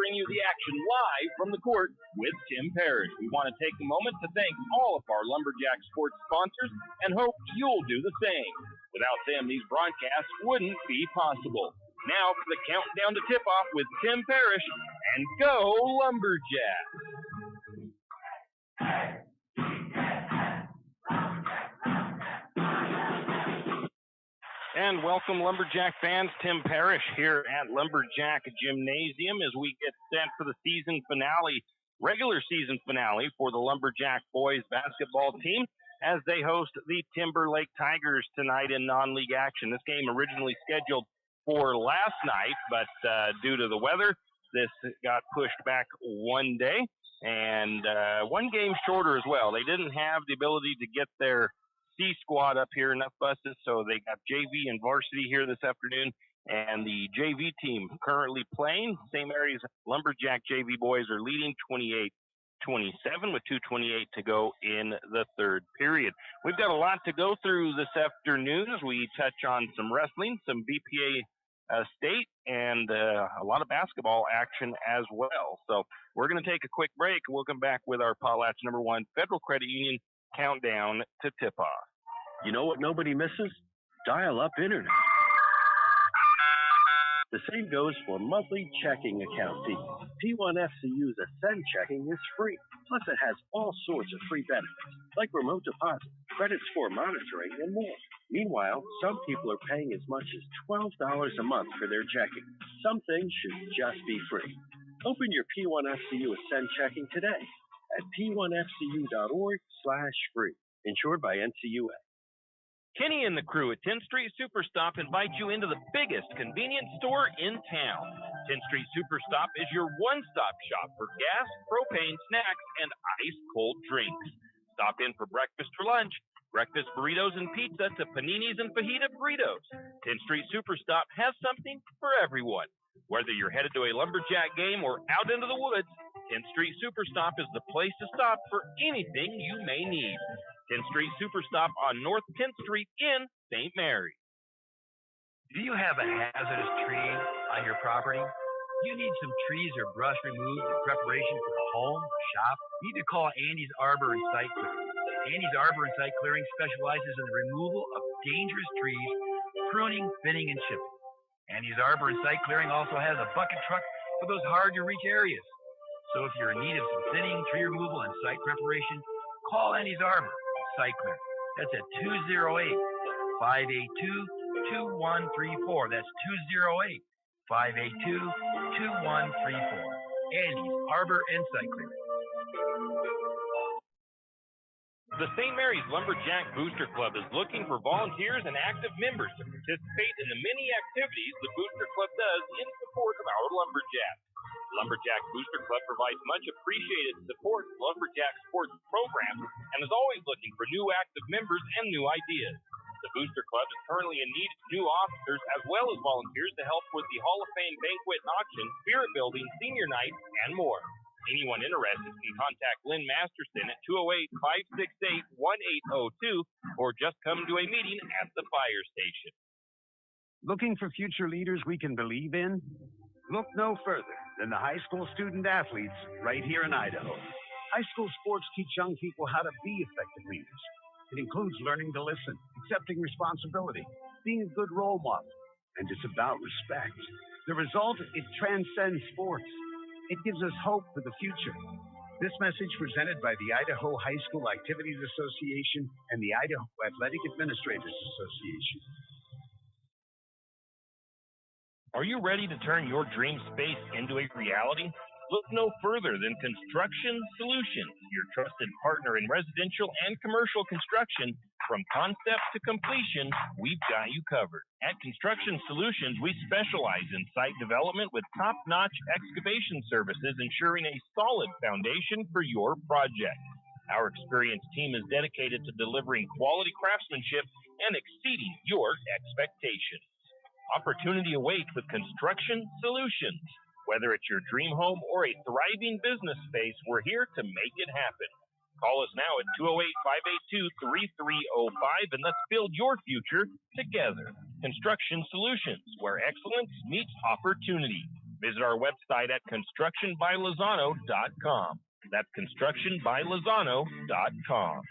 bring you the action live from the court with Tim Parrish. We want to take a moment to thank all of our Lumberjack sports sponsors and hope you'll do the same. Without them, these broadcasts wouldn't be possible. Now for the countdown to tip-off with Tim Parrish, and go Lumberjacks! And welcome, Lumberjack fans. Tim Parrish here at Lumberjack Gymnasium as we get set for the season finale, regular season finale for the Lumberjack boys basketball team as they host the Timberlake Tigers tonight in non-league action. This game originally scheduled for last night, but due to the weather, this got pushed back one day and one game shorter as well. They didn't have the ability to get their C squad up here, enough buses, so they got JV and varsity here this afternoon, and the JV team currently playing. St. Mary's Lumberjack JV boys are leading 28-27 with 2:28 to go in the third period. We've got a lot to go through this afternoon as we touch on some wrestling, some BPA state, and a lot of basketball action as well. So we're going to take a quick break, and we'll come back with our Potlatch #1 Federal Credit Union countdown to tip-off. You know what nobody misses? Dial-up internet. The same goes for monthly checking account fees. P1FCU's Ascend Checking is free. Plus, it has all sorts of free benefits, like remote deposit, credit score monitoring, and more. Meanwhile, some people are paying as much as $12 a month for their checking. Some things should just be free. Open your P1FCU Ascend Checking today at p1fcu.org/free. Insured by NCUA. Kenny and the crew at 10th Street Superstop invite you into the biggest convenience store in town. 10th Street Superstop is your one-stop shop for gas, propane, snacks, and ice-cold drinks. Stop in for breakfast or lunch, breakfast burritos and pizza to paninis and fajita burritos. 10th Street Superstop has something for everyone. Whether you're headed to a Lumberjack game or out into the woods, 10th Street Superstop is the place to stop for anything you may need. 10th Street Superstop on North 10th Street in St. Mary. Do you have a hazardous tree on your property? Do you need some trees or brush removed in preparation for a home or shop? You need to call Andy's Arbor and Site Clearing. Andy's Arbor and Site Clearing specializes in the removal of dangerous trees, pruning, thinning, and chipping. Andy's Arbor and Site Clearing also has a bucket truck for those hard-to-reach areas. So if you're in need of some thinning, tree removal, and site preparation, call Andy's Arbor and Site Clearing. That's at 208-582-2134. That's 208-582-2134. Andy's Arbor and Site Clearing. The St. Mary's Lumberjack Booster Club is looking for volunteers and active members to participate in the many activities the Booster Club does in support of our Lumberjacks. Lumberjack Booster Club provides much appreciated support to Lumberjack sports programs and is always looking for new active members and new ideas. The Booster Club is currently in need of new officers as well as volunteers to help with the Hall of Fame banquet and auction, spirit building, senior night, and more. Anyone interested can contact Lynn Masterson at 208-568-1802 or just come to a meeting at the fire station. Looking for future leaders we can believe in? Look no further than the high school student athletes right here in Idaho. High school sports teach young people how to be effective leaders. It includes learning to listen, accepting responsibility, being a good role model, and it's about respect. The result, it transcends sports. It gives us hope for the future. This message presented by the Idaho High School Activities Association and the Idaho Athletic Administrators Association. Are you ready to turn your dream space into a reality? Look no further than Construction Solutions, your trusted partner in residential and commercial construction. From concept to completion, we've got you covered. At Construction Solutions, we specialize in site development with top-notch excavation services, ensuring a solid foundation for your project. Our experienced team is dedicated to delivering quality craftsmanship and exceeding your expectations. Opportunity awaits with Construction Solutions. Whether it's your dream home or a thriving business space, we're here to make it happen. Call us now at 208-582-3305 and let's build your future together. Construction Solutions, where excellence meets opportunity. Visit our website at constructionbylozano.com. That's constructionbylozano.com.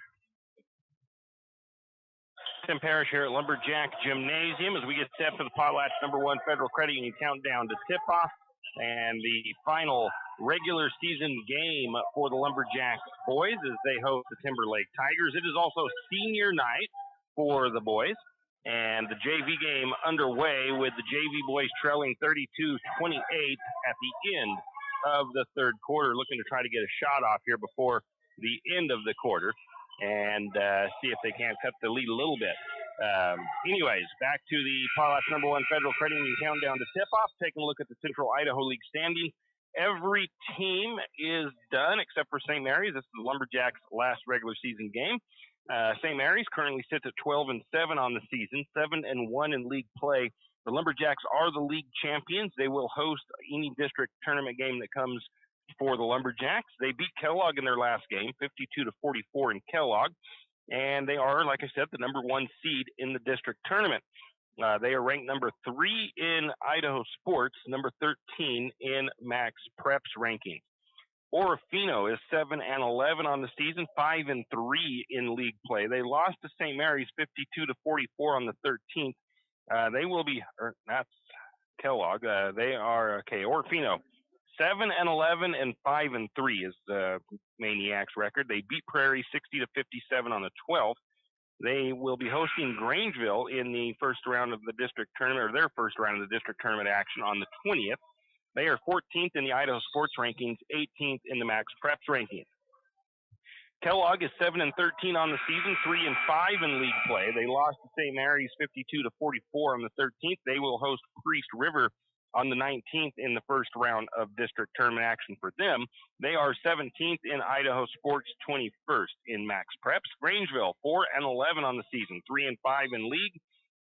Tim Parrish here at Lumberjack Gymnasium as we get set for the Potlatch #1 Federal Credit Union countdown to tip-off and the final regular season game for the Lumberjacks boys as they host the Timberlake Tigers. It is also senior night for the boys, and the JV game underway with the JV boys trailing 32-28 at the end of the third quarter, looking to try to get a shot off here before the end of the quarter and see if they can't cut the lead a little bit. Anyways, back to the Potlatch #1 Federal Credit Union countdown to tip-off, taking a look at the Central Idaho League standings. Every team is done except for St. Mary's. This is the Lumberjacks' last regular season game. St. Mary's currently sits at 12-7 on the season, 7-1 in league play. The Lumberjacks are the league champions. They will host any district tournament game that comes for the Lumberjacks. They beat Kellogg in their last game, 52-44 in Kellogg, and they are, like I said, the #1 seed in the district tournament. They are ranked #3 in Idaho Sports, #13 in Max Preps ranking. Orofino is 7-11 on the season, 5-3 in league play. They lost to St. Mary's 52-44 on the 13th. They will be, that's Kellogg. They are, Orofino, 7-11 and 5-3 is the Maniacs record. They beat Prairie 60-57 on the 12th. They will be hosting Grangeville in the first round of the district tournament, or their first round of the district tournament action on the 20th. They are 14th in the Idaho Sports rankings, 18th in the Max Preps rankings. Kellogg is 7-13 on the season, 3-5 in league play. They lost to St. Mary's 52-44 on the 13th. They will host Priest River on the 19th in the first round of district tournament action for them. They are 17th in Idaho Sports, 21st in Max Preps. Grangeville, 4-11 on the season, 3-5 in league.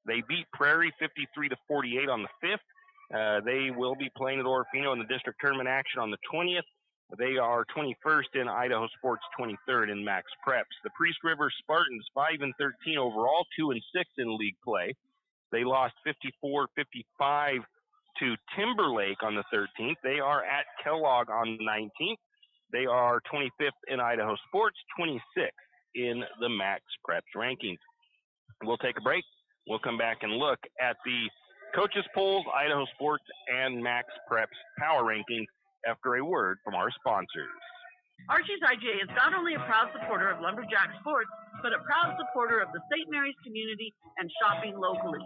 They beat Prairie 53-48 on the 5th. They will be playing at Orofino in the district tournament action on the 20th. They are 21st in Idaho Sports, 23rd in Max Preps. The Priest River Spartans, 5-13 overall, 2-6 in league play. They lost 54-55 to Timberlake on the 13th. They are at Kellogg on the 19th. They are 25th in Idaho Sports, 26th in the Max Preps rankings. We'll take a break. We'll come back and look at the coaches polls, Idaho Sports, and Max Preps power rankings after a word from our sponsors. Archie's IGA is not only a proud supporter of Lumberjack Sports, but a proud supporter of the St. Mary's community and shopping locally.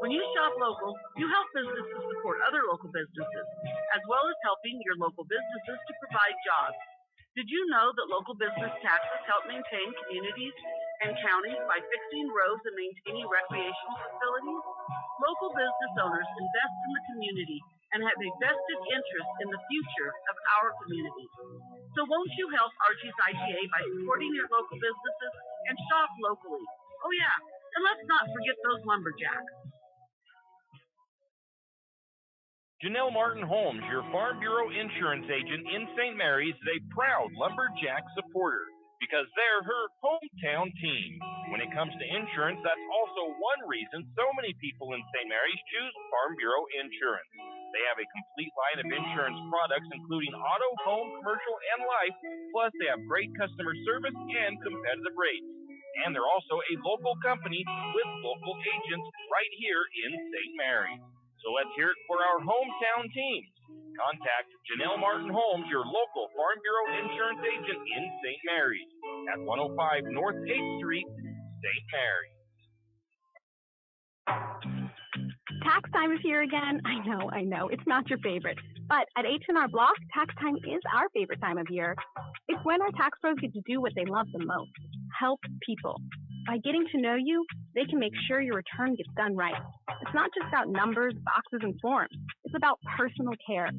When you shop local, you help businesses support other local businesses, as well as helping your local businesses to provide jobs. Did you know that local business taxes help maintain communities and counties by fixing roads and maintaining recreational facilities? Local business owners invest in the community and have a vested interest in the future of our community. So won't you help Archie's IGA by supporting your local businesses and shop locally? Oh yeah, and let's not forget those Lumberjacks. Janelle Martin Holmes, your Farm Bureau insurance agent in St. Mary's, is a proud Lumberjack supporter because they're her hometown team. When it comes to insurance, that's also one reason so many people in St. Mary's choose Farm Bureau insurance. They have a complete line of insurance products, including auto, home, commercial, and life, plus they have great customer service and competitive rates. And they're also a local company with local agents right here in St. Mary's. So let's hear it for our hometown teams. Contact Janelle Martin Holmes, your local Farm Bureau insurance agent in St. Mary's at 105 North 8th Street, St. Mary's. Tax time is here again. I know, it's not your favorite. But at H&R Block, tax time is our favorite time of year. It's when our tax pros get to do what they love the most, help people. By getting to know you, they can make sure your return gets done right. It's not just about numbers, boxes, and forms. It's about personal care.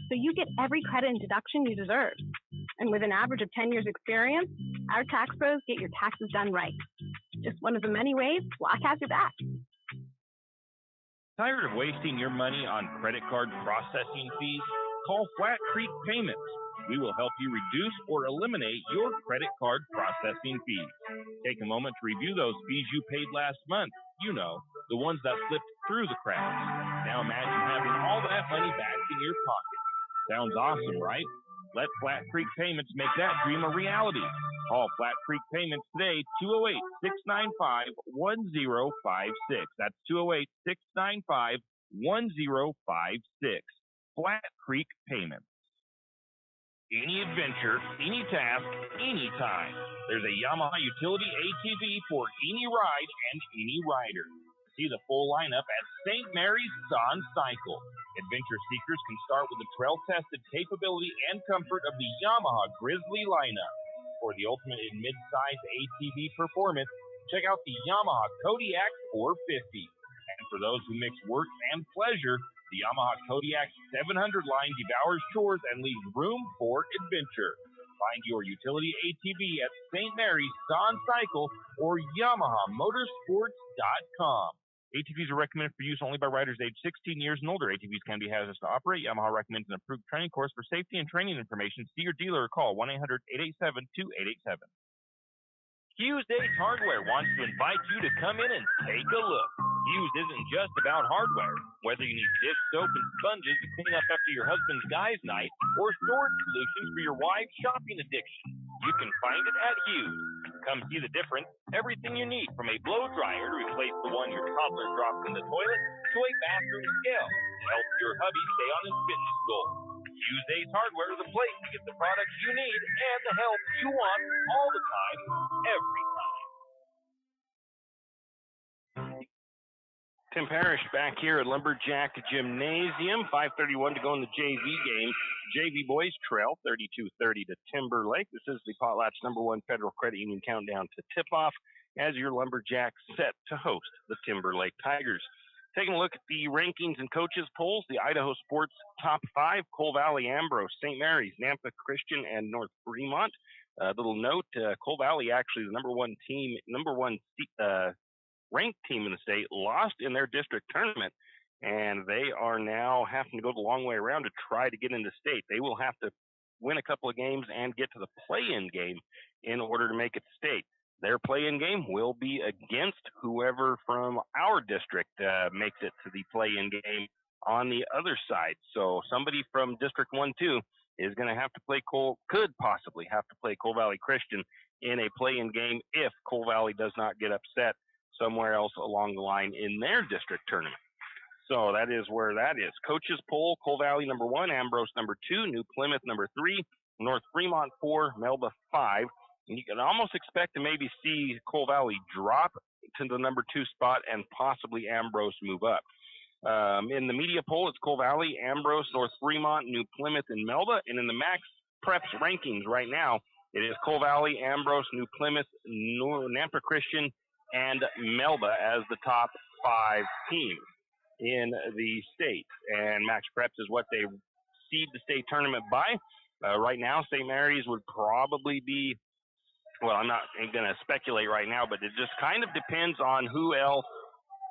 So you get every credit and deduction you deserve. And with an average of 10 years experience, our tax pros get your taxes done right. Just one of the many ways Block has your back. Tired of wasting your money on credit card processing fees? Call Flat Creek Payments. We will help you reduce or eliminate your credit card processing fees. Take a moment to review those fees you paid last month. You know, the ones that slipped through the cracks. Now imagine having all that money back in your pocket. Sounds awesome, right? Let Flat Creek Payments make that dream a reality. Call Flat Creek Payments today, 208-695-1056. That's 208-695-1056. Flat Creek Payments. Any adventure, any task, anytime. There's a Yamaha utility ATV for any ride and any rider. See the full lineup at St. Mary's Son Cycle. Adventure seekers can start with the trail-tested capability and comfort of the Yamaha Grizzly lineup. For the ultimate in mid-size ATV performance, check out the Yamaha Kodiak 450. And for those who mix work and pleasure, the Yamaha Kodiak 700 line devours chores and leaves room for adventure. Find your utility ATV at St. Mary's Son Cycle or YamahaMotorsports.com. ATVs are recommended for use only by riders aged 16 years and older. ATVs can be hazardous to operate. Yamaha recommends an approved training course. For safety and training information, see your dealer or call 1-800-887-2887. Hughes Ace Hardware wants to invite you to come in and take a look. Hughes isn't just about hardware. Whether you need dish soap and sponges to clean up after your husband's guys' night or storage solutions for your wife's shopping addiction, you can find it at Hughes. Come see the difference. Everything you need, from a blow dryer to replace the one your toddler drops in the toilet to a bathroom scale to help your hubby stay on his fitness goals. Hughes Ace Hardware is the place to get the products you need and the help you want all the time, every time. Tim Parrish back here at Lumberjack Gymnasium. 5:31 to go in the JV game. JV boys trail 32-30 to Timberlake. This is the Potlatch #1 Federal Credit Union countdown to tip-off as your Lumberjacks set to host the Timberlake Tigers. Taking a look at the rankings and coaches polls, the Idaho Sports top 5, Cole Valley, Ambrose, St. Mary's, Nampa Christian, and North Fremont. Little note, Cole Valley actually the number one ranked team in the state, lost in their district tournament, and they are now having to go the long way around to try to get into state. They will have to win a couple of games and get to the play-in game in order to make it to state. Their play-in game will be against whoever from our district makes it to the play-in game on the other side. So somebody from District 1-2 is going to have to play could possibly have to play Cole Valley Christian in a play-in game if Cole Valley does not get upset somewhere else along the line in their district tournament. So that is where that is. Coaches poll, Cole Valley #1, Ambrose #2, New Plymouth #3, North Fremont 4, Melba 5. And you can almost expect to maybe see Cole Valley drop to the #2 spot and possibly Ambrose move up. In the media poll, it's Cole Valley, Ambrose, North Fremont, New Plymouth, and Melba. And in the Max Preps rankings right now, it is Cole Valley, Ambrose, New Plymouth, Nampa Christian, and Melba as the top 5 teams in the state. And Max Preps is what they seed the state tournament by. Right now, St. Mary's would probably be, well, I'm not going to speculate right now, but it just kind of depends on who else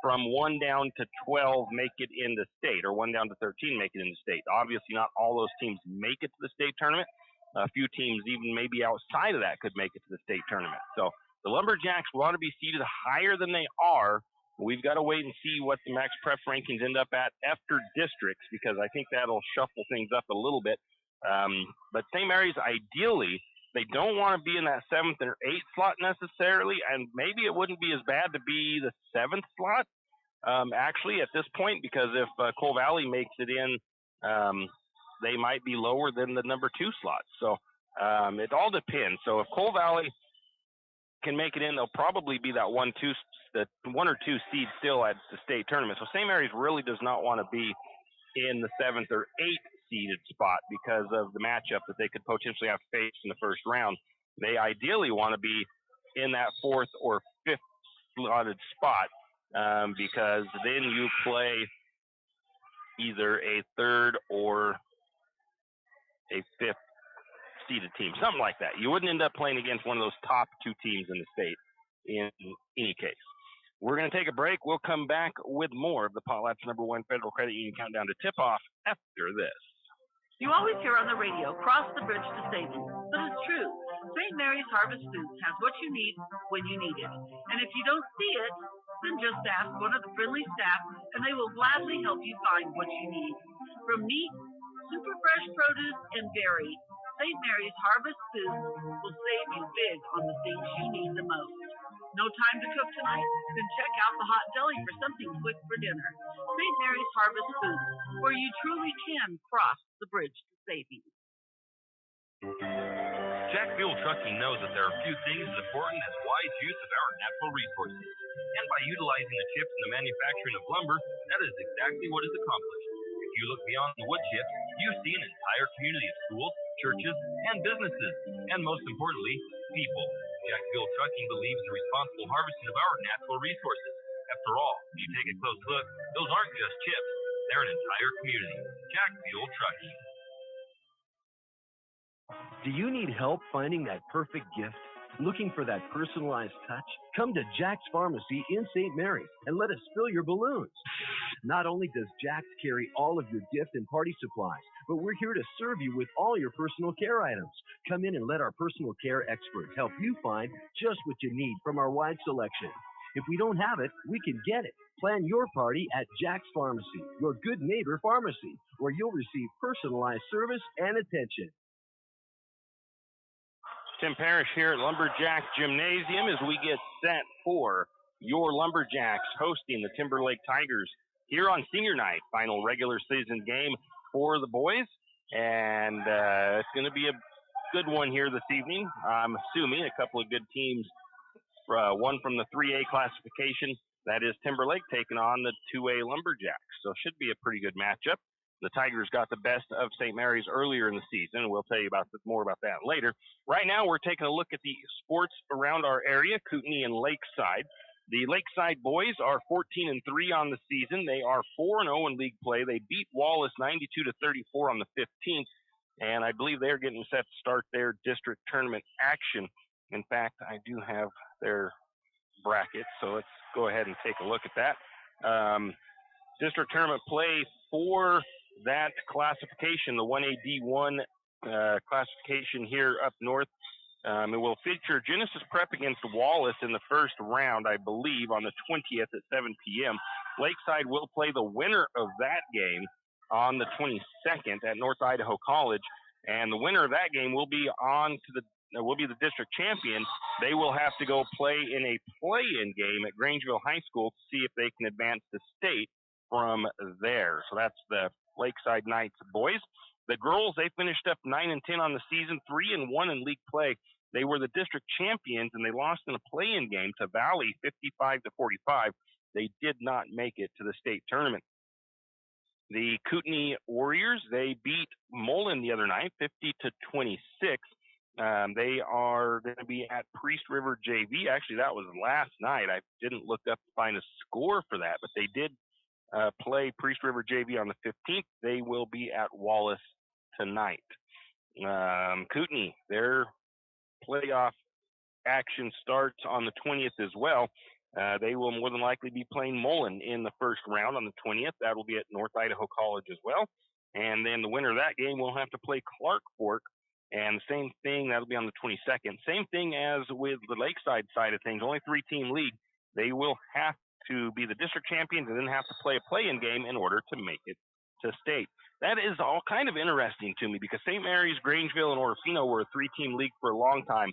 from 1 down to 12 make it in the state, or 1 down to 13 make it in the state. Obviously, not all those teams make it to the state tournament. A few teams, even maybe outside of that, could make it to the state tournament. So the Lumberjacks want to be seated higher than they are. We've got to wait and see what the Max Prep rankings end up at after districts, because I think that'll shuffle things up a little bit. But St. Mary's, ideally, they don't want to be in that 7th or 8th slot necessarily, and maybe it wouldn't be as bad to be the 7th slot, actually, at this point, because if Cole Valley makes it in, they might be lower than the #2 slot. So it all depends. So if Cole Valley can make it in, they'll probably be that 1 or 2 seed still at the state tournament. So St. Mary's really does not want to be in the 7th or 8th seeded spot because of the matchup that they could potentially have to face in the first round. They ideally want to be in that 4th or 5th slotted spot because then you play either a 3rd or a 5th seeded team, something like that. You wouldn't end up playing against one of those top 2 teams in the state in any case. We're going to take a break. We'll come back with more of the Potlatch #1 Federal Credit Union countdown to tip-off after this. You always hear on the radio, cross the bridge to savings, but it's true. St. Mary's Harvest Foods has what you need when you need it. And if you don't see it, Then just ask one of the friendly staff and they will gladly help you find what you need. From meat, super fresh produce, and dairy, St. Mary's Harvest Foods will save you big on the things you need the most. No time to cook tonight? Then check out the hot deli for something quick for dinner. St. Mary's Harvest Foods, where you truly can cross the bridge to savings. Jack Fuel Trucking knows that there are few things as important as wise use of our natural resources. And by utilizing the chips in the manufacturing of lumber, that is exactly what is accomplished. If you look beyond the wood chips, you see an entire community of schools, churches, and businesses, and most importantly, people. Jack Fuel Trucking believes in the responsible harvesting of our natural resources. After all, if you take a close look, those aren't just chips, they're an entire community. Jack Fuel Trucking. Do you need help finding that perfect gift? Looking for that personalized touch? Come to Jack's Pharmacy in St. Mary's and let us fill your balloons. Not only does Jack's carry all of your gift and party supplies, but we're here to serve you with all your personal care items. Come in and let our personal care experts help you find just what you need from our wide selection. If we don't have it, we can get it. Plan your party at Jack's Pharmacy, your good neighbor pharmacy, where you'll receive personalized service and attention. Tim Parrish here at Lumberjack Gymnasium as we get set for your Lumberjacks hosting the Timberlake Tigers here on senior night, final regular season game for the boys. And it's going to be a good one here this evening. I'm assuming a couple of good teams, one from the 3A classification, that is Timberlake, taking on the 2A Lumberjacks. So it should be a pretty good matchup. The Tigers got the best of St. Mary's earlier in the season, and we'll tell you more about that later. Right now, we're taking a look at the sports around our area, Kootenai and Lakeside. The Lakeside boys are 14-3 on the season. They are 4-0 in league play. They beat Wallace 92-34 on the 15th, and I believe they're getting set to start their district tournament action. In fact, I do have their bracket, so let's go ahead and take a look at that. District tournament play for that classification, the 1A D1 classification here up north. It will feature Genesis Prep against Wallace in the first round, I believe, on the 20th at 7 p.m. Lakeside will play the winner of that game on the 22nd at North Idaho College, and the winner of that game will be the district champion. They will have to go play in a play-in game at Grangeville High School to see if they can advance to state from there. So that's the Lakeside Knights boys. The girls, they finished up 9-10 on the season, 3-1 in league play. They were the district champions, and they lost in a play-in game to Valley 55-45. They did not make it to the state tournament. The Kootenai Warriors, they beat Mullen the other night, 50-26. They are going to be at Priest River JV. Actually, that was last night. I didn't look up to find a score for that, but they did play Priest River JV on the 15th. They will be at Wallace tonight. Kootenai, their playoff action starts on the 20th as well. They will more than likely be playing Mullen in the first round on the 20th. That will be at North Idaho College as well. And then the winner of that game will have to play Clark Fork. And the same thing, that'll be on the 22nd. Same thing as with the Lakeside side of things, only 3-team league. They will have to be the district champions and then have to play a play-in game in order to make it to state. That is all kind of interesting to me because St. Mary's, Grangeville, and Orofino were a 3-team league for a long time.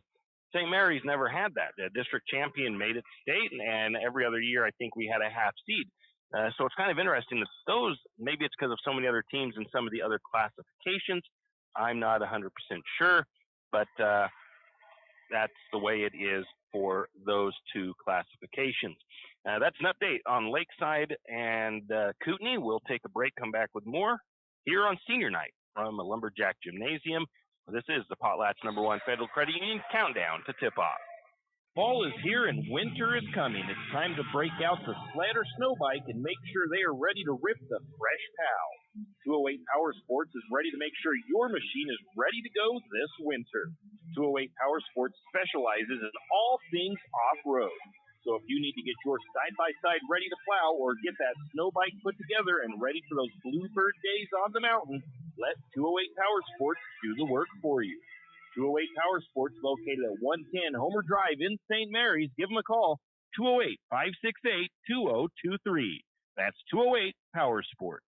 St. Mary's never had that. The district champion made it to state, and every other year I think we had a half seed. So it's kind of interesting that those, maybe it's because of so many other teams and some of the other classifications. I'm not 100% sure, but that's the way it is for those two classifications. That's an update on Lakeside and Kootenai. We'll take a break, come back with more here on Senior Night from the Lumberjack Gymnasium. This is the Potlatch #1 Federal Credit Union Countdown to Tip-Off. Fall is here and winter is coming. It's time to break out the sled or snow bike and make sure they are ready to rip the fresh pow. 208 Power Sports is ready to make sure your machine is ready to go this winter. 208 Power Sports specializes in all things off-road. So if you need to get your side-by-side ready to plow or get that snow bike put together and ready for those bluebird days on the mountain, let 208 Power Sports do the work for you. 208 Power Sports located at 110 Homer Drive in St. Mary's. Give them a call, 208-568-2023. That's 208 Power Sports.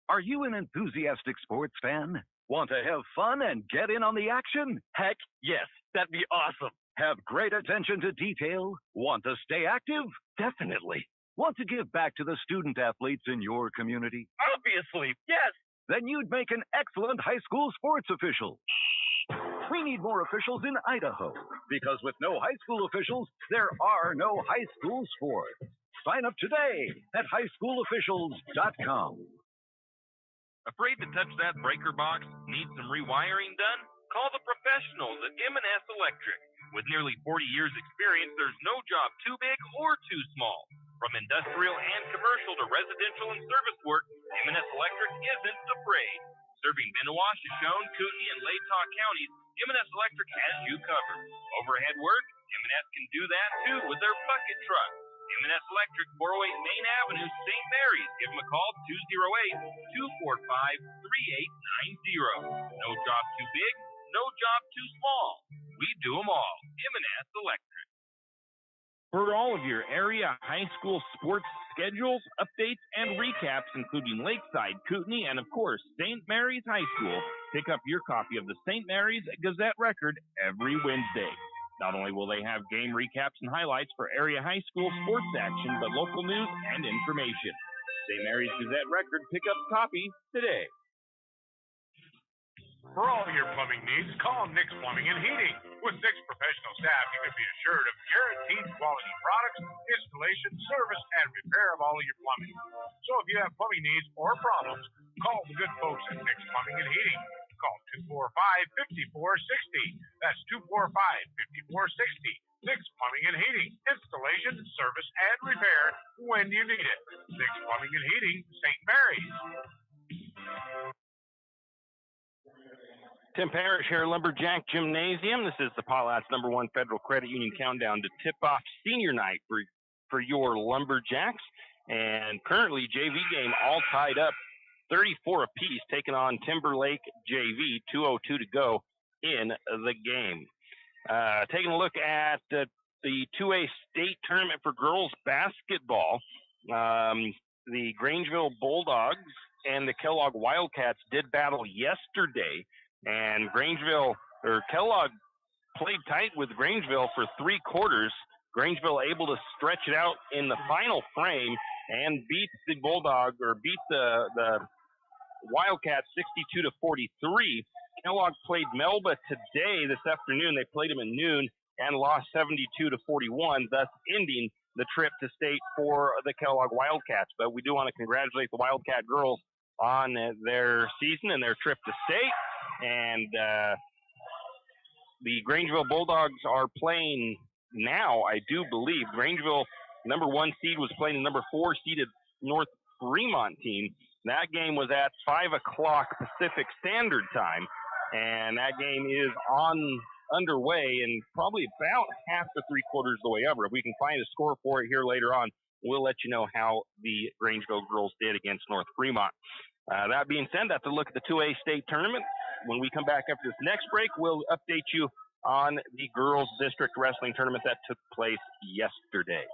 Are you an enthusiastic sports fan? Want to have fun and get in on the action? Heck, yes. That'd be awesome. Have great attention to detail? Want to stay active? Definitely. Want to give back to the student athletes in your community? Obviously, yes. Then you'd make an excellent high school sports official. We need more officials in Idaho, because with no high school officials, there are no high school sports. Sign up today at highschoolofficials.com. Afraid to touch that breaker box? Need some rewiring done? Call the professionals at M&S Electric. With nearly 40 years experience, there's no job too big or too small. From industrial and commercial to residential and service work, M&S Electric isn't afraid. Serving Minnewaska, Shoshone, Kootenai, and Latah counties, M&S Electric has you covered. Overhead work? M&S can do that too with their bucket truck. M&S Electric, 408 Main Avenue, St. Mary's. Give them a call, 208-245-3890. No job too big, no job too small. We do them all. M&S Electric. For all of your area high school sports schedules, updates, and recaps, including Lakeside, Kootenai, and of course, St. Mary's High School, pick up your copy of the St. Mary's Gazette Record every Wednesday. Not only will they have game recaps and highlights for area high school sports action, but local news and information. St. Mary's Gazette Record, pick up a copy today. For all your plumbing needs, call Nick's Plumbing and Heating. With Nick's professional staff, you can be assured of guaranteed quality products, installation, service, and repair of all of your plumbing. So if you have plumbing needs or problems, call the good folks at Nick's Plumbing and Heating. Call 245-5460. That's 245-5460. Nick's Plumbing and Heating. Installation, service, and repair when you need it. Nick's Plumbing and Heating, St. Mary's. Tim Parrish here, Lumberjack Gymnasium. This is the Potlatch #1 Federal Credit Union countdown to tip-off senior night for your Lumberjacks. And currently, JV game all tied up, 34 apiece, taking on Timberlake JV, 2:02 to go in the game. Taking a look at the 2A state tournament for girls basketball, the Grangeville Bulldogs and the Kellogg Wildcats did battle yesterday. And Kellogg played tight with Grangeville for 3 quarters. Grangeville able to stretch it out in the final frame and beat the Wildcats 62-43. Kellogg played Melba today, this afternoon. They played them at noon and lost 72-41, thus ending the trip to state for the Kellogg Wildcats. But we do want to congratulate the Wildcat girls on their season and their trip to state. And the Grangeville Bulldogs are playing now, I do believe. Grangeville, #1 seed, was playing the #4 seeded North Fremont team. That game was at 5 o'clock Pacific Standard Time, and that game is underway and probably about half to 3/4 of the way over. If we can find a score for it here later on, we'll let you know how the Grangeville girls did against North Fremont. That being said, that's a look at the 2A state tournament. When we come back after this next break, we'll update you on the girls district wrestling tournament that took place yesterday.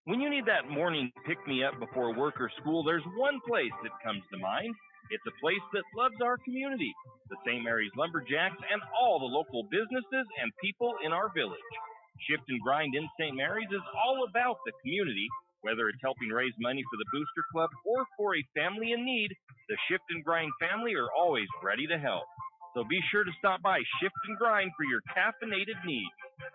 When you need that morning pick-me-up before work or school, there's one place that comes to mind. It's a place that loves our community, the St. Mary's Lumberjacks, and all the local businesses and people in our village. Shift and Grind in St. Mary's is all about the community. Whether it's helping raise money for the Booster Club or for a family in need, the Shift and Grind family are always ready to help. So be sure to stop by Shift and Grind for your caffeinated needs.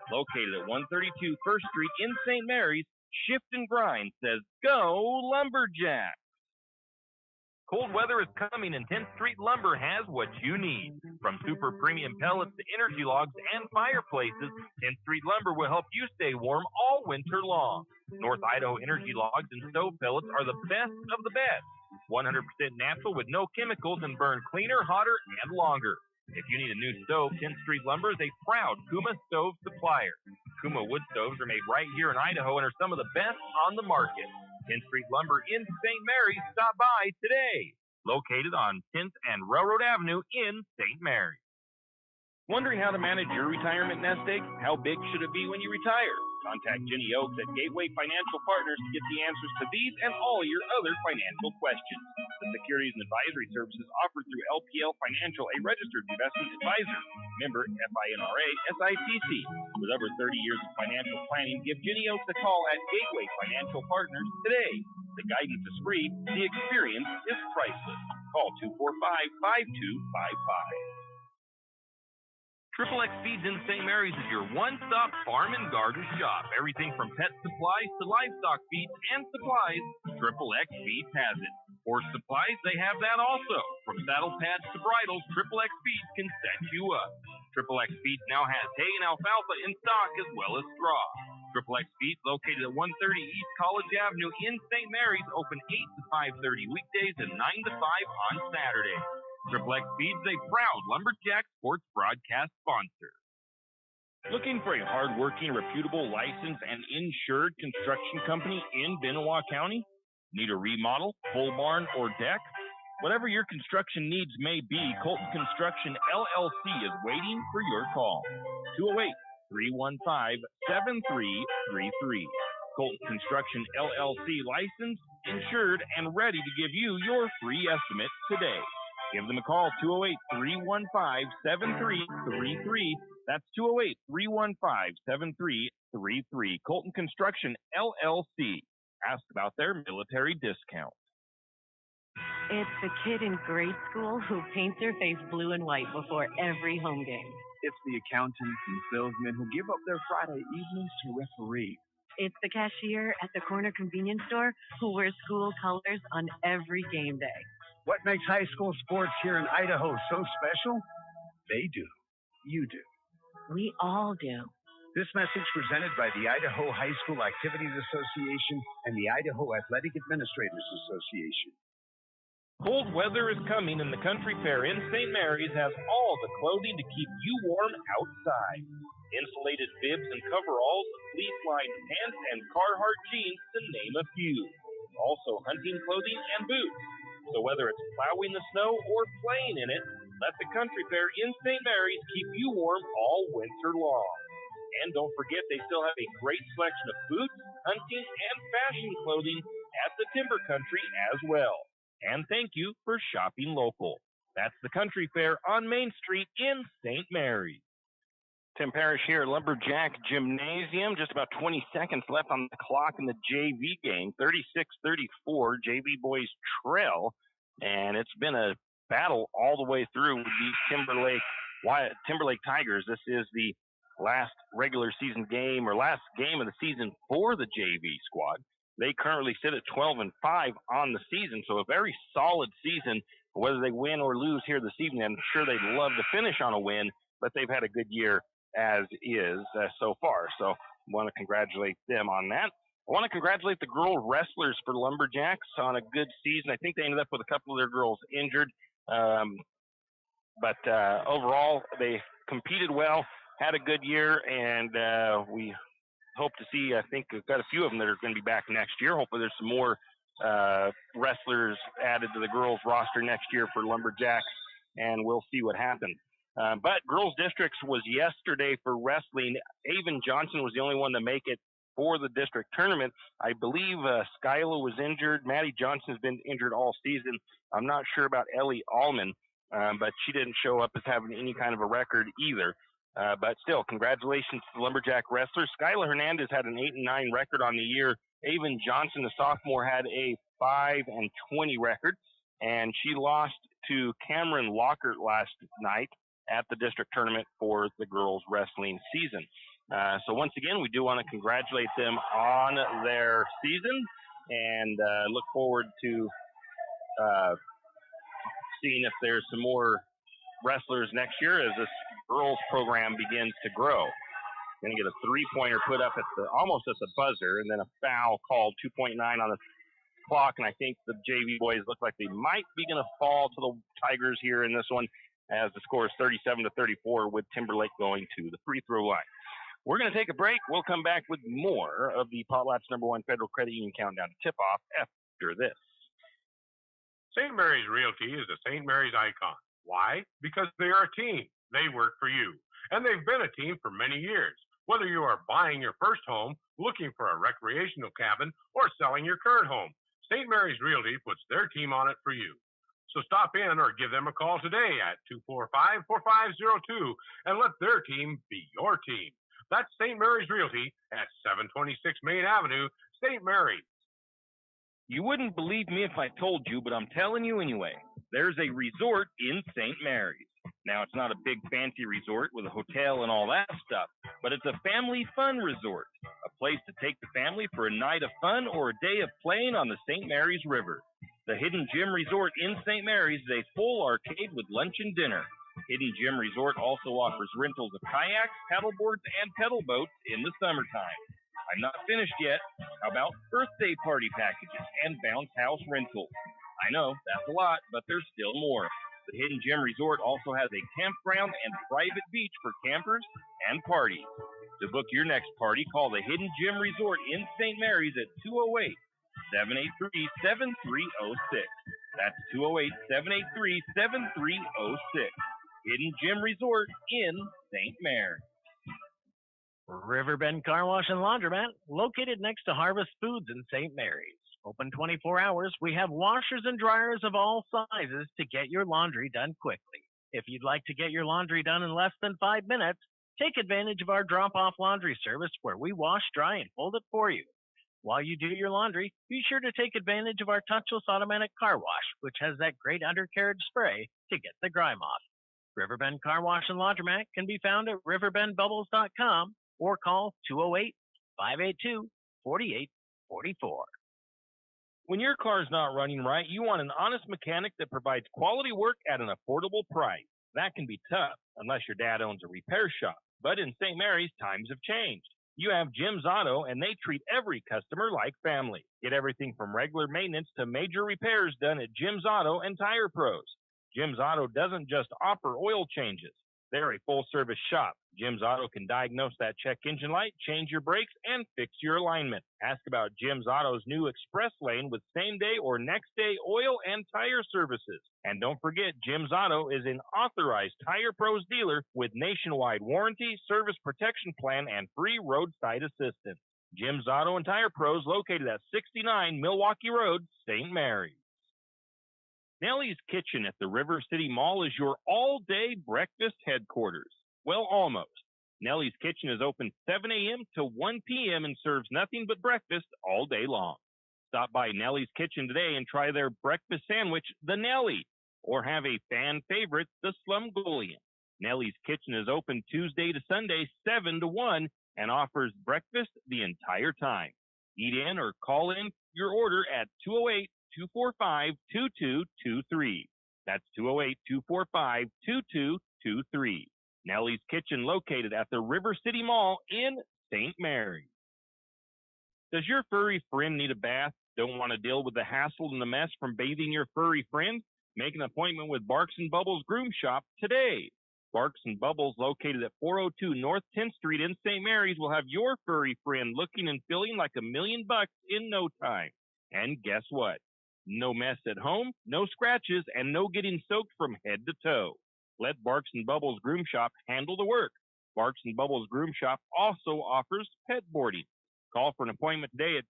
Located at 132 First Street in St. Mary's, Shift and Grind says, go Lumberjack! Cold weather is coming, and 10th Street Lumber has what you need. From super premium pellets to energy logs and fireplaces, 10th Street Lumber will help you stay warm all winter long. North Idaho energy logs and stove pellets are the best of the best. 100% natural with no chemicals and burn cleaner, hotter, and longer. If you need a new stove, 10th Street Lumber is a proud Kuma stove supplier. Kuma wood stoves are made right here in Idaho and are some of the best on the market. 10th Street Lumber in St. Mary's. Stop by today. Located on 10th and Railroad Avenue in St. Mary's. Wondering how to manage your retirement nest egg? How big should it be when you retire? Contact Jenny Oaks at Gateway Financial Partners to get the answers to these and all your other financial questions. The securities and advisory services offered through LPL Financial, a registered investment advisor. Member FINRA SIPC. With over 30 years of financial planning, give Jenny Oaks a call at Gateway Financial Partners today. The guidance is free. The experience is priceless. Call 245-5255. Triple X Feeds in St. Mary's is your one-stop farm and garden shop. Everything from pet supplies to livestock feeds and supplies, Triple X Feeds has it. Horse supplies, they have that also. From saddle pads to bridles, Triple X Feeds can set you up. Triple X Feeds now has hay and alfalfa in stock as well as straw. Triple X Feeds, located at 130 East College Avenue in St. Mary's, open 8 to 5:30 weekdays and 9 to 5 on Saturday. Triple X Feeds, a proud Lumberjack sports broadcast sponsor. Looking for a hard-working, reputable, licensed, and insured construction company in Benoit County? Need a remodel, full barn, or deck? Whatever your construction needs may be, Colton Construction LLC is waiting for your call. 208-315-7333. Colton Construction LLC, licensed, insured, and ready to give you your free estimate today. Give them a call, 208-315-7333. That's 208-315-7333. Colton Construction, LLC. Ask about their military discount. It's the kid in grade school who paints her face blue and white before every home game. It's the accountants and salesmen who give up their Friday evenings to referee. It's the cashier at the corner convenience store who wears school colors on every game day. What makes high school sports here in Idaho so special? They do. You do. We all do. This message presented by the Idaho High School Activities Association and the Idaho Athletic Administrators Association. Cold weather is coming, and the Country Fair in St. Mary's has all the clothing to keep you warm outside. Insulated bibs and coveralls, fleece-lined pants, and Carhartt jeans, to name a few. Also hunting clothing and boots. So whether it's plowing the snow or playing in it, let the Country Fair in St. Mary's keep you warm all winter long. And don't forget, they still have a great selection of boots, hunting, and fashion clothing at the Timber Country as well. And thank you for shopping local. That's the Country Fair on Main Street in St. Mary's. Tim Parrish here at Lumberjack Gymnasium. Just about 20 seconds left on the clock in the JV game. 36-34, JV boys trail. And it's been a battle all the way through with these Timberlake Tigers. This is the last regular season game, or last game of the season for the JV squad. They currently sit at 12-5 on the season, so a very solid season. Whether they win or lose here this evening, I'm sure they'd love to finish on a win, but they've had a good year as is so far. So I want to congratulate them on that. I want to congratulate the girl wrestlers for Lumberjacks on a good season. I think they ended up with a couple of their girls injured, but overall they competed well, had a good year, and we hope to see, I think we've got a few of them that are going to be back next year. Hopefully there's some more wrestlers added to the girls roster next year for Lumberjacks, and we'll see what happens. But girls districts was yesterday for wrestling. Avon Johnson was the only one to make it for the district tournament. I believe Skyla was injured. Maddie Johnson's been injured all season. I'm not sure about Ellie Allman, but she didn't show up as having any kind of a record either. But still, congratulations to the Lumberjack wrestlers. Skyla Hernandez had an 8-9 record on the year. Avon Johnson, the sophomore, had a 5-20 record, and she lost to Cameron Lockhart last night at the district tournament for the girls wrestling season. So once again, we do want to congratulate them on their season, and look forward to seeing if there's some more wrestlers next year as this girls program begins to grow. Going to get a three-pointer put up at almost at the buzzer, and then a foul called, 2.9 on the clock, and I think the JV boys look like they might be going to fall to the Tigers here in this one, as the score is 37-34 with Timberlake going to the free throw line. We're going to take a break. We'll come back with more of the Potlatch #1 Federal Credit Union Countdown to Tip-Off after this. St. Mary's Realty is the St. Mary's icon. Why? Because they are a team. They work for you, and they've been a team for many years. Whether you are buying your first home, looking for a recreational cabin, or selling your current home, St. Mary's Realty puts their team on it for you. So stop in or give them a call today at 245-4502 and let their team be your team. That's St. Mary's Realty at 726 Main Avenue, St. Mary's. You wouldn't believe me if I told you, but I'm telling you anyway. There's a resort in St. Mary's. Now, it's not a big fancy resort with a hotel and all that stuff, but it's a family fun resort, a place to take the family for a night of fun or a day of playing on the St. Mary's River. The Hidden Gem Resort in St. Mary's is a full arcade with lunch and dinner. Hidden Gem Resort also offers rentals of kayaks, paddleboards, and pedal boats in the summertime. I'm not finished yet. How about birthday party packages and bounce house rentals? I know, that's a lot, but there's still more. The Hidden Gem Resort also has a campground and private beach for campers and parties. To book your next party, call the Hidden Gem Resort in St. Mary's at 208-783-7306. That's 208-783-7306. Hidden Gem Resort in St. Mary's. Riverbend Car Wash and Laundromat, located next to Harvest Foods in St. Mary's. Open 24 hours, we have washers and dryers of all sizes to get your laundry done quickly. If you'd like to get your laundry done in less than 5 minutes, take advantage of our drop-off laundry service where we wash, dry, and fold it for you. While you do your laundry, be sure to take advantage of our touchless automatic car wash, which has that great undercarriage spray to get the grime off. Riverbend Car Wash and Laundromat can be found at riverbendbubbles.com or call 208-582-4844. When your car's not running right, you want an honest mechanic that provides quality work at an affordable price. That can be tough, unless your dad owns a repair shop. But in St. Mary's, times have changed. You have Jim's Auto, and they treat every customer like family. Get everything from regular maintenance to major repairs done at Jim's Auto and Tire Pros. Jim's Auto doesn't just offer oil changes. They're a full-service shop. Jim's Auto can diagnose that check engine light, change your brakes, and fix your alignment. Ask about Jim's Auto's new Express Lane with same-day or next-day oil and tire services. And don't forget, Jim's Auto is an authorized Tire Pros dealer with nationwide warranty, service protection plan, and free roadside assistance. Jim's Auto and Tire Pros located at 69 Milwaukee Road, St. Mary's. Nellie's Kitchen at the River City Mall is your all-day breakfast headquarters. Well, almost. Nellie's Kitchen is open 7 a.m. to 1 p.m. and serves nothing but breakfast all day long. Stop by Nellie's Kitchen today and try their breakfast sandwich, the Nellie, or have a fan favorite, the Slumgullion. Nellie's Kitchen is open Tuesday to Sunday, 7 to 1, and offers breakfast the entire time. Eat in or call in your order at 208-245-2223. That's 208-245-2223. Nellie's Kitchen located at the River City Mall in St. Mary's. Does your furry friend need a bath? Don't want to deal with the hassle and the mess from bathing your furry friend? Make an appointment with Barks & Bubbles Groom Shop today. Barks & Bubbles, located at 402 North 10th Street in St. Mary's, will have your furry friend looking and feeling like $1 million in no time. And guess what? No mess at home, no scratches, and no getting soaked from head to toe. Let Barks & Bubbles Groom Shop handle the work. Barks & Bubbles Groom Shop also offers pet boarding. Call for an appointment today at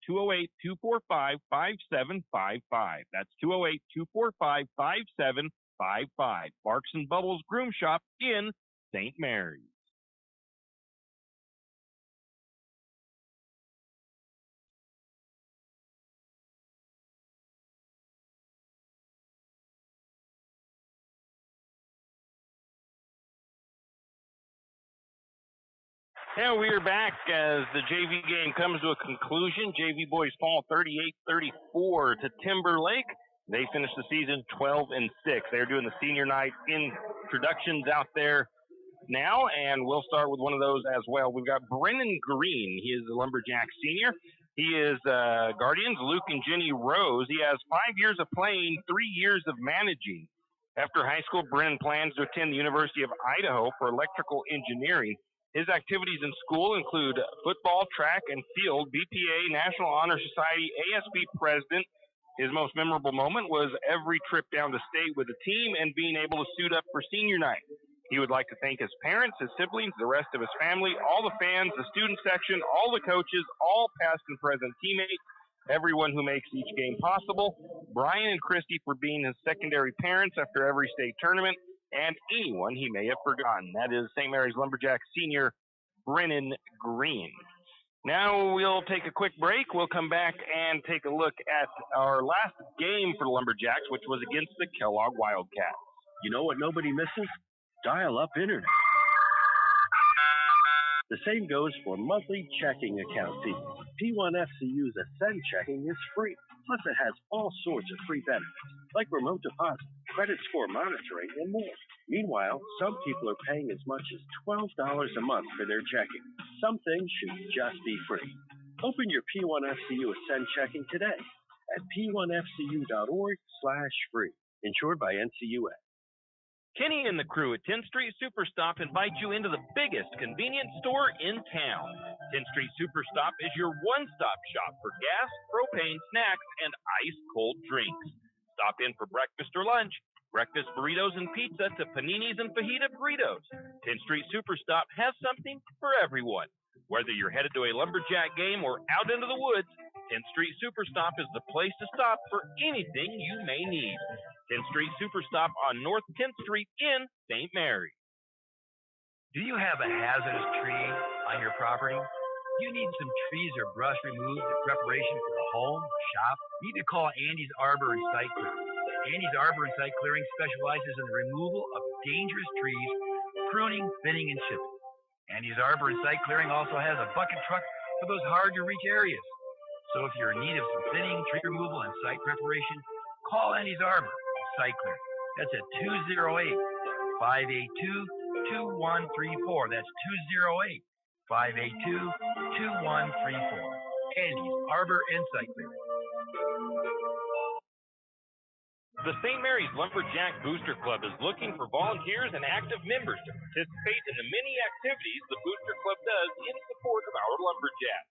208-245-5755. That's 208-245-5755. Barks & Bubbles Groom Shop in St. Mary's. And we are back as the JV game comes to a conclusion. JV boys fall 38-34 to Timberlake. They finished the season 12-6. They're doing the senior night introductions out there now, and we'll start with one of those as well. We've got Brennan Green. He is a Lumberjack senior. He is Guardians, Luke and Jenny Rose. He has 5 years of playing, 3 years of managing. After high school, Brennan plans to attend the University of Idaho for electrical engineering. His activities in school include football, track, and field, BPA, National Honor Society, ASB president. His most memorable moment was every trip down to state with the team and being able to suit up for senior night. He would like to thank his parents, his siblings, the rest of his family, all the fans, the student section, all the coaches, all past and present teammates, everyone who makes each game possible, Brian and Christy for being his secondary parents after every state tournament, and anyone he may have forgotten. That is St. Mary's Lumberjack senior Brennan Green. Now we'll take a quick break. We'll come back and take a look at our last game for the Lumberjacks, which was against the Kellogg Wildcats. You know what nobody misses? Dial-up internet. The same goes for monthly checking account fees. P1FCU's Ascend Checking is free. Plus, it has all sorts of free benefits, like remote deposit, credit score monitoring, and more. Meanwhile, some people are paying as much as $12 a month for their checking. Some things should just be free. Open your P1FCU Ascend Checking today at p1fcu.org/free. Insured by NCUA. Kenny and the crew at 10th Street Superstop invite you into the biggest convenience store in town. 10th Street Superstop is your one-stop shop for gas, propane, snacks, and ice-cold drinks. Stop in for breakfast or lunch, breakfast burritos and pizza to paninis and fajita burritos. 10th Street Superstop has something for everyone. Whether you're headed to a Lumberjack game or out into the woods, 10th Street Superstop is the place to stop for anything you may need. 10th Street Superstop on North 10th Street in St. Mary. Do you have a hazardous tree on your property? You need some trees or brush removed in preparation for a home or shop? You need to call Andy's Arbor and Site Clearing. Andy's Arbor and Site Clearing specializes in the removal of dangerous trees, pruning, thinning, and chipping. Andy's Arbor and Site Clearing also has a bucket truck for those hard-to-reach areas. So if you're in need of some thinning, tree removal, and site preparation, call Andy's Arbor and Site Clearing. That's at 208-582-2134. That's 208-582-2134. Andy's Arbor and Site Clearing. The St. Mary's Lumberjack Booster Club is looking for volunteers and active members to participate in the many activities the Booster Club does in support of our Lumberjacks.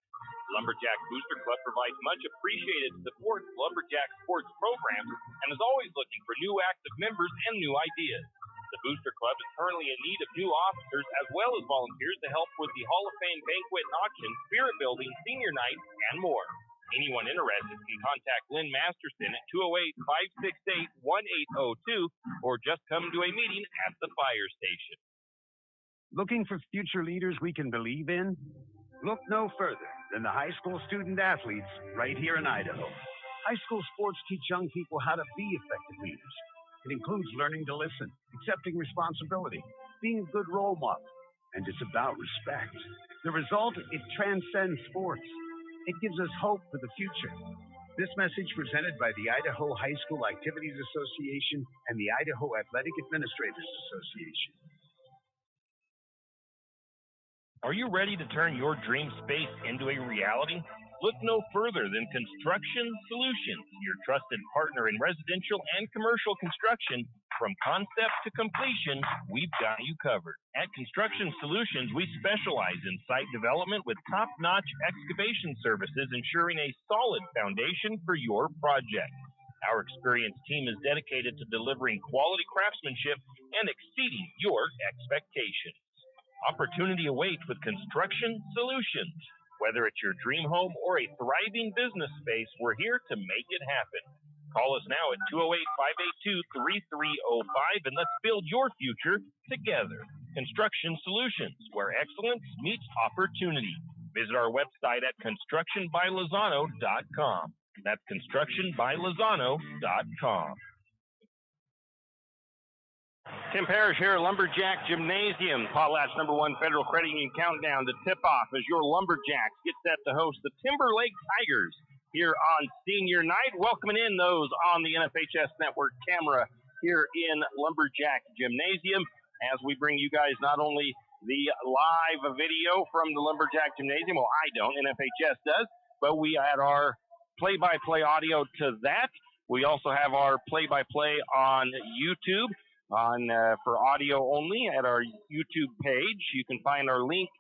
The Lumberjack Booster Club provides much appreciated support to Lumberjack sports programs and is always looking for new active members and new ideas. The Booster Club is currently in need of new officers as well as volunteers to help with the Hall of Fame banquet and auction, spirit building, senior night, and more. Anyone interested can contact Lynn Masterson at 208-568-1802 or just come to a meeting at the fire station. Looking for future leaders we can believe in? Look no further than the high school student athletes right here in Idaho. High school sports teach young people how to be effective leaders. It includes learning to listen, accepting responsibility, being a good role model, and it's about respect. The result, it transcends sports. It gives us hope for the future. This message presented by the Idaho High School Activities Association and the Idaho Athletic Administrators Association. Are you ready to turn your dream space into a reality? Look no further than Construction Solutions, your trusted partner in residential and commercial construction. From concept to completion, we've got you covered. At Construction Solutions, we specialize in site development with top-notch excavation services, ensuring a solid foundation for your project. Our experienced team is dedicated to delivering quality craftsmanship and exceeding your expectations. Opportunity awaits with Construction Solutions. Whether it's your dream home or a thriving business space, we're here to make it happen. Call us now at 208-582-3305 and let's build your future together. Construction Solutions, where excellence meets opportunity. Visit our website at constructionbylozano.com. That's constructionbylozano.com. Tim Parrish here at Lumberjack Gymnasium. Potlatch #1 Federal Credit Union countdown to tip off as your Lumberjacks get set to host the Timberlake Tigers here on senior night. Welcoming in those on the NFHS Network camera here in Lumberjack Gymnasium as we bring you guys not only the live video from the Lumberjack Gymnasium, well, I don't, NFHS does, but we add our play-by-play audio to that. We also have our play-by-play on YouTube. For audio only at our YouTube page. You can find our link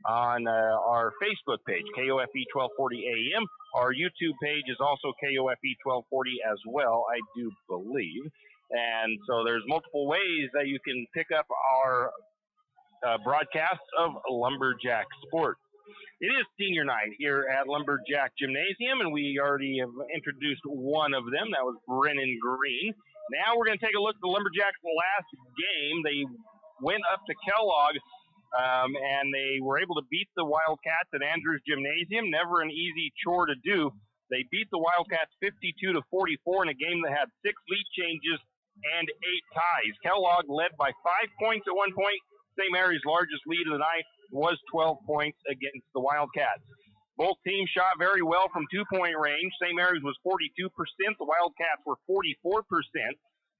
on our Facebook page, KOFE 1240 AM. Our YouTube page is also KOFE 1240 as well, I do believe. And so there's multiple ways that you can pick up our broadcasts of Lumberjack sports. It is senior night here at Lumberjack Gymnasium, and we already have introduced one of them. That was Brennan Green. Now we're going to take a look at the Lumberjacks' last game. They went up to Kellogg, and they were able to beat the Wildcats at Andrews Gymnasium. Never an easy chore to do. They beat the Wildcats 52-44 in a game that had 6 lead changes and 8 ties. Kellogg led by 5 points at one point. St. Mary's largest lead of the night was 12 points against the Wildcats. Both teams shot very well from 2-point range. St. Mary's was 42%. The Wildcats were 44%.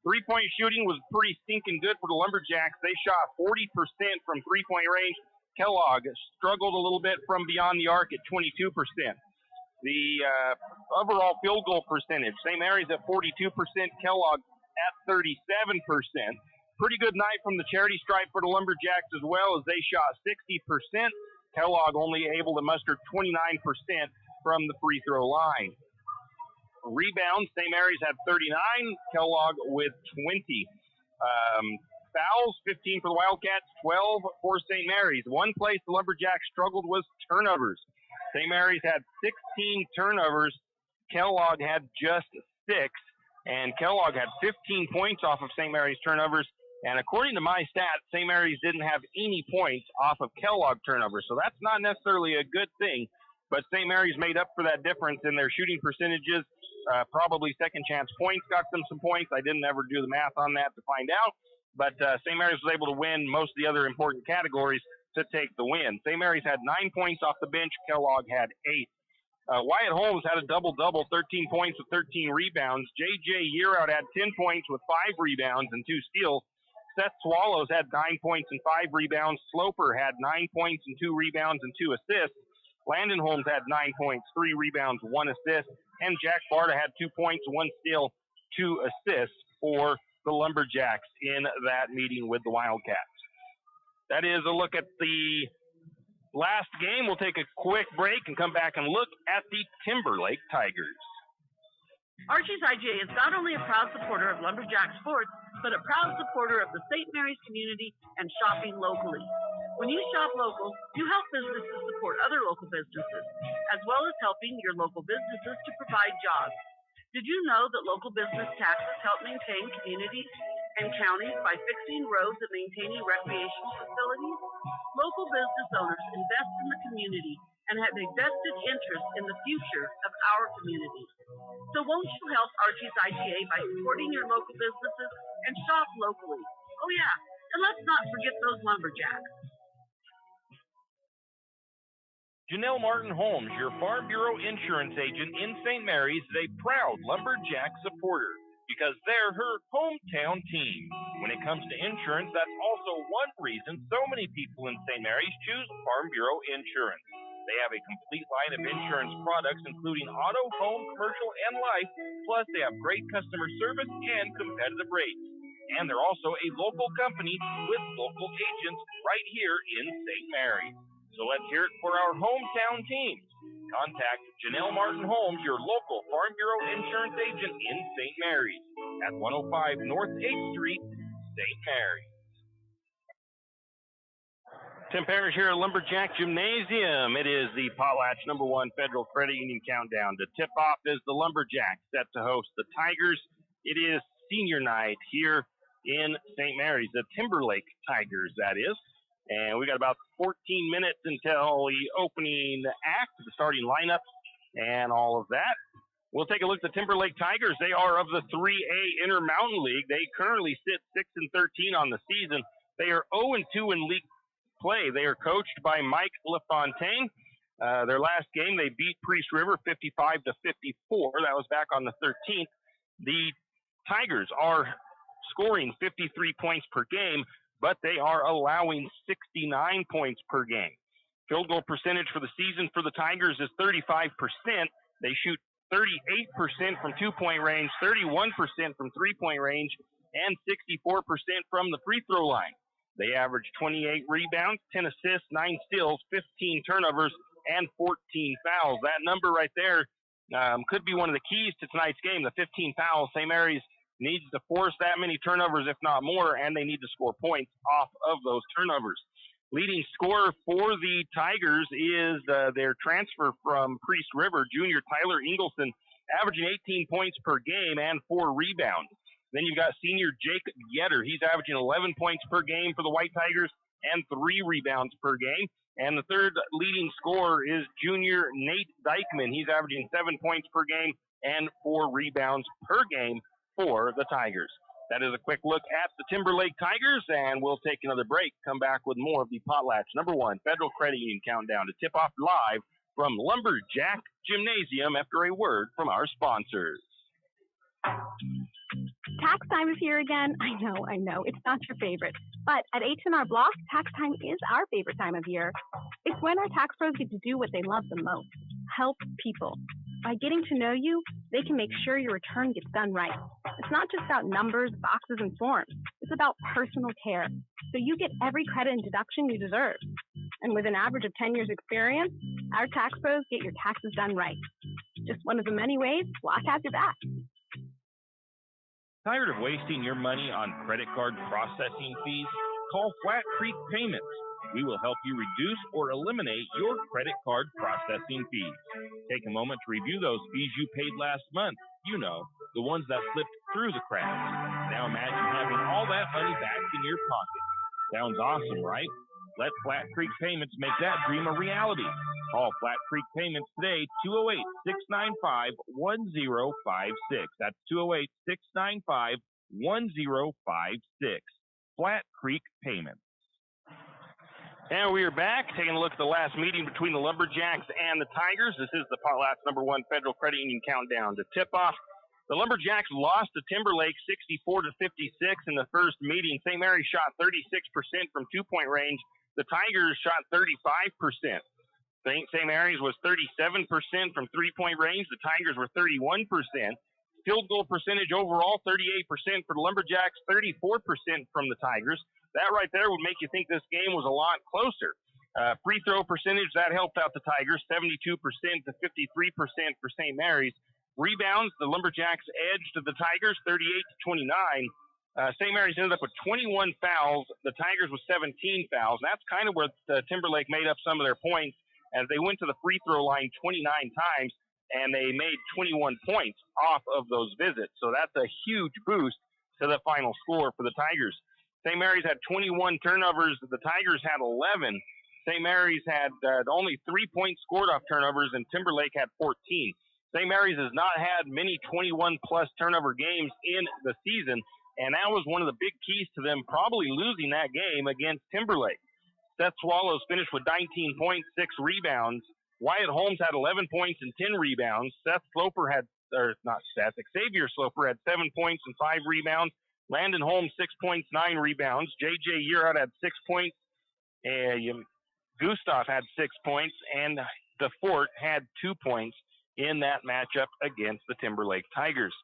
3-point shooting was pretty stinking good for the Lumberjacks. They shot 40% from 3-point range. Kellogg struggled a little bit from beyond the arc at 22%. The overall field goal percentage, St. Mary's at 42%, Kellogg at 37%. Pretty good night from the charity stripe for the Lumberjacks as well, as they shot 60%. Kellogg only able to muster 29% from the free throw line. Rebounds, St. Mary's had 39, Kellogg with 20. Fouls, 15 for the Wildcats, 12 for St. Mary's. One place the Lumberjacks struggled was turnovers. St. Mary's had 16 turnovers. Kellogg had just 6. And Kellogg had 15 points off of St. Mary's turnovers. And according to my stats, St. Mary's didn't have any points off of Kellogg turnovers. So that's not necessarily a good thing. But St. Mary's made up for that difference in their shooting percentages. Probably second chance points got them some points. I didn't ever do the math on that to find out. But St. Mary's was able to win most of the other important categories to take the win. St. Mary's had 9 points off the bench. Kellogg had 8. Wyatt Holmes had a double-double, 13 points with 13 rebounds. J.J. Yearout had 10 points with 5 rebounds and 2 steals. Seth Swallows had 9 points and 5 rebounds. Sloper had 9 points and 2 rebounds and 2 assists. Landon Holmes had 9 points, 3 rebounds, 1 assist. And Jack Barta had 2 points, 1 steal, 2 assists for the Lumberjacks in that meeting with the Wildcats. That is a look at the last game. We'll take a quick break and come back and look at the Timberlake Tigers. Archie's IGA is not only a proud supporter of Lumberjack sports, but a proud supporter of the St. Mary's community and shopping locally. When you shop local, you help businesses support other local businesses, as well as helping your local businesses to provide jobs. Did you know that local business taxes help maintain communities and counties by fixing roads and maintaining recreational facilities? Local business owners invest in the community and have a vested interest in the future of our community. So won't you help Archie's IGA by supporting your local businesses and shop locally? Oh yeah, and let's not forget those Lumberjacks. Janelle Martin Holmes, your Farm Bureau insurance agent in St. Mary's, is a proud Lumberjack supporter because they're her hometown team. When it comes to insurance, that's also one reason so many people in St. Mary's choose Farm Bureau insurance. They have a complete line of insurance products, including auto, home, commercial, and life. Plus, they have great customer service and competitive rates. And they're also a local company with local agents right here in St. Mary's. So let's hear it for our hometown teams. Contact Janelle Martin Holmes, your local Farm Bureau insurance agent in St. Mary's at 105 North 8th Street, St. Mary's. Tim Parrish here at Lumberjack Gymnasium. It is the Potlatch #1 Federal Credit Union Countdown. To tip off is the Lumberjacks set to host the Tigers. It is senior night here in St. Mary's, the Timberlake Tigers, that is. And we got about 14 minutes until the opening act, the starting lineup, and all of that. We'll take a look at the Timberlake Tigers. They are of the 3A Intermountain League. They currently sit 6-13 on the season. They are 0-2 in league play. They are coached by Mike LaFontaine. Their last game, they beat Priest River 55-54. That was back on the 13th. The Tigers are scoring 53 points per game, but they are allowing 69 points per game. Field goal percentage for the season for the Tigers is 35%. They shoot 38% from 2-point range, 31% from 3-point range, and 64% from the free throw line. They average 28 rebounds, 10 assists, 9 steals, 15 turnovers, and 14 fouls. That number right there could be one of the keys to tonight's game, the 15 fouls. St. Mary's needs to force that many turnovers, if not more, and they need to score points off of those turnovers. Leading scorer for the Tigers is their transfer from Priest River, junior Tyler Ingleson, averaging 18 points per game and 4 rebounds. Then you've got senior Jake Yetter. He's averaging 11 points per game for the White Tigers and 3 rebounds per game. And the third leading scorer is junior Nate Dykeman. He's averaging 7 points per game and 4 rebounds per game for the Tigers. That is a quick look at the Timberlake Tigers, and we'll take another break, come back with more of the Potlatch #1 Federal Credit Union Countdown to tip off live from Lumberjack Gymnasium after a word from our sponsors. Tax time is here again. I know, it's not your favorite. But at H&R Block, tax time is our favorite time of year. It's when our tax pros get to do what they love the most, help people. By getting to know you, they can make sure your return gets done right. It's not just about numbers, boxes, and forms. It's about personal care, so you get every credit and deduction you deserve. And with an average of 10 years experience, our tax pros get your taxes done right. Just one of the many ways Block has your back. Tired of wasting your money on credit card processing fees? Call Flat Creek Payments. We will help you reduce or eliminate your credit card processing fees. Take a moment to review those fees you paid last month. You know, the ones that slipped through the cracks. Now imagine having all that money back in your pocket. Sounds awesome, right? Let Flat Creek Payments make that dream a reality. Call Flat Creek Payments today, 208-695-1056. That's 208-695-1056. Flat Creek Payments. And we are back, taking a look at the last meeting between the Lumberjacks and the Tigers. This is the Potlatch #1 Federal Credit Union Countdown to tip-off. The Lumberjacks lost to Timberlake 64-56 in the first meeting. St. Mary's shot 36% from two-point range. The Tigers shot 35%. St. Mary's was 37% from three-point range. The Tigers were 31%. Field goal percentage overall, 38% for the Lumberjacks, 34% from the Tigers. That right there would make you think this game was a lot closer. Free throw percentage, that helped out the Tigers, 72% to 53% for St. Mary's. Rebounds, the Lumberjacks edged the Tigers, 38-29. St. Mary's ended up with 21 fouls. The Tigers with 17 fouls. That's kind of where Timberlake made up some of their points as they went to the free throw line 29 times, and they made 21 points off of those visits. So that's a huge boost to the final score for the Tigers. St. Mary's had 21 turnovers. The Tigers had 11. St. Mary's had only 3 points scored off turnovers, and Timberlake had 14. St. Mary's has not had many 21-plus turnover games in the season, and that was one of the big keys to them probably losing that game against Timberlake. Seth Swallows finished with 19 points, 6 rebounds. Wyatt Holmes had 11 points and 10 rebounds. Xavier Sloper had 7 points and 5 rebounds. Landon Holmes, 6 points, 9 rebounds. J.J. Urot had 6 points. Gustav had 6 points. And DeFort had 2 points in that matchup against the Timberlake Tigers.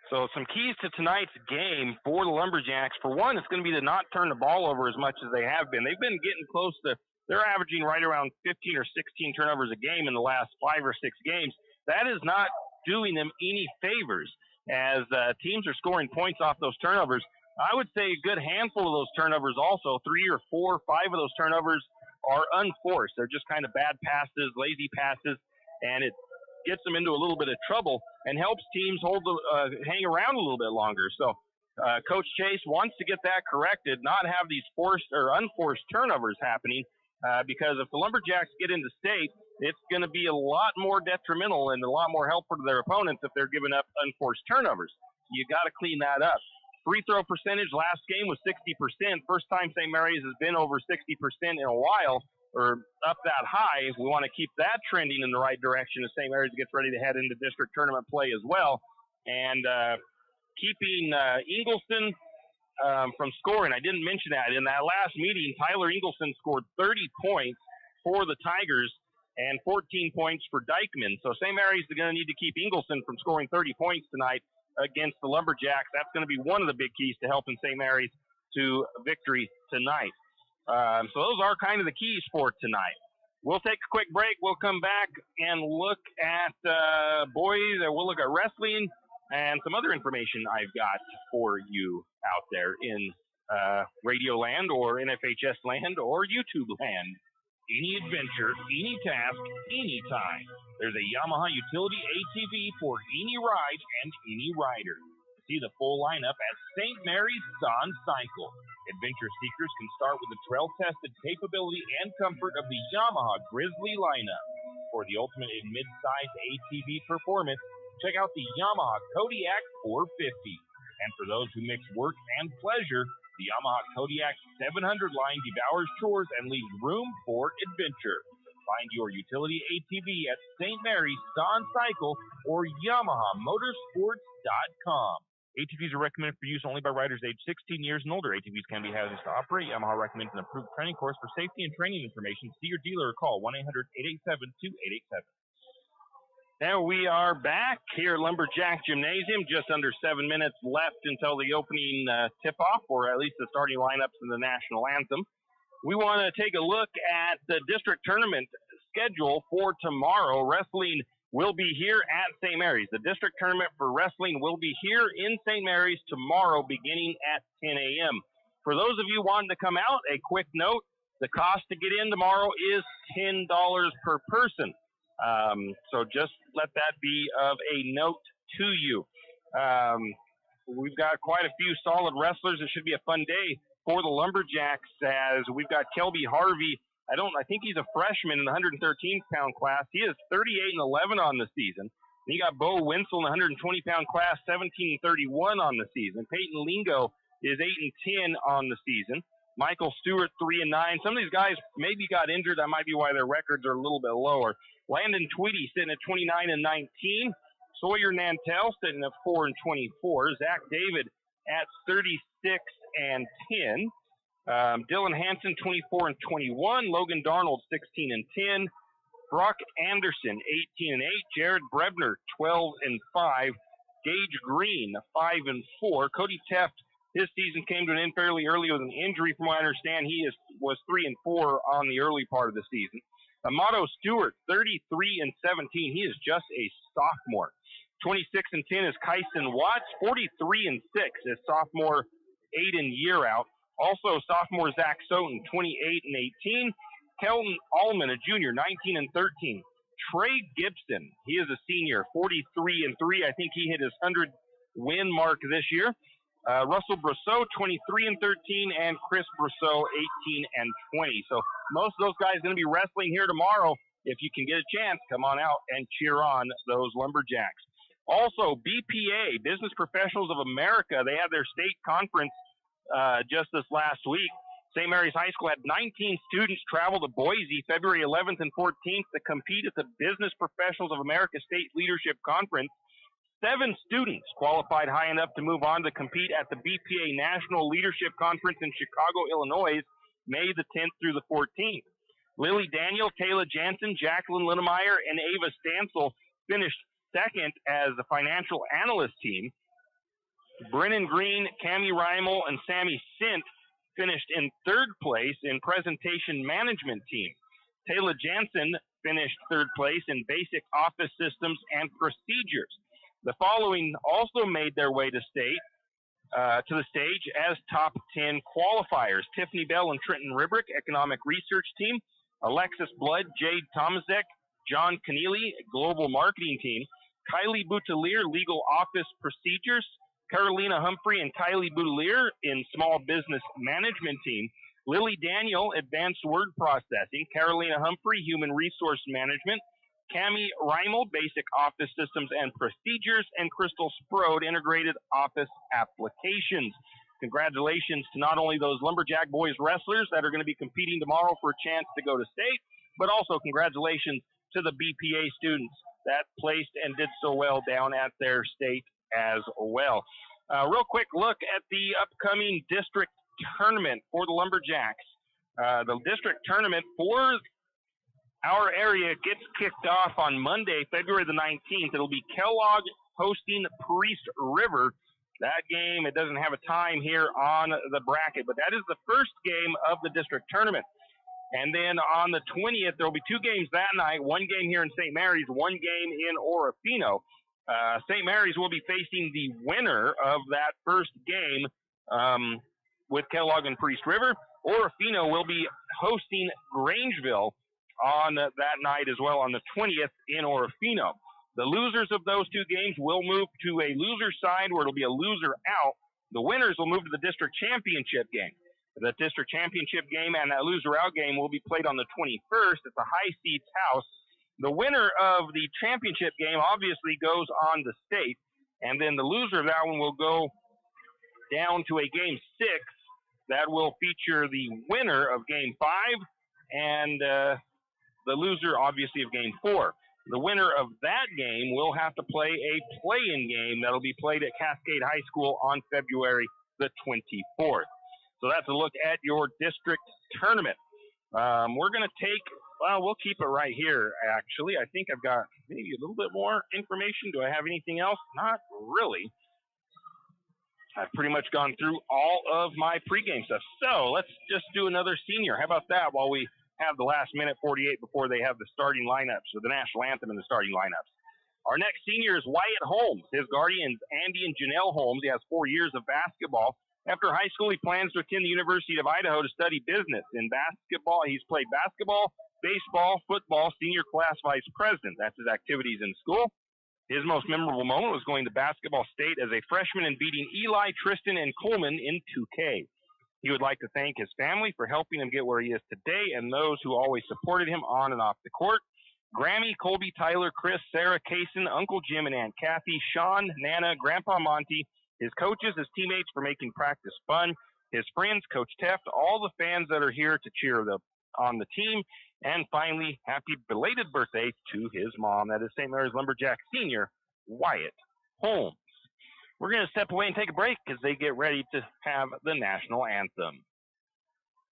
So some keys to tonight's game for the Lumberjacks. For one, it's going to be to not turn the ball over as much as they have been. They've been getting close to, they're averaging right around 15 or 16 turnovers a game in the last 5 or 6 games. That is not doing them any favors as teams are scoring points off those turnovers. I would say a good handful of those turnovers also, 3 or 4 or 5 of those turnovers are unforced. They're just kind of bad passes, lazy passes, and it gets them into a little bit of trouble and helps teams hang around a little bit longer. So Coach Chase wants to get that corrected, not have these forced or unforced turnovers happening, because if the Lumberjacks get into state, it's going to be a lot more detrimental and a lot more helpful to their opponents if they're giving up unforced turnovers. You got to clean that up. Free throw percentage last game was 60%. First time St. Mary's has been over 60% in a while, or up that high. We want to keep that trending in the right direction as St. Mary's gets ready to head into district tournament play as well. And keeping Ingleson from scoring. I didn't mention that. In that last meeting, Tyler Ingleson scored 30 points for the Tigers and 14 points for Dykeman. So St. Mary's is going to need to keep Ingleson from scoring 30 points tonight against the Lumberjacks. That's going to be one of the big keys to helping St. Mary's to victory tonight. So those are kind of the keys for tonight. We'll take a quick break. We'll come back and look at boys. We'll look at wrestling and some other information I've got for you out there in Radio Land or NFHS Land or YouTube Land. Any adventure, any task, anytime. There's a Yamaha Utility ATV for any ride and any rider. See the full lineup at St. Mary's Dawn Cycle. Adventure seekers can start with the trail-tested capability and comfort of the Yamaha Grizzly lineup. For the ultimate in mid-size ATV performance, check out the Yamaha Kodiak 450. And for those who mix work and pleasure, the Yamaha Kodiak 700 line devours chores and leaves room for adventure. Find your utility ATV at St. Mary's Dawn Cycle or YamahaMotorsports.com. ATVs are recommended for use only by riders aged 16 years and older. ATVs can be hazardous to operate. Yamaha recommends an approved training course. For safety and training information, see your dealer or call 1-800-887-2887. Now we are back here at Lumberjack Gymnasium. Just under 7 minutes left until the opening tip-off, or at least the starting lineups in the national anthem. We want to take a look at the district tournament schedule for tomorrow. Wrestling will be here at St. Mary's. The district tournament for wrestling will be here in St. Mary's tomorrow beginning at 10 a.m. For those of you wanting to come out, a quick note, the cost to get in tomorrow is $10 per person. So just let that be of a note to you. We've got quite a few solid wrestlers. It should be a fun day for the Lumberjacks as we've got Kelby Harvey. I think he's a freshman in the 113-pound class. He is 38-11 on the season. And you got Bo Winsel in the 120-pound class, 17-31 on the season. Peyton Lingo is 8-10 on the season. Michael Stewart, 3-9. Some of these guys maybe got injured. That might be why their records are a little bit lower. Landon Tweedy sitting at 29-19. Sawyer Nantel sitting at 4-24. Zach David at 36-10. Dylan Hansen, 24-21. Logan Darnold, 16-10. Brock Anderson, 18-8. Jared Brebner, 12-5. Gage Green, 5-4. Cody Teft, his season came to an end fairly early with an injury. From what I understand, he was 3-4 on the early part of the season. Amato Stewart, 33-17. He is just a sophomore. 26-10 is Kyson Watts. 43-6 is sophomore Aiden Yearout. Also, sophomore Zach Soten, 28-18. Kelton Allman, a junior, 19-13. Trey Gibson, he is a senior, 43-3. I think he hit his 100-win mark this year. Russell Brousseau, 23-13, and Chris Brousseau, 18-20. So most of those guys going to be wrestling here tomorrow. If you can get a chance, come on out and cheer on those Lumberjacks. Also, BPA, Business Professionals of America, they had their state conference just this last week. St. Mary's High School had 19 students travel to Boise February 11th and 14th to compete at the Business Professionals of America State Leadership Conference. 7 students qualified high enough to move on to compete at the BPA National Leadership Conference in Chicago, Illinois, May the 10th through the 14th. Lily Daniel, Kayla Jansen, Jacqueline Linnemeyer, and Ava Stansel finished second as the financial analyst team. Brennan Green, Cami Reimel, and Sammy Sint finished in third place in presentation management team. Taylor Jansen finished third place in basic office systems and procedures. The following also made their way to the stage as top 10 qualifiers. Tiffany Bell and Trenton Ribrick, economic research team. Alexis Blood, Jade Tomaszek, John Keneally, global marketing team. Kylie Boutelier, legal office procedures. Carolina Humphrey and Kylie Boutelier in small business management team. Lily Daniel, advanced word processing. Carolina Humphrey, human resource management. Cami Reimel, basic office systems and procedures. And Crystal Sprode, integrated office applications. Congratulations to not only those Lumberjack boys wrestlers that are going to be competing tomorrow for a chance to go to state, but also congratulations to the BPA students that placed and did so well down at their state as well. Real quick look at the upcoming district tournament for the Lumberjacks. The district tournament for our area gets kicked off on Monday, February the 19th. It'll be Kellogg hosting Priest River. That game, it doesn't have a time here on the bracket, but that is the first game of the district tournament. And then on the 20th, there will be 2 games that night, 1 game here in St. Mary's, 1 game in Orofino. St. Mary's will be facing the winner of that first game with Kellogg and Priest River. Orofino will be hosting Grangeville on that night as well on the 20th in Orofino. The losers of those 2 games will move to a loser side where it'll be a loser out. The winners will move to the district championship game. The district championship game and that loser out game will be played on the 21st at the high seeds house. The winner of the championship game obviously goes on to state, and then the loser of that one will go down to a game 6 that will feature the winner of game 5 and the loser obviously of game 4. The winner of that game will have to play a play-in game that'll be played at Cascade High School on February the 24th. So that's a look at your district tournament. We're going to we'll keep it right here, actually. I think I've got maybe a little bit more information. Do I have anything else? Not really. I've pretty much gone through all of my pregame stuff. So let's just do another senior. How about that while we have the last minute 48 before they have the starting lineups, or the national anthem and the starting lineups. Our next senior is Wyatt Holmes. His guardians, Andy and Janelle Holmes. He has 4 years of basketball. After high school, he plans to attend the University of Idaho to study business. In basketball, he's played basketball, baseball, football, senior class vice president. That's his activities in school. His most memorable moment was going to basketball state as a freshman and beating Eli, Tristan, and Coleman in 2K. He would like to thank his family for helping him get where he is today and those who always supported him on and off the court. Grammy, Colby, Tyler, Chris, Sarah, Kaysen, Uncle Jim, and Aunt Kathy, Sean, Nana, Grandpa Monty, his coaches, his teammates for making practice fun, his friends, Coach Teft, all the fans that are here to cheer on the team, and finally, happy belated birthday to his mom. That is St. Mary's Lumberjack Senior, Wyatt Holmes. We're going to step away and take a break as they get ready to have the national anthem.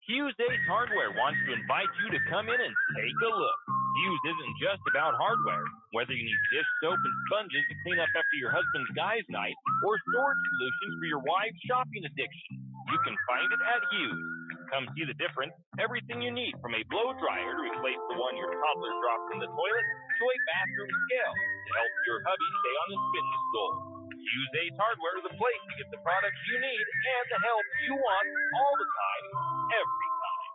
Hughes Ace Hardware wants to invite you to come in and take a look. Hughes isn't just about hardware. Whether you need dish soap and sponges to clean up after your husband's guys' night, or storage solutions for your wife's shopping addiction, you can find it at Hughes. Come see the difference. Everything you need, from a blow dryer to replace the one your toddler dropped in the toilet, to a bathroom scale to help your hubby stay on his fitness goal. Hughes Ace Hardware is the place to get the products you need and the help you want all the time, every time.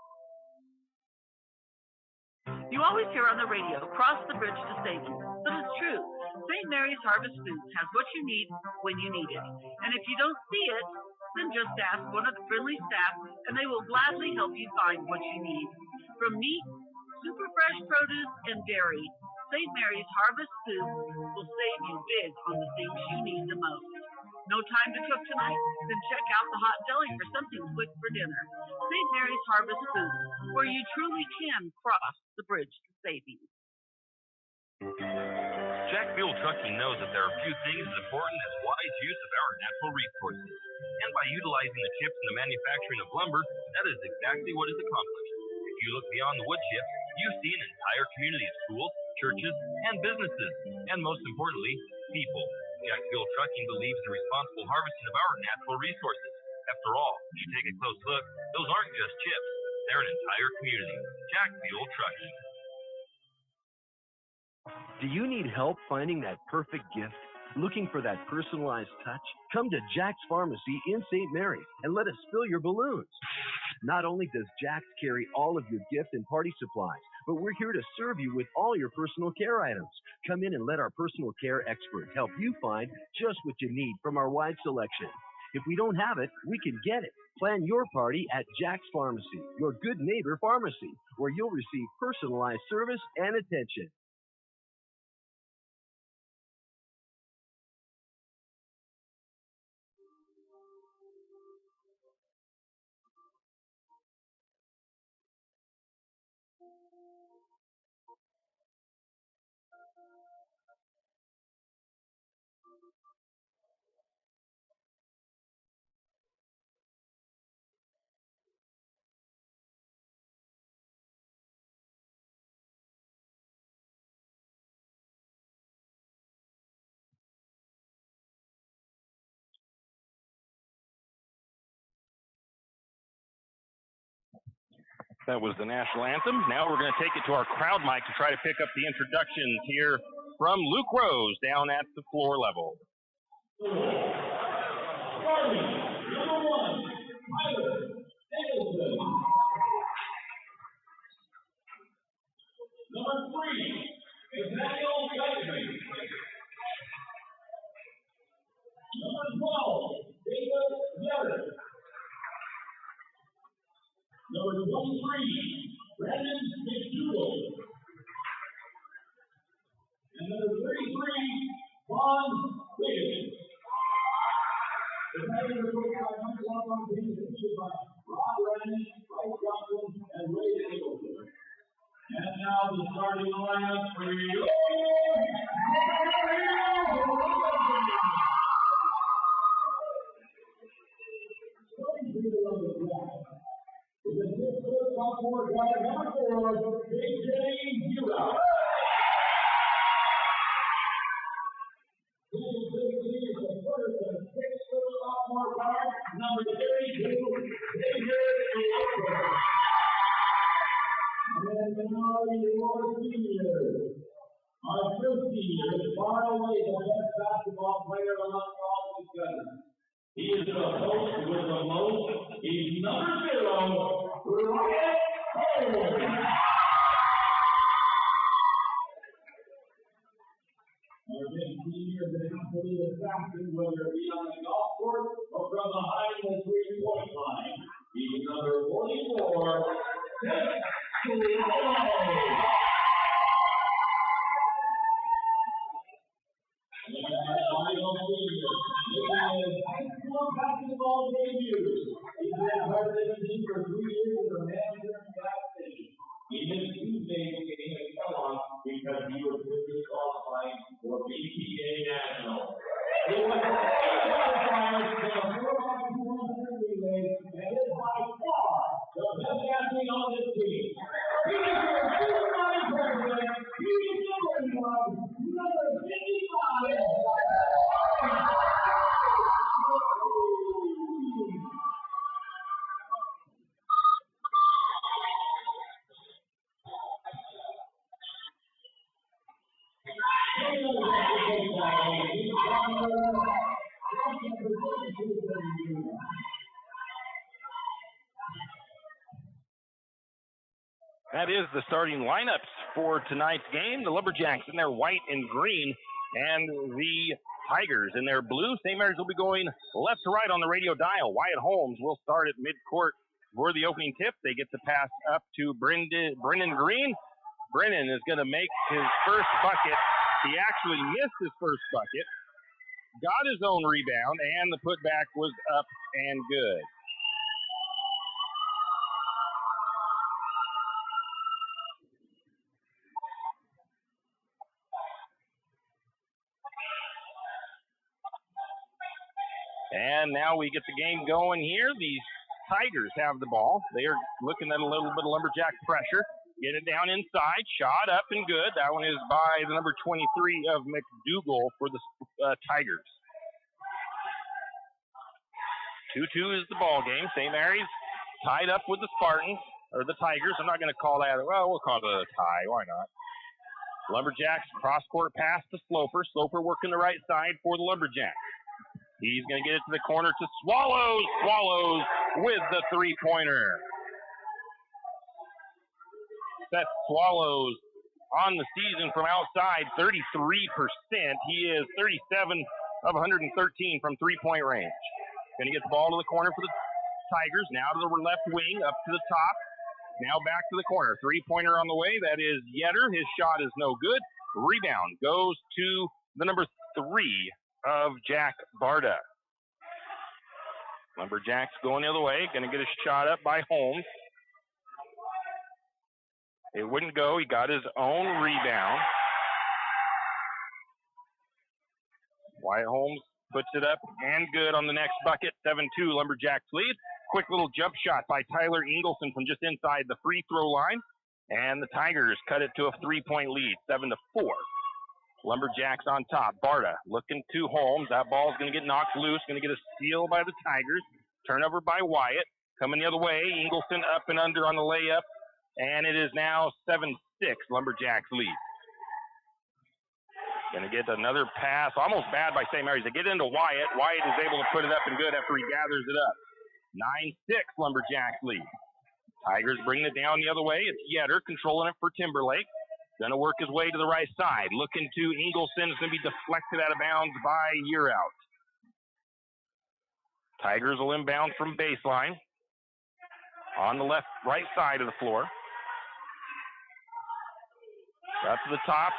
You always hear on the radio, cross the bridge to savings. But it's true. St. Mary's Harvest Foods has what you need when you need it. And if you don't see it, then just ask one of the friendly staff and they will gladly help you find what you need. From meat, super fresh produce, and dairy, St. Mary's Harvest Foods will save you big on the things you need the most. No time to cook tonight? Then check out the hot deli for something quick for dinner. St. Mary's Harvest Foods, where you truly can cross the bridge to savings. Jack Fuel Trucking knows that there are few things as important as wise use of our natural resources. And by utilizing the chips in the manufacturing of lumber, that is exactly what is accomplished. If you look beyond the wood chips, you see an entire community of schools, churches, and businesses, and most importantly, people. Jack Fuel Trucking believes in responsible harvesting of our natural resources. After all, if you take a close look, those aren't just chips. They're an entire community. Jack Fuel Trucking. Do you need help finding that perfect gift? Looking for that personalized touch? Come to Jack's Pharmacy in St. Mary's and let us fill your balloons. Not only does Jack's carry all of your gift and party supplies, but we're here to serve you with all your personal care items. Come in and let our personal care experts help you find just what you need from our wide selection. If we don't have it, we can get it. Plan your party at Jack's Pharmacy, your good neighbor pharmacy, where you'll receive personalized service and attention. That was the national anthem. Now we're going to take it to our crowd mic to try to pick up the introductions here from Luke Rose down at the floor level. Starting, number 1, Tyler Nicholson. Number 3, Nathaniel Whiteman. Number 12, David Yetter. Number 23, Brandon McDougall. And number 33, Vaughn Wiggins. The Tigers are going by number 1 on the team, featured by Rob Rennie, Bryce Johnson, and Ray Nicholson. And now the starting lineup for you. Starting for the Lumberjacks is a 6-foot sophomore guard, number 4, J.J. Hura. This is the first and 6-foot sophomore guard, number 32, J.J. Hura. And now your seniors. Our first senior is far away the best basketball player among all discussed. He is the host with the most. He's number 0, Ryan Holmes. Our next senior is an absolute assassin, whether it be on the golf course or from behind the three-point line. He's number 44, Seth Colombo. Basketball debut. He's been part of this team for 3 years as a manager in Gas City. He missed Tuesday getting a cut-off because he was disqualified for BPA National. He was qualified for the 4x200 relay and is by far the best athlete on this team. He is your two-time president. He is number 55. That is the starting lineups for tonight's game. The Lumberjacks in their white and green, and the Tigers in their blue. St. Mary's will be going left to right on the radio dial. Wyatt Holmes will start at midcourt for the opening tip. They get the pass up to Brennan Green. Brennan is going to make his first bucket. He actually missed his first bucket, got his own rebound, and the putback was up and good. And now we get the game going here. The Tigers have the ball. They are looking at a little bit of Lumberjack pressure. Get it down inside. Shot up and good. That one is by the number 23 of McDougall for the Tigers. 2-2 is the ball game. St. Mary's tied up with the Spartans, or the Tigers. I'm not going to call that. Well, we'll call it a tie. Why not? Lumberjacks cross-court pass to Sloper. Sloper working the right side for the Lumberjacks. He's going to get it to the corner to Swallows. Swallows with the three-pointer. Seth Swallows on the season from outside, 33%. He is 37 of 113 from three-point range. Going to get the ball to the corner for the Tigers. Now to the left wing, up to the top. Now back to the corner. Three-pointer on the way. That is Yetter. His shot is no good. Rebound goes to the number 3 of Jack Barda. Lumberjacks going the other way. Going to get a shot up by Holmes. It wouldn't go. He got his own rebound. Wyatt Holmes puts it up and good on the next bucket. 7-2 Lumberjacks lead. Quick little jump shot by Tyler Ingleson from just inside the free throw line. And the Tigers cut it to a 3-point lead, 7-4. Lumberjacks on top. Barda looking to Holmes. That ball's going to get knocked loose. Going to get a steal by the Tigers. Turnover by Wyatt. coming the other way. Ingleson up and under on the layup, and it is now 7-6, Lumberjacks lead. Going to get another pass, almost bad by St. Mary's. They get into Wyatt. Wyatt is able to put it up and good after he gathers it up. 9-6, Lumberjacks lead. Tigers bringing it down the other way. It's Yetter controlling it for Timberlake. Going to work his way to the right side. Looking to Ingleson. It's going to be deflected out of bounds by Year Out. Tigers will inbound from baseline on the right side of the floor. Up to the top.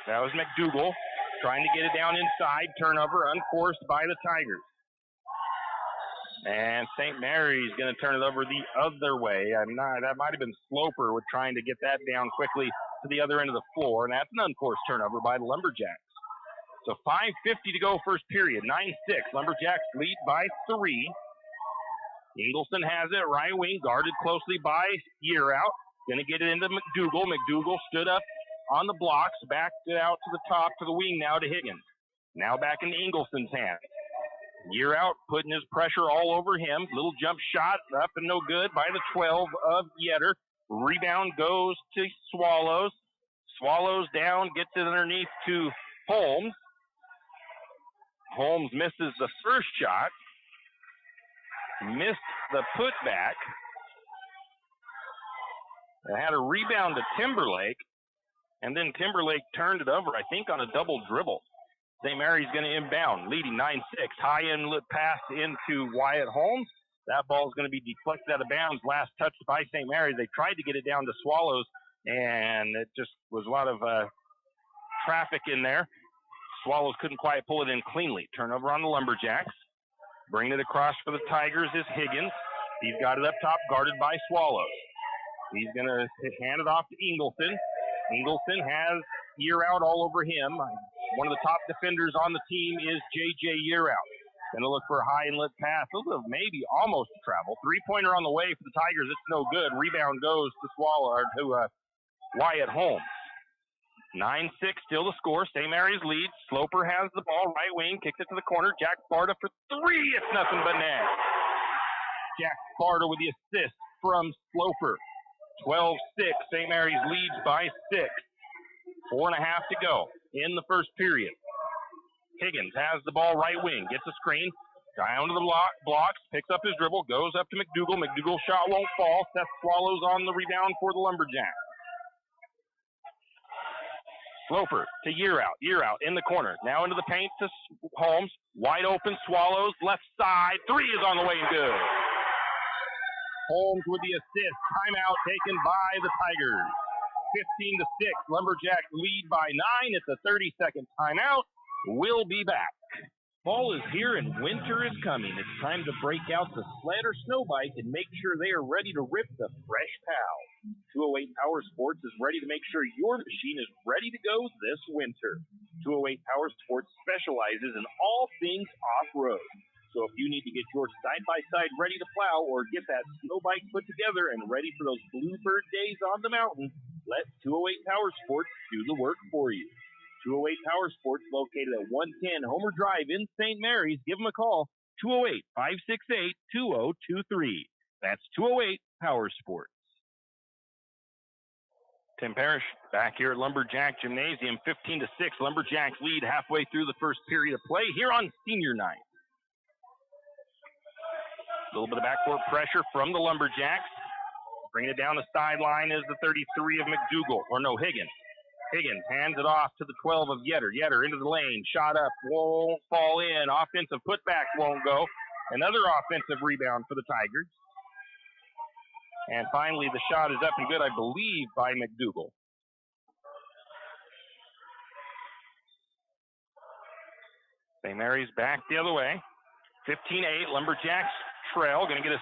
That was McDougal trying to get it down inside. Turnover unforced by the Tigers. And St. Mary's going to turn it over the other way. That might have been Sloper with trying to get that down quickly to the other end of the floor. And that's an unforced turnover by the Lumberjacks. So 5:50 to go first period. 9-6. Lumberjacks lead by 3. Ingleson has it. Right wing guarded closely by Year Out. Going to get it into McDougal. McDougal stood up on the blocks. Backed it out to the top to the wing now to Higgins. Now back into Ingleson's hands. Year Out putting his pressure all over him. Little jump shot up and no good by the 12 of Yetter. Rebound goes to Swallows. Swallows down, gets it underneath to Holmes. Holmes misses the first shot. Missed the putback. It had a rebound to Timberlake. And then Timberlake turned it over, I think, on a double dribble. St. Mary's going to inbound, leading 9-6. High inlet pass into Wyatt Holmes. That ball is going to be deflected out of bounds. Last touch by St. Mary's. They tried to get it down to Swallows, and it just was a lot of traffic in there. Swallows couldn't quite pull it in cleanly. Turnover on the Lumberjacks. Bringing it across for the Tigers is Higgins. He's got it up top, guarded by Swallows. He's going to hand it off to Ingleson. Ingleson has Year Out all over him. One of the top defenders on the team is J.J. Year Out. Going to look for a high inlet pass. Maybe almost travel. Three-pointer on the way for the Tigers. It's no good. Rebound goes to Wyatt Holmes. 9-6 still the score. St. Mary's leads. Sloper has the ball. Right wing. Kicks it to the corner. Jack Sparta for 3. It's nothing but net. Jack Sparta with the assist from Sloper. 12-6. St. Mary's leads by 6. 4.5 to go in the first period. Higgins has the ball right wing. Gets a screen. Down to the blocks. Picks up his dribble. Goes up to McDougal. McDougal's shot won't fall. Seth Swallows on the rebound for the Lumberjacks. Sloper to Year Out. Year Out in the corner. Now into the paint to Holmes. Wide open. Swallows. Left side. 3 is on the way and good. Holmes with the assist. Timeout taken by the Tigers. 15-6. Lumberjacks lead by 9. It's a 30-second timeout. We'll be back. Fall is here and winter is coming. It's time to break out the sled or snow bike and make sure they are ready to rip the fresh POW. 208 Power Sports is ready to make sure your machine is ready to go this winter. 208 Power Sports specializes in all things off-road. So if you need to get your side-by-side ready to plow or get that snow bike put together and ready for those bluebird days on the mountain, let 208 Power Sports do the work for you. 208 Power Sports located at 110 Homer Drive in St. Mary's. Give them a call, 208-568-2023. That's 208 Power Sports. Tim Parrish back here at Lumberjack Gymnasium, 15-6. Lumberjacks lead halfway through the first period of play here on senior night. A little bit of backcourt pressure from the Lumberjacks. Bringing it down the sideline is the 33 of McDougal, Higgins. Higgins hands it off to the 12 of Yetter. Yetter into the lane, shot up, won't fall in. Offensive putback won't go. Another offensive rebound for the Tigers. And finally, the shot is up and good, I believe, by McDougal. St. Mary's back the other way. 15-8, Lumberjacks trail, going to get a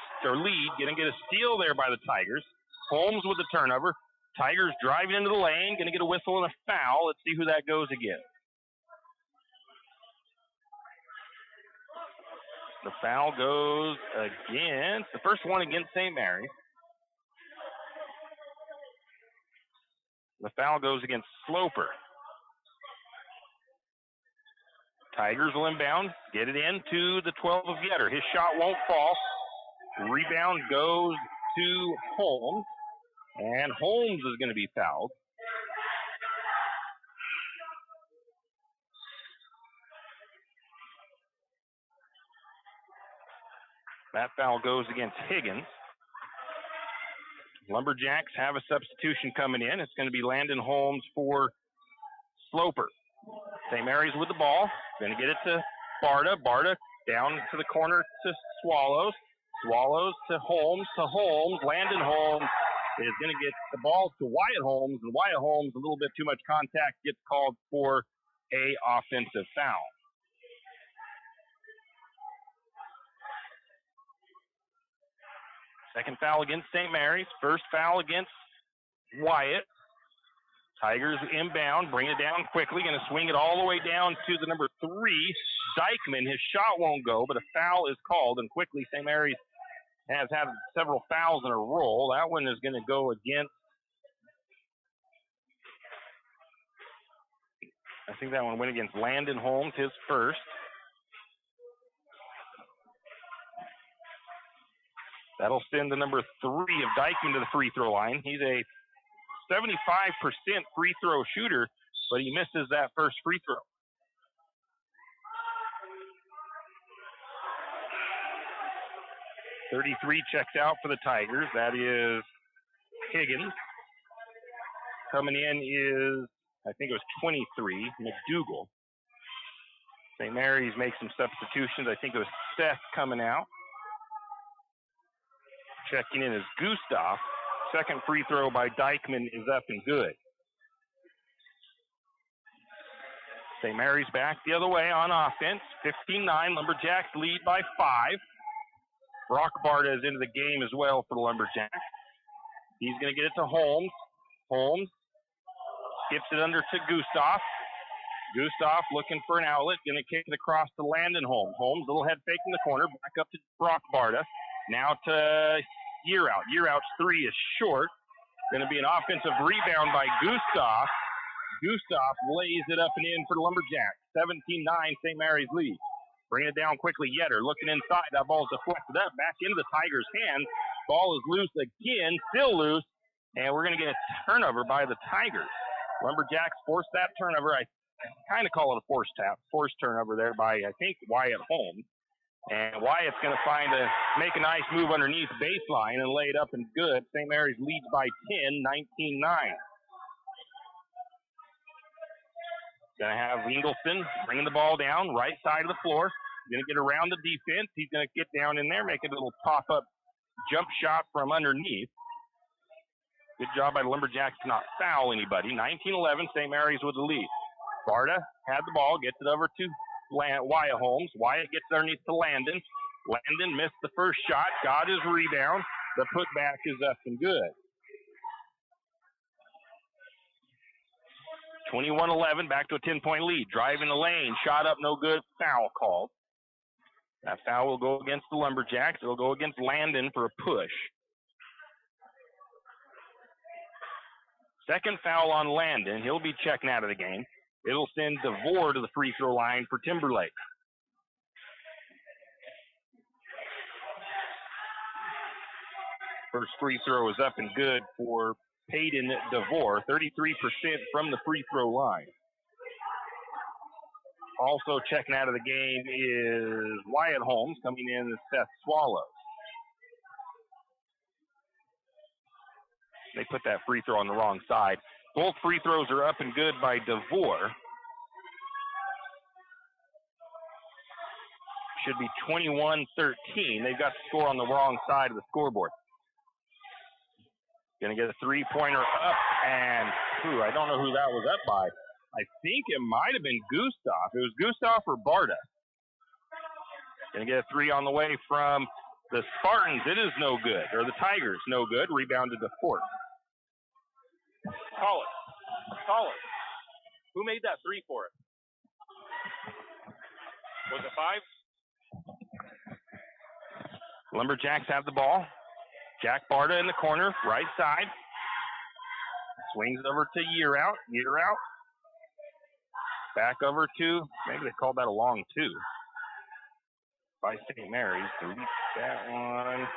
steal there by the Tigers. Holmes with the turnover. Tigers driving into the lane, going to get a whistle and a foul. Let's see who that goes against. The foul goes against, the first one against St. Mary's. The foul goes against Sloper. Tigers will inbound, get it into the 12 of Yetter. His shot won't fall. Rebound goes to Holmes, and Holmes is going to be fouled. That foul goes against Higgins. Lumberjacks have a substitution coming in. It's going to be Landon Holmes for Sloper. St. Mary's with the ball. Going to get it to Barta. Barta down to the corner to Swallows. Swallows to Holmes. Landon Holmes is going to get the ball to Wyatt Holmes. And Wyatt Holmes, a little bit too much contact, gets called for a offensive foul. Second foul against St. Mary's. First foul against Wyatt. Tigers inbound, bring it down quickly, going to swing it all the way down to the number 3, Dykeman. His shot won't go, but a foul is called, and quickly St. Mary's has had several fouls in a row. That one is going to go against, I think that one went against Landon Holmes, his first. That'll send the number 3 of Dykeman to the free throw line. He's a 75% free throw shooter, but he misses that first free throw. .33 checks out for the Tigers. That is Higgins. Coming in is, I think it was 23, McDougal. St. Mary's makes some substitutions. I think it was Seth coming out. Checking in is Gustav. Second free throw by Dykeman is up and good. St. Mary's back the other way on offense. 15-9, Lumberjacks lead by 5. Brock Barta is into the game as well for the Lumberjacks. He's going to get it to Holmes. Holmes skips it under to Gustav. Gustav looking for an outlet, going to kick it across to Landon Holmes. Holmes, little head fake in the corner, back up to Brock Barta. Now to Yearout. Yearout's 3 is short. Going to be an offensive rebound by Gustav. Gustav lays it up and in for the Lumberjacks. 17-9, St. Mary's lead. Bring it down quickly. Yetter looking inside. That ball's deflected up back into the Tigers' hands. Ball is loose again, still loose, and we're going to get a turnover by the Tigers. Lumberjacks forced that turnover. I kind of call it a forced turnover there by, I think, Wyatt Holmes. And Wyatt's going to make a nice move underneath baseline and lay it up and good. St. Mary's leads by 10, 19-9. Going to have Ingleson bringing the ball down, right side of the floor. Going to get around the defense. He's going to get down in there, make a little pop-up jump shot from underneath. Good job by the Lumberjacks to not foul anybody. 19-11, St. Mary's with the lead. Barta had the ball, gets it over to Wyatt Holmes. Wyatt gets underneath to Landon. Landon missed the first shot, got his rebound. The putback is up and good. 21-11, back to a 10-point lead. Driving the lane, shot up, no good, foul called. That foul will go against the Lumberjacks. It'll go against Landon for a push. Second foul on Landon. He'll be checking out of the game. It'll send DeVore to the free throw line for Timberlake. First free throw is up and good for Peyton DeVore, 33% from the free throw line. Also checking out of the game is Wyatt Holmes. Coming in is Seth Swallows. They put that free throw on the wrong side. Both free throws are up and good by DeVore. Should be 21-13. They've got the score on the wrong side of the scoreboard. Going to get a three-pointer up, and I don't know who that was up by. I think it might have been Gustav. It was Gustav or Barta. Going to get a three on the way from the Spartans. It is no good. Or the Tigers, no good. Rebounded to Fort. Call it. Who made that three for us? Was it 5? Lumberjacks have the ball. Jack Barta in the corner, right side. Swings over to Yearout. Back over to, maybe they called that a long 2. by St. Mary's to reach that one.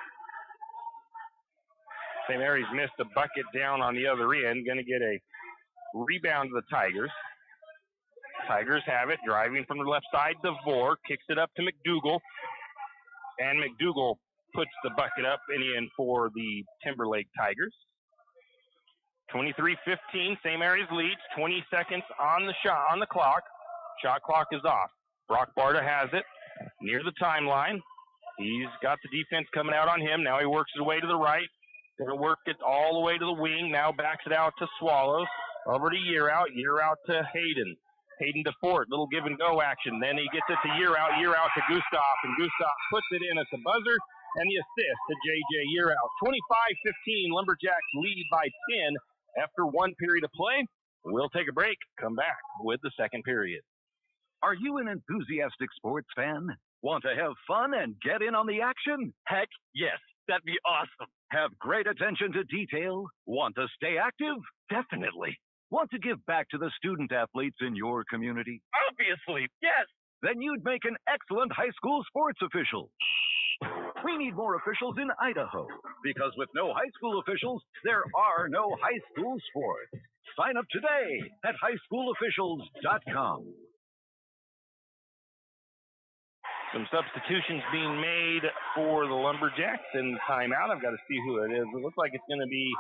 St. Mary's missed a bucket down on the other end. Going to get a rebound to the Tigers. Tigers have it, driving from the left side. DeVore kicks it up to McDougal. And McDougal puts the bucket up and in for the Timberlake Tigers. 23-15, St. Mary's leads. 20 seconds on the clock. Shot clock is off. Brock Barta has it near the timeline. He's got the defense coming out on him. Now he works his way to the right. Going to work it all the way to the wing. Now backs it out to Swallows. Over to Year out to Hayden. Hayden to Fort. Little give and go action. Then he gets it to Year out to Gustav. And Gustav puts it in at the buzzer. And the assist to J.J. Year out. 25-15. Lumberjacks lead by 10 after one period of play. We'll take a break. Come back with the second period. Are you an enthusiastic sports fan? Want to have fun and get in on the action? Heck, yes. That'd be awesome. Have great attention to detail? Want to stay active? Definitely. Want to give back to the student athletes in your community? Obviously, yes. Then you'd make an excellent high school sports official. We need more officials in Idaho, because with no high school officials, there are no high school sports. Sign up today at highschoolofficials.com. Some substitutions being made for the Lumberjacks in the timeout. I've got to see who it is. It looks like it's going to be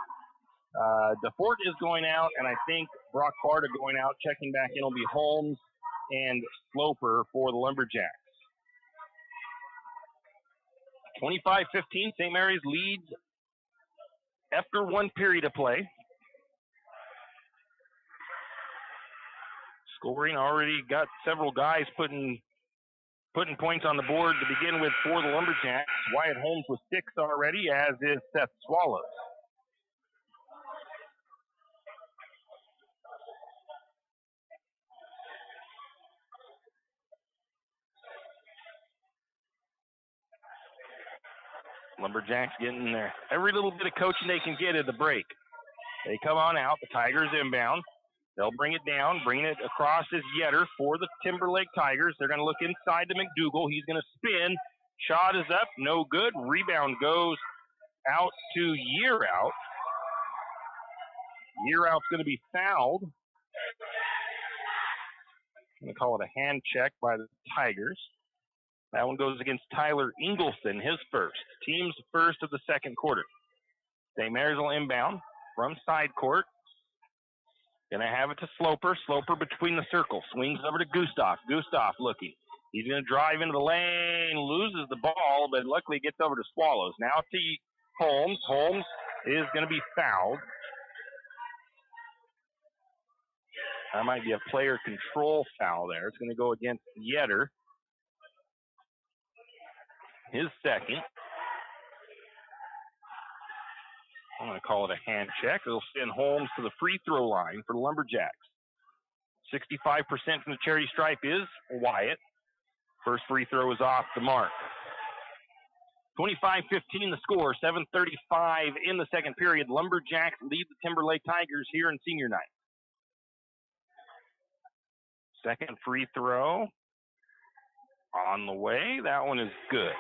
DeFort is going out, and I think Brock Barta going out. Checking back in will be Holmes and Sloper for the Lumberjacks. 25-15, St. Mary's leads after one period of play. Scoring already got several guys putting points on the board to begin with for the Lumberjacks. Wyatt Holmes with 6 already, as is Seth Swallows. Lumberjacks getting there. Every little bit of coaching they can get at the break. They come on out. The Tigers inbound. They'll bring it down. Bringing it across is Yetter for the Timberlake Tigers. They're going to look inside to McDougal. He's going to spin. Shot is up. No good. Rebound goes out to Year out. Year out's going to be fouled. I'm going to call it a hand check by the Tigers. That one goes against Tyler Ingleson, his first. Team's first of the second quarter. St. Mary's will inbound from side court. Going to have it to Sloper. Sloper between the circles. Swings over to Gustav. Gustav looking. He's going to drive into the lane. Loses the ball, but luckily gets over to Swallows. Now to Holmes. Holmes is going to be fouled. That might be a player control foul there. It's going to go against Yetter. His second. I'm going to call it a hand check. It'll send Holmes to the free throw line for the Lumberjacks. 65% from the charity stripe is Wyatt. First free throw is off the mark. 25-15 the score. 7:35 in the second period. Lumberjacks lead the Timberlake Tigers here in senior night. Second free throw on the way. That one is good.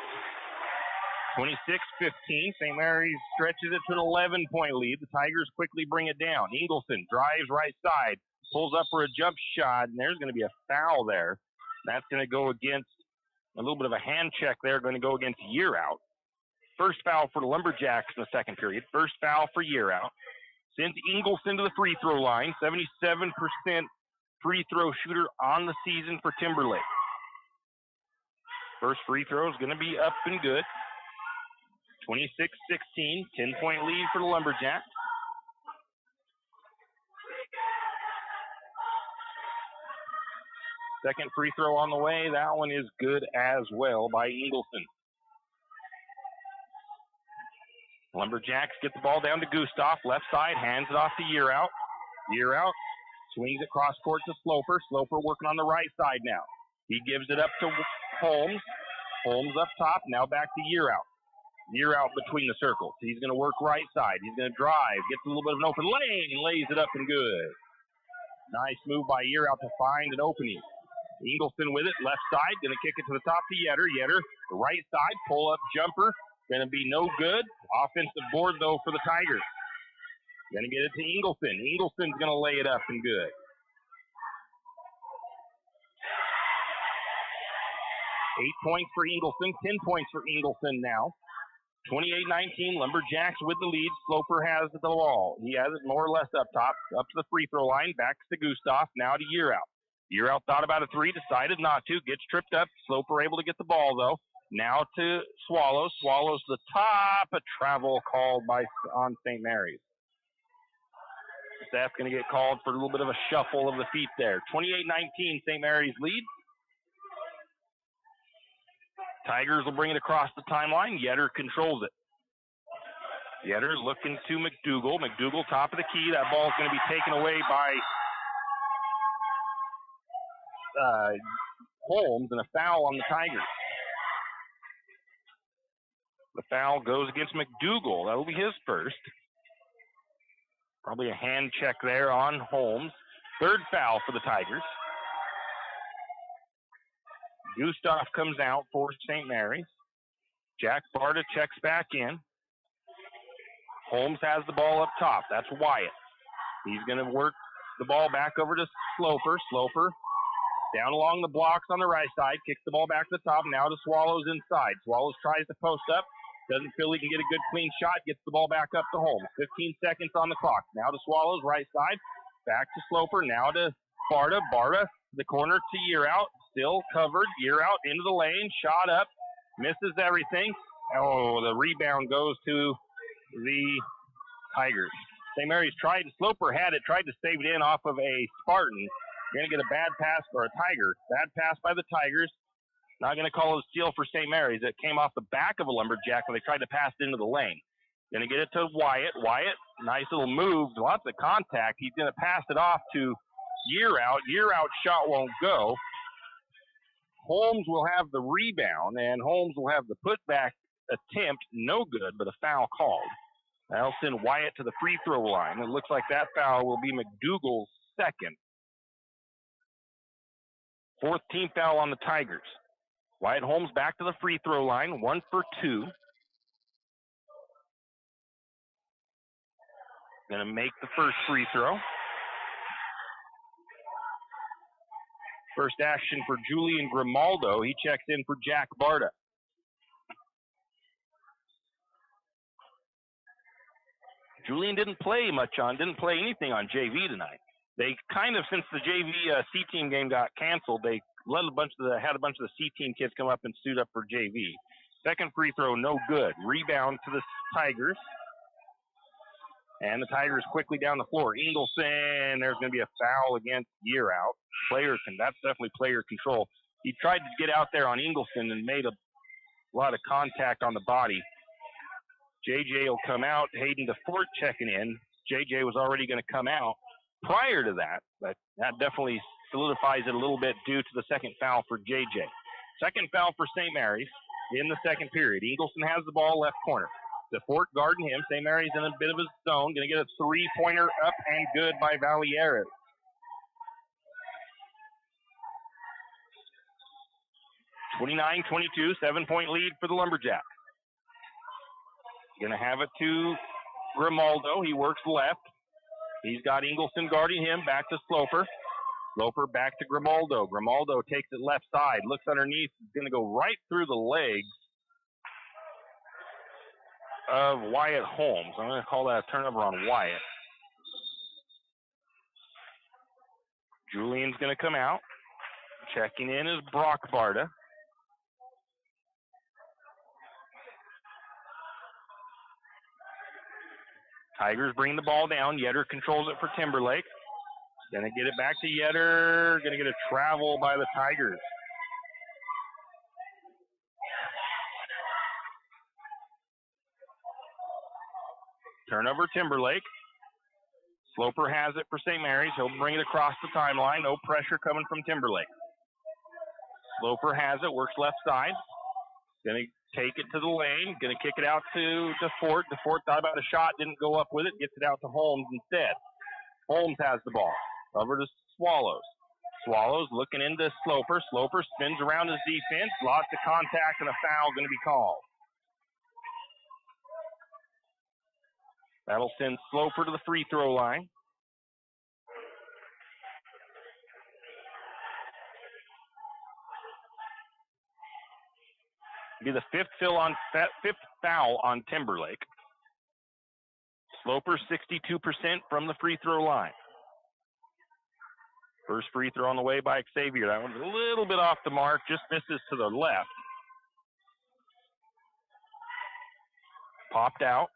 26-15. St. Mary's stretches it to an 11-point lead. The Tigers quickly bring it down. Ingleson drives right side, pulls up for a jump shot, and there's going to be a foul there. That's going to go against a little bit of a hand check there, going to go against Year out. First foul for the Lumberjacks in the second period. First foul for Year out. Sends Ingleson to the free throw line. 77% free throw shooter on the season for Timberlake. First free throw is going to be up and good. 26-16, 10-point lead for the Lumberjacks. Second free throw on the way. That one is good as well by Ingleson. Lumberjacks get the ball down to Gustav. Left side, hands it off to Year out. Year out, swings it cross court to Sloper. Sloper working on the right side now. He gives it up to Holmes. Holmes up top, now back to Year out. Year out between the circles. He's going to work right side. He's going to drive, gets a little bit of an open lane, lays it up and good. Nice move by Year out to find an opening. Ingleson with it, left side, going to kick it to the top to Yetter. Yetter, the right side, pull-up jumper, going to be no good. Offensive board, though, for the Tigers. Going to get it to Ingleson. Ingleson's going to lay it up and good. 8 points for Ingleson, 10 points for Ingleson now. 28-19, Lumberjacks with the lead. Sloper has the ball. He has it more or less up top, up to the free throw line, back to Gustav, now to Yearout. Yearout thought about a three, decided not to, gets tripped up. Sloper able to get the ball, though. Now to Swallows. Swallows the top, a travel called on St. Mary's. That's going to get called for a little bit of a shuffle of the feet there. 28-19, St. Mary's lead. Tigers will bring it across the timeline. Yetter controls it. Yetter looking to McDougal. McDougal, top of the key. That ball is going to be taken away by Holmes, and a foul on the Tigers. The foul goes against McDougal. That will be his first. Probably a hand check there on Holmes. Third foul for the Tigers. Gustav comes out for St. Mary's. Jack Barta checks back in. Holmes has the ball up top. That's Wyatt. He's going to work the ball back over to Sloper. Sloper down along the blocks on the right side. Kicks the ball back to the top. Now to Swallows inside. Swallows tries to post up. Doesn't feel he can get a good clean shot. Gets the ball back up to Holmes. 15 seconds on the clock. Now to Swallows, right side. Back to Sloper. Now to Barta. Barta, the corner to Yearout. Still covered. Yearout into the lane. Shot up. Misses everything. Oh, the rebound goes to the Tigers. St. Mary's tried. Sloper had it. Tried to save it in off of a Spartan. Going to get a bad pass for a Tiger. Bad pass by the Tigers. Not going to call it a steal for St. Mary's. It came off the back of a Lumberjack when they tried to pass it into the lane. Going to get it to Wyatt. Wyatt, nice little move. Lots of contact. He's going to pass it off to Yearout. Yearout shot won't go. Holmes will have the rebound, and Holmes will have the putback attempt. No good, but a foul called. That'll send Wyatt to the free throw line. It looks like that foul will be McDougal's second. Fourth team foul on the Tigers. Wyatt Holmes back to the free throw line, 1 for 2. Going to make the first free throw. First action for Julian Grimaldo. He checks in for Jack Barta. Julian didn't play anything on JV tonight. They kind of, since the JV C-team game got canceled, they had a bunch of the C-team kids come up and suit up for JV. Second free throw, no good. Rebound to the Tigers. And the Tigers quickly down the floor. Ingleson, there's going to be a foul against Yearout. That's definitely player control. He tried to get out there on Ingleson and made a lot of contact on the body. JJ will come out. Hayden DeFort checking in. JJ was already going to come out prior to that, but that definitely solidifies it a little bit due to the second foul for JJ. Second foul for St. Mary's in the second period. Ingleson has the ball left corner. DeFort guarding him. St. Mary's in a bit of a zone. Going to get a three-pointer up and good by Valieres. (29-22), 7-point lead for the Lumberjacks. Going to have it to Grimaldo. He works left. He's got Ingleson guarding him. Back to Sloper. Sloper back to Grimaldo. Grimaldo takes it left side. Looks underneath. He's going to go right through the legs of Wyatt Holmes. I'm going to call that a turnover on Wyatt. Julian's going to come out. Checking in is Brock Barta. Tigers bring the ball down. Yetter controls it for Timberlake. Going to get it back to Yetter. Going to get a travel by the Tigers. Turnover Timberlake. Sloper has it for St. Mary's. He'll bring it across the timeline. No pressure coming from Timberlake. Sloper has it. Works left side. Going to take it to the lane. Going to kick it out to DeFort. DeFort thought about a shot. Didn't go up with it. Gets it out to Holmes instead. Holmes has the ball. Over to Swallows. Swallows looking into Sloper. Sloper spins around his defense. Lots of contact and a foul going to be called. That'll send Sloper to the free throw line. Be the fifth foul on Timberlake. Sloper 62% from the free throw line. First free throw on the way by Xavier. That one's a little bit off the mark, just misses to the left. Popped out.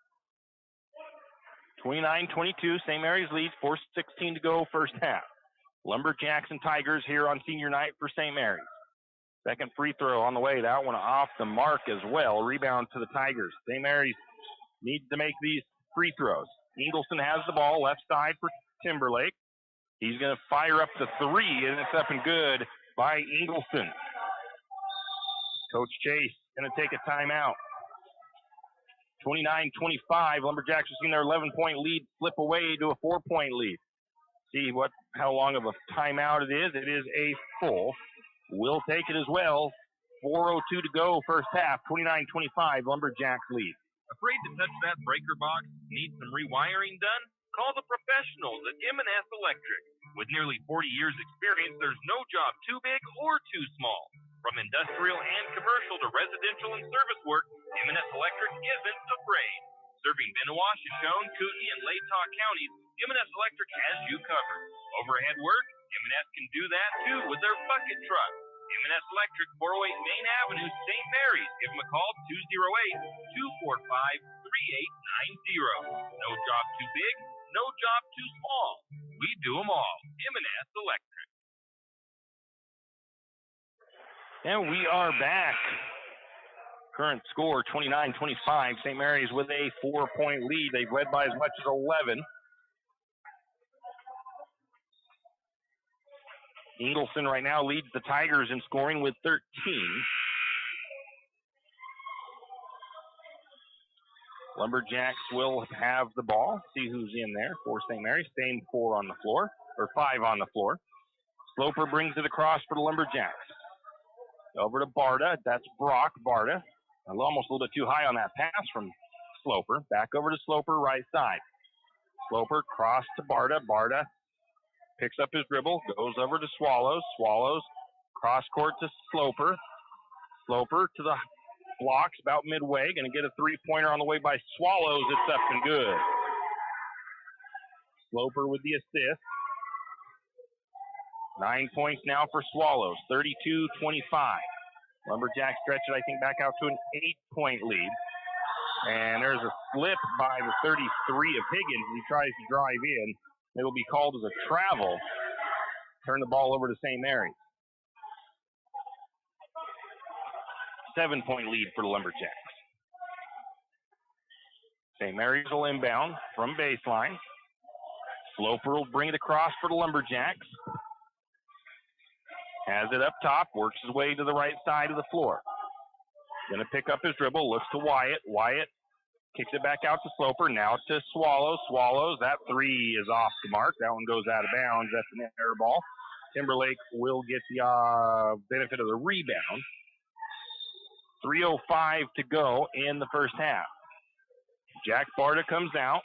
29-22, St. Mary's leads, 4:16 to go, first half. Lumberjacks and Tigers here on senior night for St. Mary's. Second free throw on the way, that one off the mark as well. Rebound to the Tigers. St. Mary's needs to make these free throws. Ingleson has the ball, left side for Timberlake. He's going to fire up the three, and it's up and good by Ingleson. Coach Chase going to take a timeout. 29-25, Lumberjacks have seen their 11-point lead slip away to a 4-point lead. See how long of a timeout it is. It is a full. We'll take it as well. 4:02 to go, first half. 29-25, Lumberjacks lead. Afraid to touch that breaker box? Need some rewiring done? Call the professionals at M&S Electric. With nearly 40 years experience, there's no job too big or too small. From industrial and commercial to residential and service work, M&S Electric isn't afraid. Serving Benoit, Shoshone, Kootenai, and Latah counties, M&S Electric has you covered. Overhead work? M&S can do that too with their bucket truck. M&S Electric, 408 Main Avenue, St. Mary's. Give them a call, 208-245-3890. No job too big, no job too small. We do them all. M&S Electric. And we are back. Current score, 29-25. St. Mary's with a 4-point lead. They've led by as much as 11. Ingleson right now leads the Tigers in scoring with 13. Lumberjacks will have the ball. See who's in there for St. Mary's. Same 4 on the floor, or 5 on the floor. Sloper brings it across for the Lumberjacks. Over to Barta. That's Brock. Barta. Almost a little bit too high on that pass from Sloper. Back over to Sloper, right side. Sloper cross to Barta. Barta picks up his dribble, goes over to Swallows. Swallows cross court to Sloper. Sloper to the blocks about midway. Going to get a three-pointer on the way by Swallows. It's up and good. Sloper with the assist. 9 points now for Swallows. 32-25. Lumberjacks stretch it, I think, back out to an 8-point lead. And there's a slip by the 33 of Higgins. He tries to drive in. It'll be called as a travel. Turn the ball over to St. Mary's. 7-point lead for the Lumberjacks. St. Mary's will inbound from baseline. Sloper will bring it across for the Lumberjacks. Has it up top, works his way to the right side of the floor. Going to pick up his dribble, looks to Wyatt. Wyatt kicks it back out to Sloper, now to Swallows. Swallows, that three is off the mark. That one goes out of bounds. That's an air ball. Timberlake will get the benefit of the rebound. 3:05 to go in the first half. Jack Barta comes out,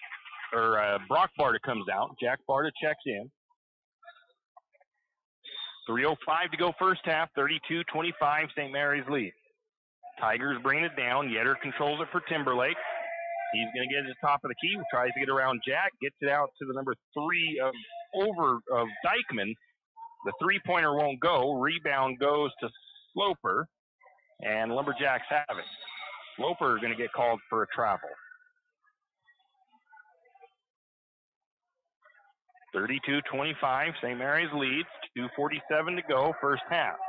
or Brock Barta comes out. Jack Barta checks in. 3:05 to go first half, 32-25, St. Mary's lead. Tigers bringing it down. Yetter controls it for Timberlake. He's going to get to the top of the key, tries to get around Jack, gets it out to the number 3 of Dykeman. The three-pointer won't go. Rebound goes to Sloper, and Lumberjacks have it. Sloper is going to get called for a travel. 32-25, St. Mary's leads. 2:47 to go, first half. A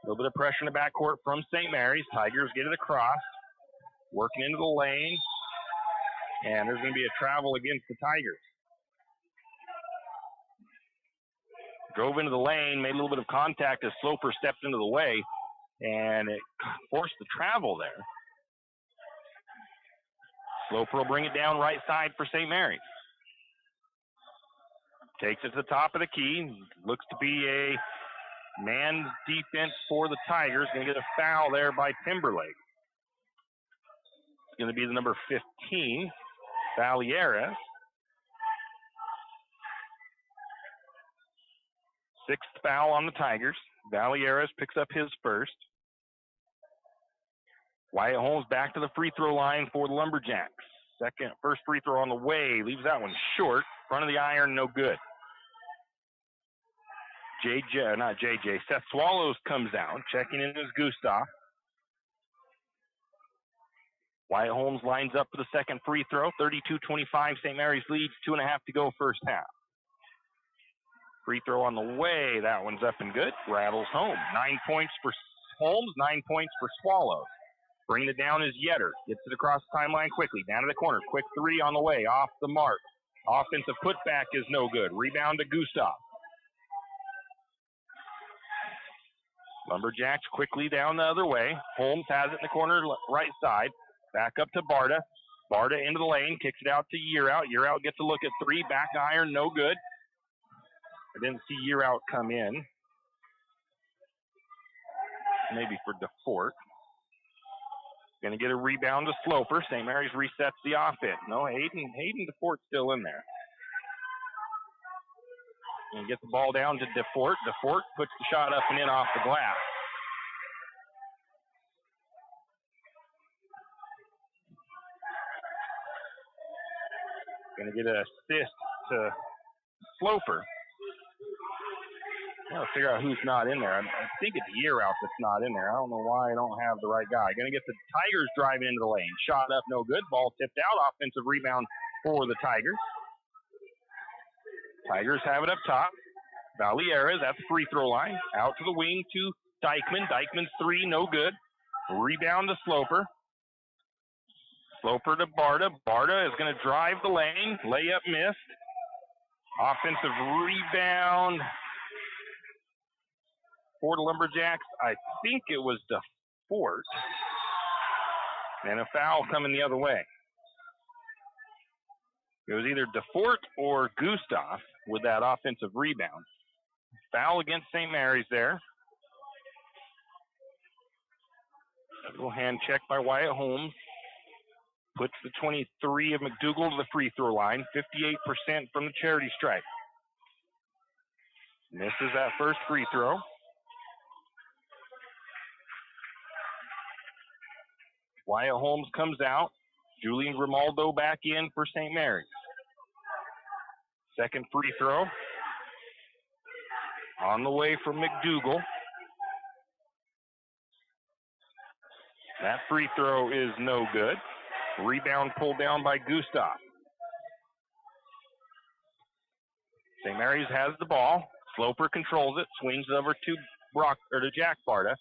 little bit of pressure in the backcourt from St. Mary's. Tigers get it across, working into the lane, and there's going to be a travel against the Tigers. Drove into the lane, made a little bit of contact as Sloper stepped into the way, and it forced the travel there. Sloper will bring it down right side for St. Mary's. Takes it to the top of the key. Looks to be a man's defense for the Tigers. Going to get a foul there by Timberlake. It's going to be the number 15, Valieres. Sixth foul on the Tigers. Valieres picks up his first. Wyatt Holmes back to the free throw line for the Lumberjacks. First free throw on the way. Leaves that one short. Front of the iron, no good. Seth Swallows comes out. Checking in is Gustav. Wyatt Holmes lines up for the second free throw. 32-25. St. Mary's leads. 2.5 to go first half. Free throw on the way. That one's up and good. Rattles home. 9 points for Holmes. 9 points for Swallows. Bringing it down is Yetter. Gets it across the timeline quickly. Down to the corner. Quick three on the way. Off the mark. Offensive putback is no good. Rebound to Gustav. Lumberjacks quickly down the other way. Holmes has it in the corner right side. Back up to Barta. Barta into the lane. Kicks it out to Yearout. Yearout gets a look at three. Back iron. No good. I didn't see Yearout come in. Maybe for DeFort. Going to get a rebound to Sloper. St. Mary's resets the offense. No, Hayden DeFort's still in there. And get the ball down to DeFort. DeFort puts the shot up and in off the glass. Going to get an assist to Sloper. I'll figure out who's not in there. I think it's Yearout that's not in there. I don't know why I don't have the right guy. Going to get the Tigers driving into the lane. Shot up, no good. Ball tipped out. Offensive rebound for the Tigers. Tigers have it up top. Valieres at the free throw line. Out to the wing to Dykeman. Dykeman's three, no good. Rebound to Sloper. Sloper to Barta. Barta is going to drive the lane. Layup missed. Offensive rebound for the Lumberjacks. I think it was DeFort. And a foul coming the other way. It was either DeFort or Gustav with that offensive rebound. Foul against St. Mary's there. A little hand check by Wyatt Holmes. Puts the 23 of McDougal to the free throw line. 58% from the charity stripe. Misses that first free throw. Wyatt Holmes comes out. Julian Grimaldo back in for St. Mary's. Second free throw. On the way from McDougal. That free throw is no good. Rebound pulled down by Gustav. St. Mary's has the ball. Sloper controls it. Swings it over to Jack Barta.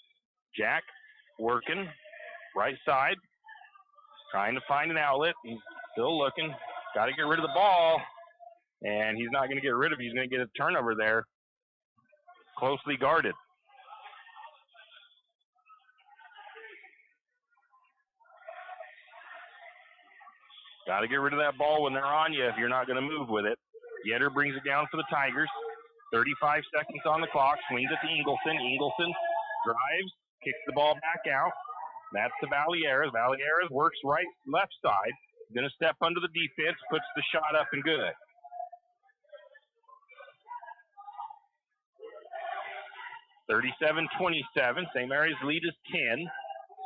Jack working. Right side. Trying to find an outlet. He's still looking. Got to get rid of the ball. And he's not going to get rid of it. He's going to get a turnover there. Closely guarded. Got to get rid of that ball when they're on you if you're not going to move with it. Yetter brings it down for the Tigers. 35 seconds on the clock. Swings it to Ingleson. Ingleson drives. Kicks the ball back out. That's to Valieres. Valieres works left side. Going to step under the defense. Puts the shot up and good. (37-27). St. Mary's lead is 10.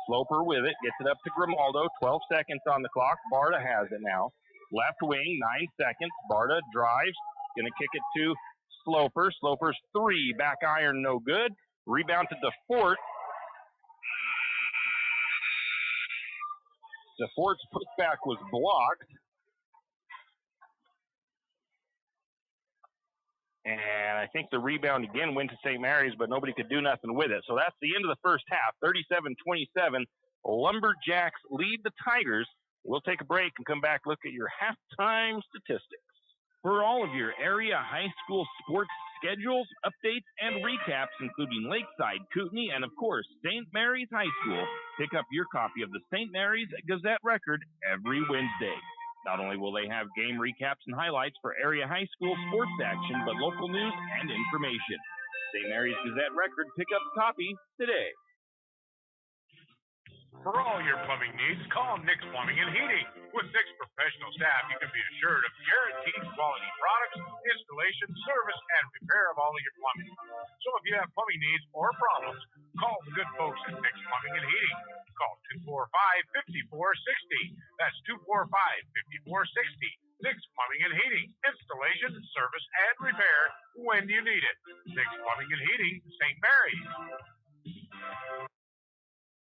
Sloper with it. Gets it up to Grimaldo. 12 seconds on the clock. Barta has it now. Left wing, 9 seconds. Barta drives. Going to kick it to Sloper. Sloper's three. Back iron, no good. Rebound to DeFort. DeFort's putback was blocked. And I think the rebound again went to St. Mary's, but nobody could do nothing with it. So that's the end of the first half. 37-27. Lumberjacks lead the Tigers. We'll take a break and come back, look at your halftime statistics. For all of your area high school sports schedules, updates, and recaps, including Lakeside, Kootenai, and of course, St. Mary's High School, pick up your copy of the St. Mary's Gazette Record every Wednesday. Not only will they have game recaps and highlights for area high school sports action, but local news and information. St. Mary's Gazette-Record pickup copy today. For all your plumbing needs, call Nick's Plumbing and Heating. With 6 professional staff, you can be assured of guaranteed quality products, installation, service, and repair of all of your plumbing. So if you have plumbing needs or problems, call the good folks at Nick's Plumbing and Heating. Call 245-5460. That's 245-5460. Nick's Plumbing and Heating. Installation, service, and repair when you need it. Nick's Plumbing and Heating, St. Mary's.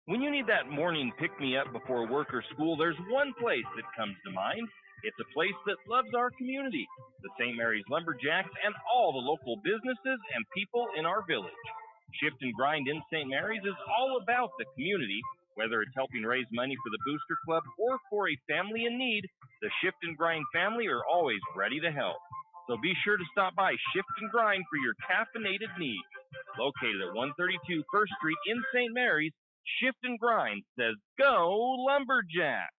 When you need that morning pick-me-up before work or school, there's one place that comes to mind. It's a place that loves our community, the St. Mary's Lumberjacks, and all the local businesses and people in our village. Shift and Grind in St. Mary's is all about the community. Whether it's helping raise money for the Booster Club or for a family in need, the Shift and Grind family are always ready to help. So be sure to stop by Shift and Grind for your caffeinated needs. Located at 132 First Street in St. Mary's, Shift and Grind says, go Lumberjacks!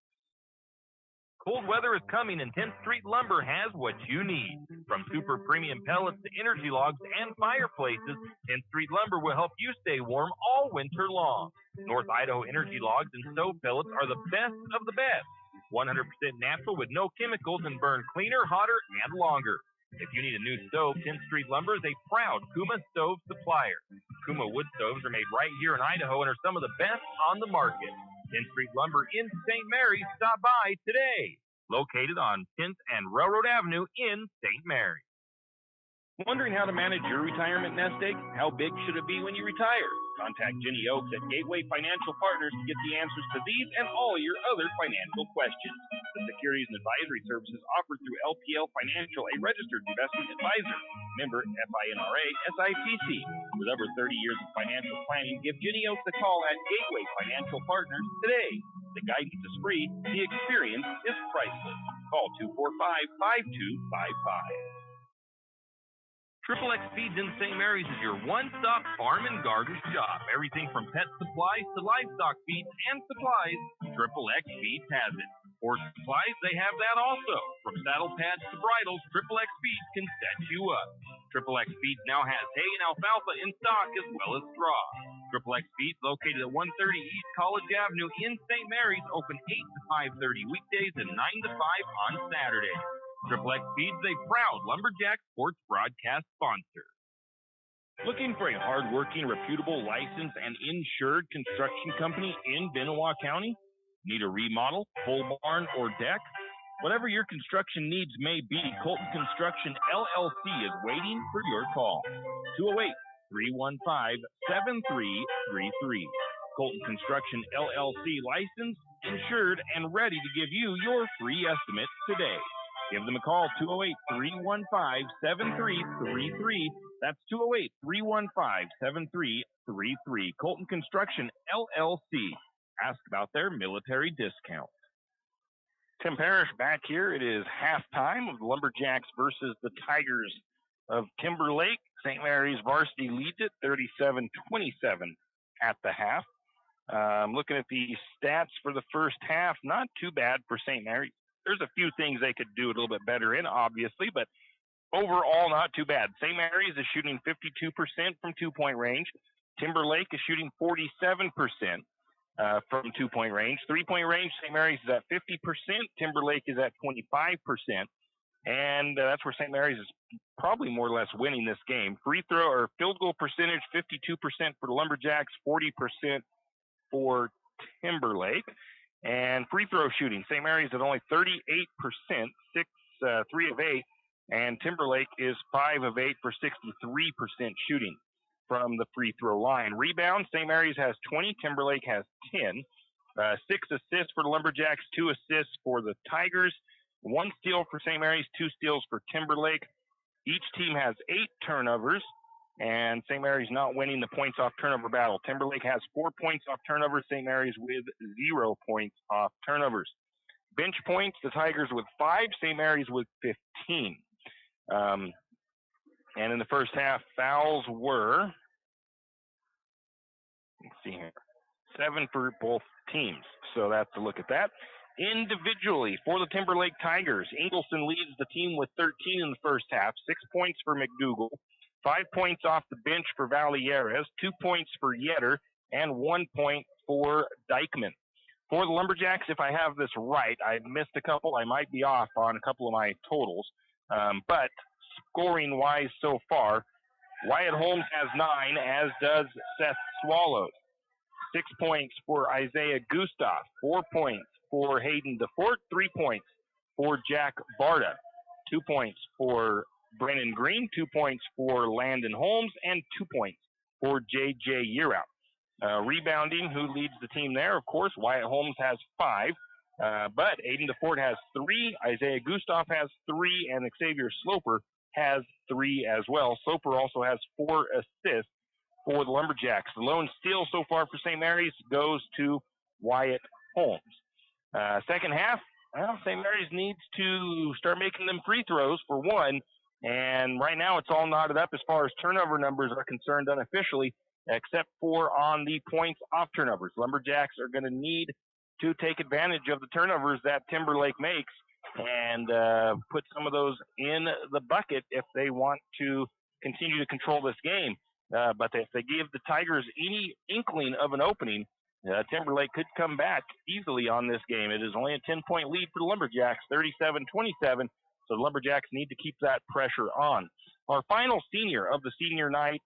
Cold weather is coming, and 10th Street Lumber has what you need. From super premium pellets to energy logs and fireplaces, 10th Street Lumber will help you stay warm all winter long. North Idaho energy logs and stove pellets are the best of the best. 100% natural with no chemicals and burn cleaner, hotter, and longer. If you need a new stove, 10th Street Lumber is a proud Kuma stove supplier. Kuma wood stoves are made right here in Idaho and are some of the best on the market. 10th Street Lumber in St. Mary's. Stop by today. Located on 10th and Railroad Avenue in St. Mary's. Wondering how to manage your retirement nest egg? How big should it be when you retire? Contact Jenny Oaks at Gateway Financial Partners to get the answers to these and all your other financial questions. The securities and advisory services offered through LPL Financial, a registered investment advisor. Member FINRA SIPC. With over 30 years of financial planning, give Jenny Oaks a call at Gateway Financial Partners today. The guidance is free. The experience is priceless. Call 245-5255. Triple X Feeds in St. Mary's is your one-stop farm and garden shop. Everything from pet supplies to livestock feeds and supplies, Triple X Feeds has it. Horse supplies, they have that also. From saddle pads to bridles, Triple X Feeds can set you up. Triple X Feeds now has hay and alfalfa in stock as well as straw. Triple X Feeds, located at 130 East College Avenue in St. Mary's, open 8 to 5:30 weekdays and 9 to 5 on Saturdays. Triple X Feeds, a proud Lumberjack sports broadcast sponsor. Looking for a hard-working, reputable, licensed, and insured construction company in Benoit County? Need a remodel, full barn, or deck? Whatever your construction needs may be, Colton Construction LLC is waiting for your call. 208-315-7333. Colton Construction LLC, licensed, insured, and ready to give you your free estimate today. Give them a call, 208-315-7333. That's 208-315-7333. Colton Construction LLC. Ask about their military discount. Tim Parrish back here. It is halftime of the Lumberjacks versus the Tigers of Timberlake. St. Mary's varsity leads it 37-27 at the half. Looking at the stats for the first half, not too bad for St. Mary's. There's a few things they could do a little bit better in, obviously, but overall not too bad. St. Mary's is shooting 52% from two-point range. Timberlake is shooting 47% from two-point range. Three-point range, St. Mary's is at 50%. Timberlake is at 25%. And that's where St. Mary's is probably more or less winning this game. Free throw or field goal percentage, 52% for the Lumberjacks, 40% for Timberlake. And free throw shooting, St. Mary's at only 38%, 3 of 8, and Timberlake is 5 of 8 for 63% shooting from the free throw line. Rebounds, St. Mary's has 20, Timberlake has 10. 6 assists for the Lumberjacks, 2 assists for the Tigers, 1 steal for St. Mary's, 2 steals for Timberlake. Each team has 8 turnovers, and St. Mary's not winning the points off turnover battle. Timberlake has 4 points off turnovers, St. Mary's with 0 points off turnovers. Bench points, the Tigers with 5, St. Mary's with 15. And in the first half, fouls were, let's see here, 7 for both teams. So that's a look at that. Individually, for the Timberlake Tigers, Ingleson leads the team with 13 in the first half, 6 points for McDougal, 5 points off the bench for Valieres, 2 points for Yetter, and 1 point for Dykeman. For the Lumberjacks, if I have this right, I missed a couple. I might be off on a couple of my totals. But scoring-wise so far, Wyatt Holmes has 9, as does Seth Swallows. 6 points for Isaiah Gustav, 4 points for Hayden DeFort, 3 points for Jack Barta, 2 points for Brennan Green, 2 points for Landon Holmes, and 2 points for J.J. Yearout. Rebounding, who leads the team there, of course, Wyatt Holmes has 5, but Hayden DeFort has 3, Isaiah Gustav has 3, and Xavier Sloper has 3 as well. Sloper also has 4 assists for the Lumberjacks. The lone steal so far for St. Mary's goes to Wyatt Holmes. Second half, well, St. Mary's needs to start making them free throws for one, and right now it's all knotted up as far as turnover numbers are concerned unofficially, except for on the points off turnovers. Lumberjacks are going to need to take advantage of the turnovers that Timberlake makes and put some of those in the bucket if they want to continue to control this game. But if they give the Tigers any inkling of an opening, Timberlake could come back easily on this game. It is only a 10-point lead for the Lumberjacks, 37-27, so the Lumberjacks need to keep that pressure on. Our final senior of the senior night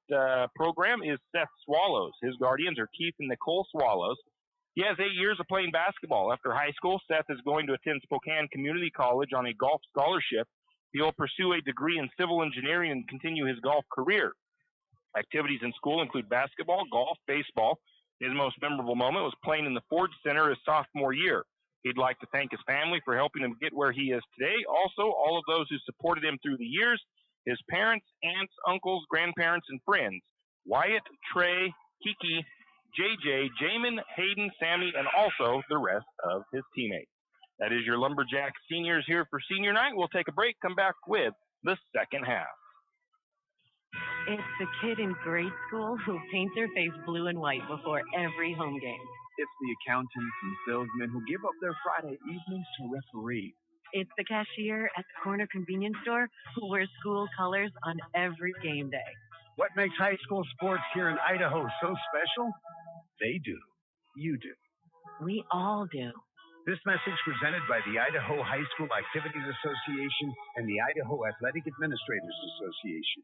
program is Seth Swallows. His guardians are Keith and Nicole Swallows. He has 8 years of playing basketball. After high school, Seth is going to attend Spokane Community College on a golf scholarship. He'll pursue a degree in civil engineering and continue his golf career. Activities in school include basketball, golf, baseball. His most memorable moment was playing in the Ford Center his sophomore year. He'd like to thank his family for helping him get where he is today. Also, all of those who supported him through the years, his parents, aunts, uncles, grandparents, and friends, Wyatt, Trey, Kiki, JJ, Jamin, Hayden, Sammy, and also the rest of his teammates. That is your Lumberjack seniors here for senior night. We'll take a break, come back with the second half. It's the kid in grade school who paints her face blue and white before every home game. It's the accountants and salesmen who give up their Friday evenings to referee. It's the cashier at the corner convenience store who wears school colors on every game day. What makes high school sports here in Idaho so special? They do. You do. We all do. This message presented by the Idaho High School Activities Association and the Idaho Athletic Administrators Association.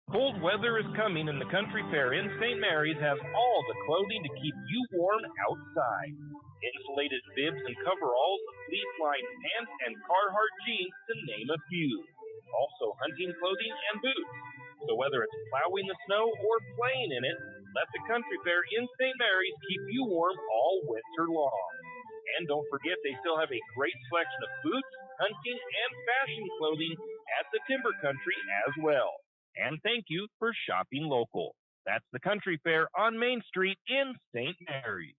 Cold weather is coming, and the Country Fair in St. Mary's has all the clothing to keep you warm outside. Insulated bibs and coveralls, fleece-lined pants, and Carhartt jeans, to name a few. Also hunting clothing and boots. So whether it's plowing the snow or playing in it, let the Country Fair in St. Mary's keep you warm all winter long. And don't forget, they still have a great selection of boots, hunting, and fashion clothing at the Timber Country as well. And thank you for shopping local. That's the Country Fair on Main Street in St. Mary's.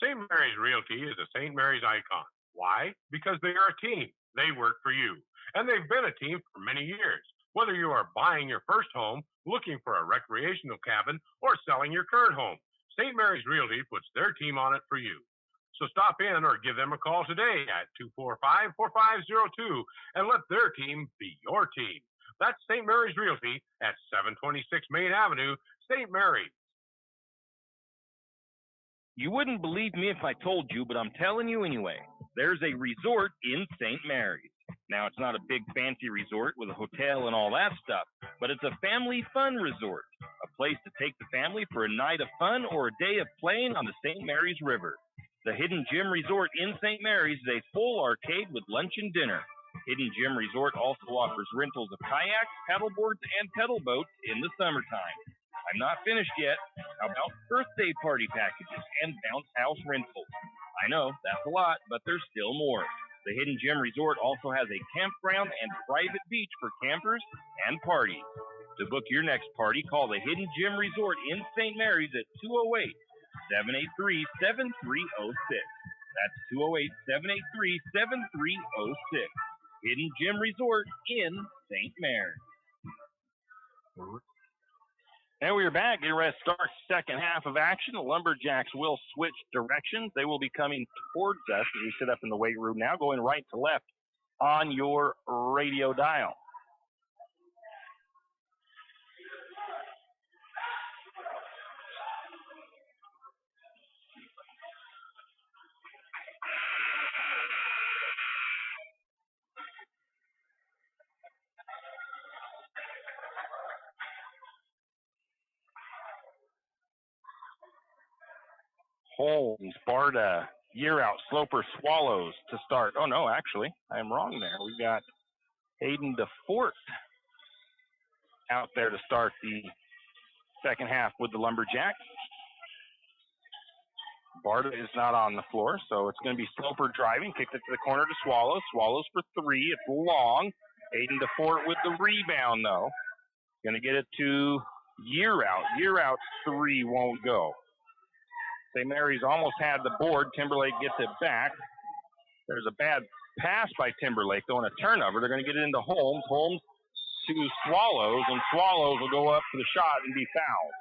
St. Mary's Realty is a St. Mary's icon. Why? Because they are a team. They work for you. And they've been a team for many years. Whether you are buying your first home, looking for a recreational cabin, or selling your current home, St. Mary's Realty puts their team on it for you. So stop in or give them a call today at 245-4502 and let their team be your team. That's St. Mary's Realty at 726 Main Avenue, St. Mary's. You wouldn't believe me if I told you, but I'm telling you anyway. There's a resort in St. Mary's. Now, it's not a big fancy resort with a hotel and all that stuff, but it's a family fun resort, a place to take the family for a night of fun or a day of playing on the St. Mary's River. The Hidden Gem Resort in St. Mary's is a full arcade with lunch and dinner. Hidden Gem Resort also offers rentals of kayaks, paddleboards, and pedal boats in the summertime. I'm not finished yet. How about birthday party packages and bounce house rentals? I know, that's a lot, but there's still more. The Hidden Gem Resort also has a campground and private beach for campers and parties. To book your next party, call the Hidden Gem Resort in St. Mary's at 208-783-7306. That's 208-783-7306. Hidden Gem Resort in St. Mary's. And we are back. Get ready to start second half of action. The Lumberjacks will switch directions. They will be coming towards us as we sit up in the weight room now, going right to left on your radio dial. Holmes, Barta, Year Out, Sloper, Swallows to start. Oh, no, actually, I'm wrong there. We got Hayden DeFort out there to start the second half with the Lumberjacks. Barta is not on the floor, so it's going to be Sloper driving. Kicked it to the corner to Swallows. Swallows for three. It's long. Hayden DeFort with the rebound, though. Going to get it to Year Out. Year Out three won't go. St. Mary's almost had the board. Timberlake gets it back. There's a bad pass by Timberlake, though, on a turnover. They're going to get it into Holmes. Holmes to Swallows, and Swallows will go up for the shot and be fouled.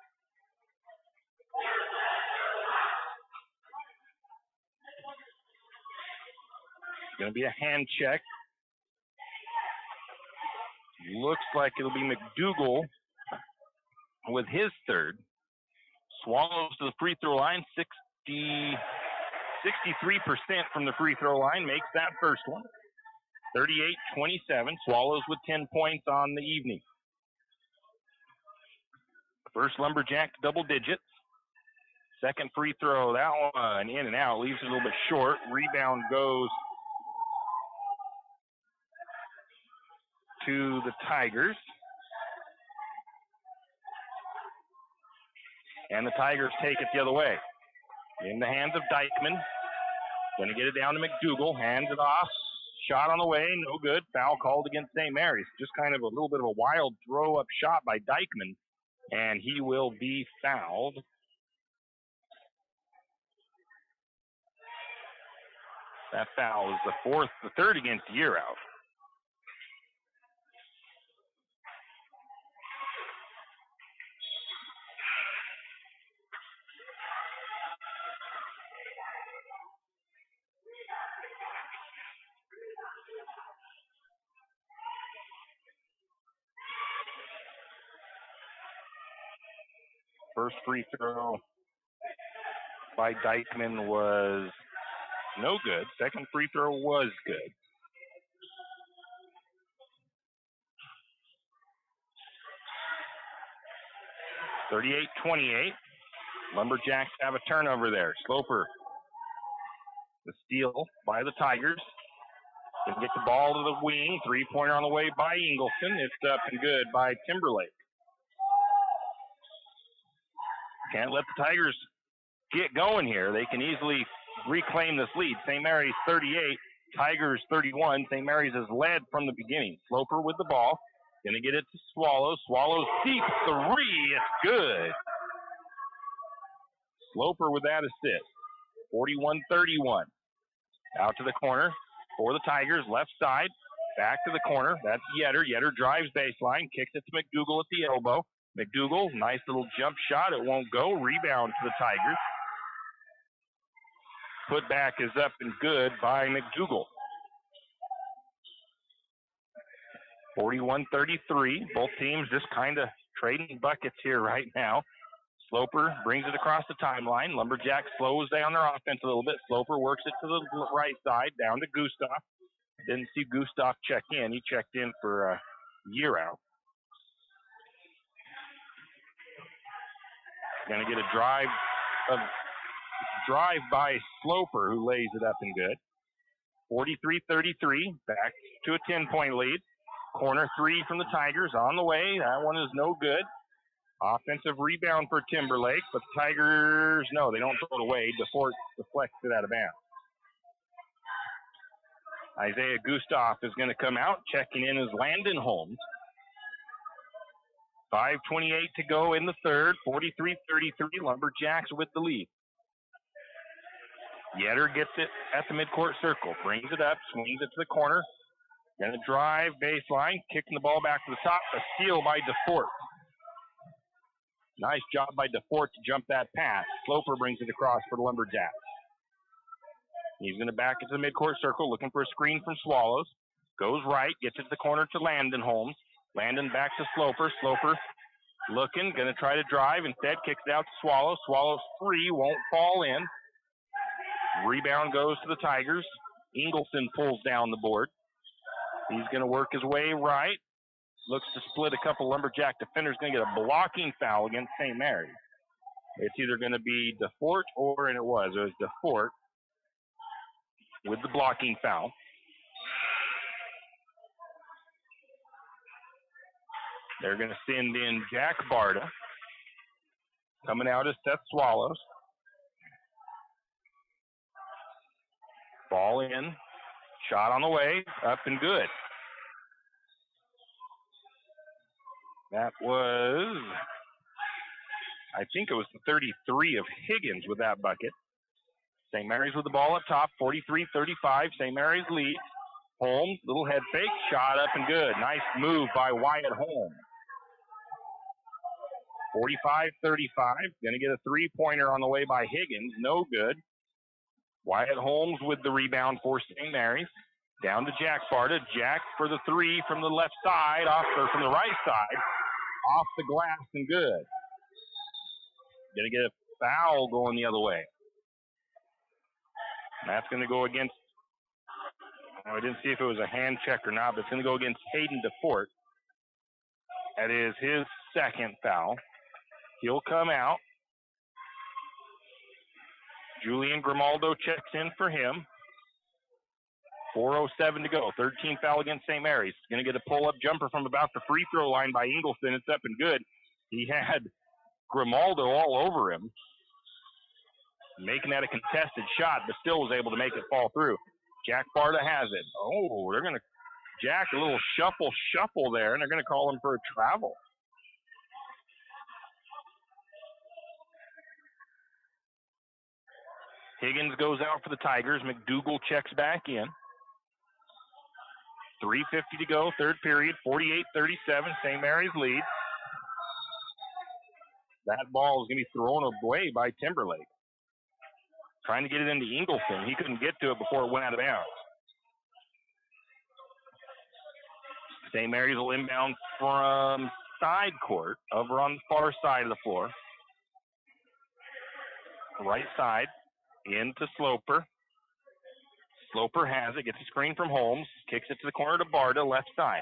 Going to be a hand check. Looks like it'll be McDougal with his third. Swallows to the free throw line, 63% from the free throw line, makes that first one. 38-27, Swallows with 10 points on the evening. First Lumberjack double digits. Second free throw, that one in and out, leaves it a little bit short. Rebound goes to the Tigers. And the Tigers take it the other way. In the hands of Dykeman. Going to get it down to McDougal. Hands it off. Shot on the way. No good. Foul called against St. Mary's. Just kind of a little bit of a wild throw-up shot by Dykeman. And he will be fouled. That foul is the third against Year Out. First free throw by Dykeman was no good. Second free throw was good. (38-28). Lumberjacks have a turnover there. Sloper, the steal by the Tigers. Can get the ball to the wing. Three-pointer on the way by Ingleson. It's up and good by Timberlake. Can't let the Tigers get going here. They can easily reclaim this lead. St. Mary's 38, Tigers 31. St. Mary's has led from the beginning. Sloper with the ball. Going to get it to Swallows. Swallows deep three. It's good. Sloper with that assist. 41-31. Out to the corner for the Tigers. Left side. Back to the corner. That's Yetter. Yetter drives baseline. Kicks it to McDougal at the elbow. McDougal, nice little jump shot. It won't go. Rebound to the Tigers. Putback is up and good by McDougal. 41-33. Both teams just kind of trading buckets here right now. Sloper brings it across the timeline. Lumberjack slows down their offense a little bit. Sloper works it to the right side, down to Gustav. Didn't see Gustav check in. He checked in for Year Out. Going to get a drive by Sloper, who lays it up and good. 43-33, back to a 10-point lead. Corner three from the Tigers on the way. That one is no good. Offensive rebound for Timberlake, but the Tigers, no, they don't throw it away. DeFort deflects it out of bounds. Isaiah Gustav is going to come out. Checking in is Landon Holmes. 5:28 to go in the third. 43-33, Lumberjacks with the lead. Yetter gets it at the midcourt circle. Brings it up, swings it to the corner. Going to drive baseline, kicking the ball back to the top. A steal by DeFort. Nice job by DeFort to jump that pass. Sloper brings it across for the Lumberjacks. He's going to back into the midcourt circle, looking for a screen from Swallows. Goes right, gets it to the corner to Landon Holmes. Landon back to Sloper. Sloper looking, going to try to drive. Instead, kicks it out to Swallows. Swallows three, won't fall in. Rebound goes to the Tigers. Ingleson pulls down the board. He's going to work his way right. Looks to split a couple Lumberjack defenders. Going to get a blocking foul against St. Mary's. It's either going to be DeFort or, and it was DeFort with the blocking foul. They're going to send in Jack Barta. Coming out is Seth Swallows. Ball in. Shot on the way. Up and good. That was, I think it was the 33 of Higgins with that bucket. St. Mary's with the ball up top, 43-35. St. Mary's leads. Holmes, little head fake, shot up and good. Nice move by Wyatt Holmes. 45-35. Going to get a three-pointer on the way by Higgins. No good. Wyatt Holmes with the rebound for St. Mary's. Down to Jack Barta. Jack for the three from the left side, from the right side. Off the glass and good. Going to get a foul going the other way. And that's going to go against, I didn't see if it was a hand check or not, but it's going to go against Hayden DeFort. That is his second foul. He'll come out. Julian Grimaldo checks in for him. 4:07 to go. 13th foul against St. Mary's. Going to get a pull-up jumper from about the free throw line by Ingleson. It's up and good. He had Grimaldo all over him, making that a contested shot, but still was able to make it fall through. Jack Barta has it. Oh, they're going to Jack a little shuffle there, and they're going to call him for a travel. Higgins goes out for the Tigers. McDougal checks back in. 3:50 to go, third period, 48-37. St. Mary's lead. That ball is going to be thrown away by Timberlake. Trying to get it into Ingleson. He couldn't get to it before it went out of bounds. St. Mary's will inbound from side court, over on the far side of the floor. Right side, into Sloper. Sloper has it, gets a screen from Holmes, kicks it to the corner to Barta, left side.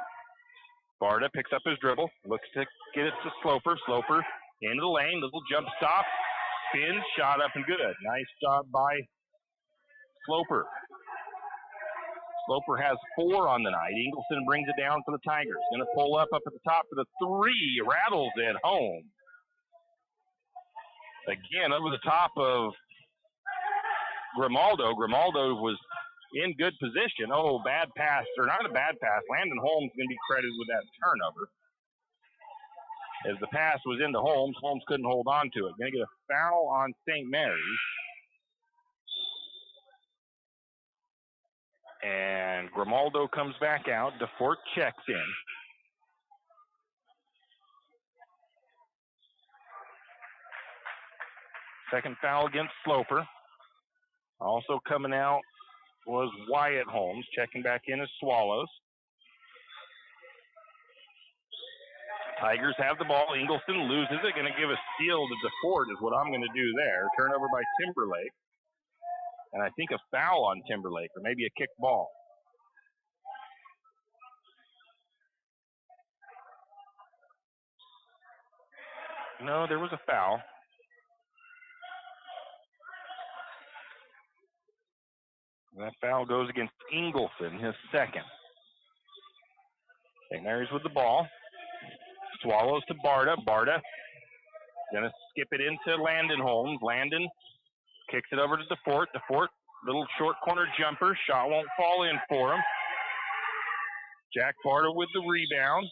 Barta picks up his dribble, looks to get it to Sloper. Sloper into the lane, little jump stop, spin, shot up and good. Nice job by Sloper. Sloper has 4 on the night. Ingleson brings it down for the Tigers. Going to pull up at the top for the 3, rattles it home. Again, over the top of Grimaldo. Grimaldo was in good position. Oh, bad pass, or not a bad pass. Landon Holmes is going to be credited with that turnover. As the pass was into Holmes, Holmes couldn't hold on to it. Going to get a foul on St. Mary's. And Grimaldo comes back out. DeFort checks in. Second foul against Sloper. Also coming out was Wyatt Holmes. Checking back in as Swallows. Tigers have the ball. Ingleson loses it. Going to give a steal to DeFort is what I'm going to do there. Turnover by Timberlake. And I think a foul on Timberlake, or maybe a kick ball. No, there was a foul. That foul goes against Ingleson, his second. St. Mary's with the ball. Swallows to Barta. Barta gonna skip it into Landon Holmes. Landon kicks it over to DeFort. DeFort, little short corner jumper. Shot won't fall in for him. Jack Barta with the rebound.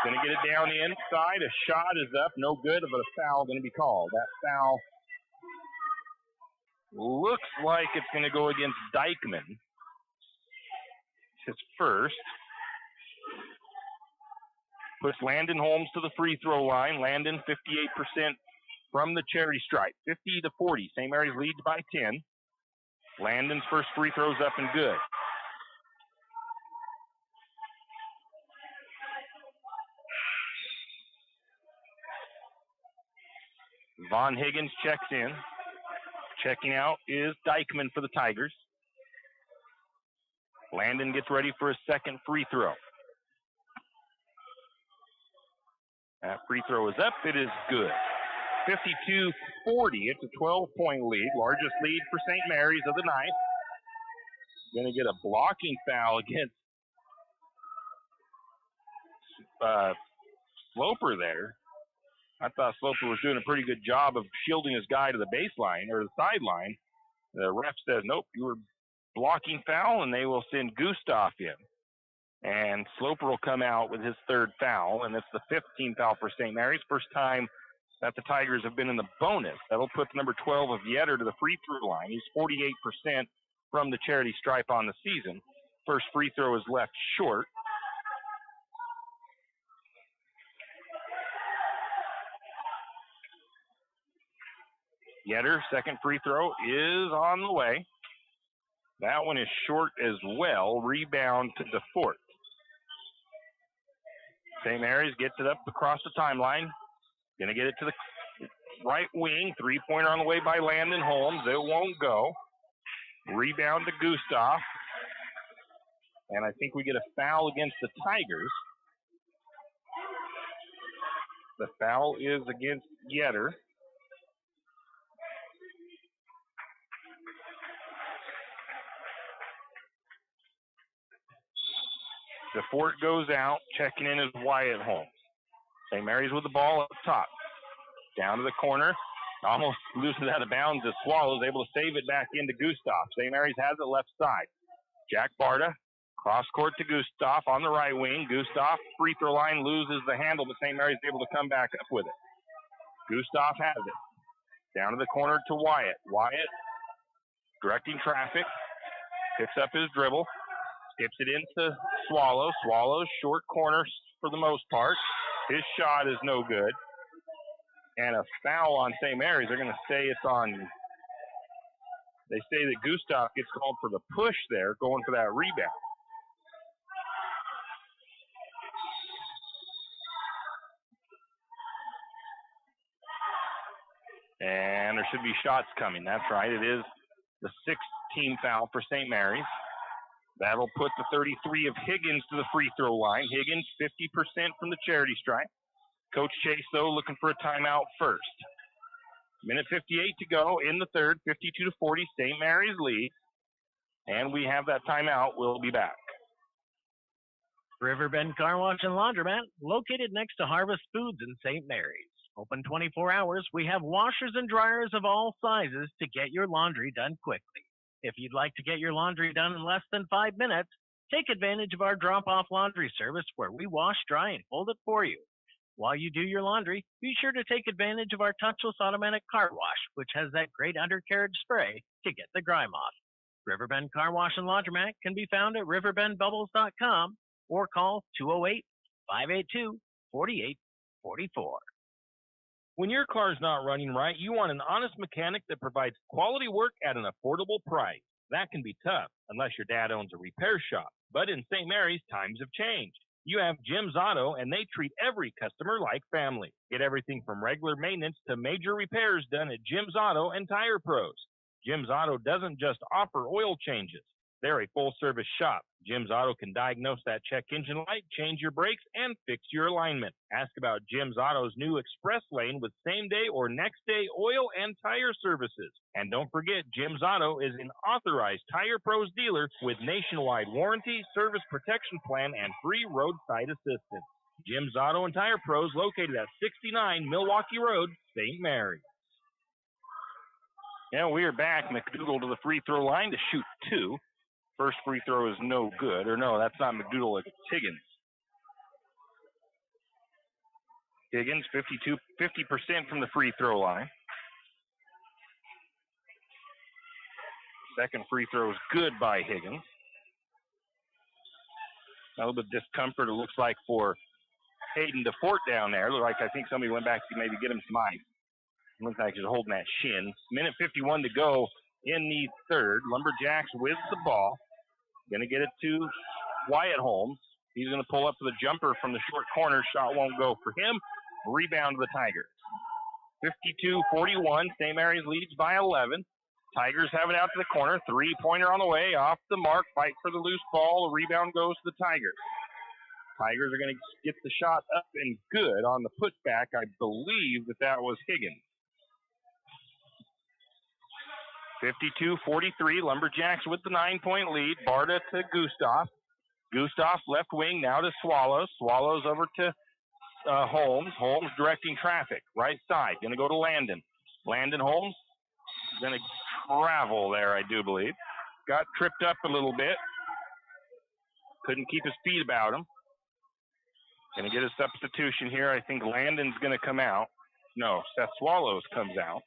Gonna get it down inside. A shot is up. No good, but a foul gonna be called. That foul looks like it's going to go against Dykeman. His first. Puts Landon Holmes to the free throw line. Landon 58% from the charity stripe, 50-40. St. Mary's leads by 10. Landon's first free throw's up and good. Von Higgins checks in. Checking out is Dykeman for the Tigers. Landon gets ready for his second free throw. That free throw is up. It is good. 52-40. It's a 12-point lead. Largest lead for St. Mary's of the night. Going to get a blocking foul against Sloper there. I thought Sloper was doing a pretty good job of shielding his guy to the baseline or the sideline. The ref says, nope, you were blocking foul, and they will send Gustav in. And Sloper will come out with his third foul, and it's the 15th foul for St. Mary's. First time that the Tigers have been in the bonus. That'll put number 12 of Yetter to the free throw line. He's 48% from the charity stripe on the season. First free throw is left short. Yetter, second free throw is on the way. That one is short as well. Rebound to DeFort. St. Mary's gets it up across the timeline. Going to get it to the right wing. Three-pointer on the way by Landon Holmes. It won't go. Rebound to Gustav. And I think we get a foul against the Tigers. The foul is against Yetter. DeFort goes out, checking in is Wyatt Holmes. St. Mary's with the ball up top. Down to the corner. Almost loses out of bounds as Swallows, able to save it back into Gustav. St. Mary's has it left side. Jack Barta, cross court to Gustav on the right wing. Gustav, free throw line, loses the handle, but St. Mary's able to come back up with it. Gustav has it. Down to the corner to Wyatt. Wyatt, directing traffic, picks up his dribble. Skips it into Swallows. Swallows, short corner for the most part. His shot is no good. And a foul on St. Mary's. They're going to say it's on. They say that Gustav gets called for the push there, going for that rebound. And there should be shots coming. That's right. It is the 6th-team foul for St. Mary's. That'll put the 33 of Higgins to the free throw line. Higgins, 50% from the charity stripe. Coach Chase, though, looking for a timeout first. Minute 58 to go in the third, 52-40, St. Mary's lead. And we have that timeout. We'll be back. Riverbend Car Wash and Laundromat, located next to Harvest Foods in St. Mary's. Open 24 hours, we have washers and dryers of all sizes to get your laundry done quickly. If you'd like to get your laundry done in less than 5 minutes, take advantage of our drop-off laundry service where we wash, dry, and fold it for you. While you do your laundry, be sure to take advantage of our touchless automatic car wash, which has that great undercarriage spray to get the grime off. Riverbend Car Wash and Laundromat can be found at riverbendbubbles.com or call 208-582-4844. When your car's not running right, you want an honest mechanic that provides quality work at an affordable price. That can be tough, unless your dad owns a repair shop. But in St. Mary's, times have changed. You have Jim's Auto, and they treat every customer like family. Get everything from regular maintenance to major repairs done at Jim's Auto and Tire Pros. Jim's Auto doesn't just offer oil changes. They're a full-service shop. Jim's Auto can diagnose that check engine light, change your brakes, and fix your alignment. Ask about Jim's Auto's new Express Lane with same-day or next-day oil and tire services. And don't forget, Jim's Auto is an authorized Tire Pros dealer with nationwide warranty, service protection plan, and free roadside assistance. Jim's Auto and Tire Pros located at 69 Milwaukee Road, St. Mary's. Now we are back. McDougal to the free throw line to shoot 2. First free throw is no good. Or no, that's not McDougal, it's Higgins. Higgins, 50% from the free throw line. Second free throw is good by Higgins. A little bit of discomfort, it looks like, for Hayden DeFort down there. Looked like I think somebody went back to maybe get him some ice. Looks like he's holding that shin. Minute 51 to go in the third. Lumberjacks with the ball. Going to get it to Wyatt Holmes. He's going to pull up for the jumper from the short corner. Shot won't go for him. Rebound to the Tigers. 52-41. St. Mary's leads by 11. Tigers have it out to the corner. Three-pointer on the way. Off the mark. Fight for the loose ball. The rebound goes to the Tigers. Tigers are going to get the shot up and good on the putback. I believe that was Higgins. 52-43. Lumberjacks with the 9-point lead. Barta to Gustav. Gustav left wing now to Swallows. Swallows over to Holmes. Holmes directing traffic. Right side. Going to go to Landon. Landon Holmes going to travel there, I do believe. Got tripped up a little bit. Couldn't keep his feet about him. Going to get a substitution here. I think Landon's going to come out. No, Seth Swallows comes out.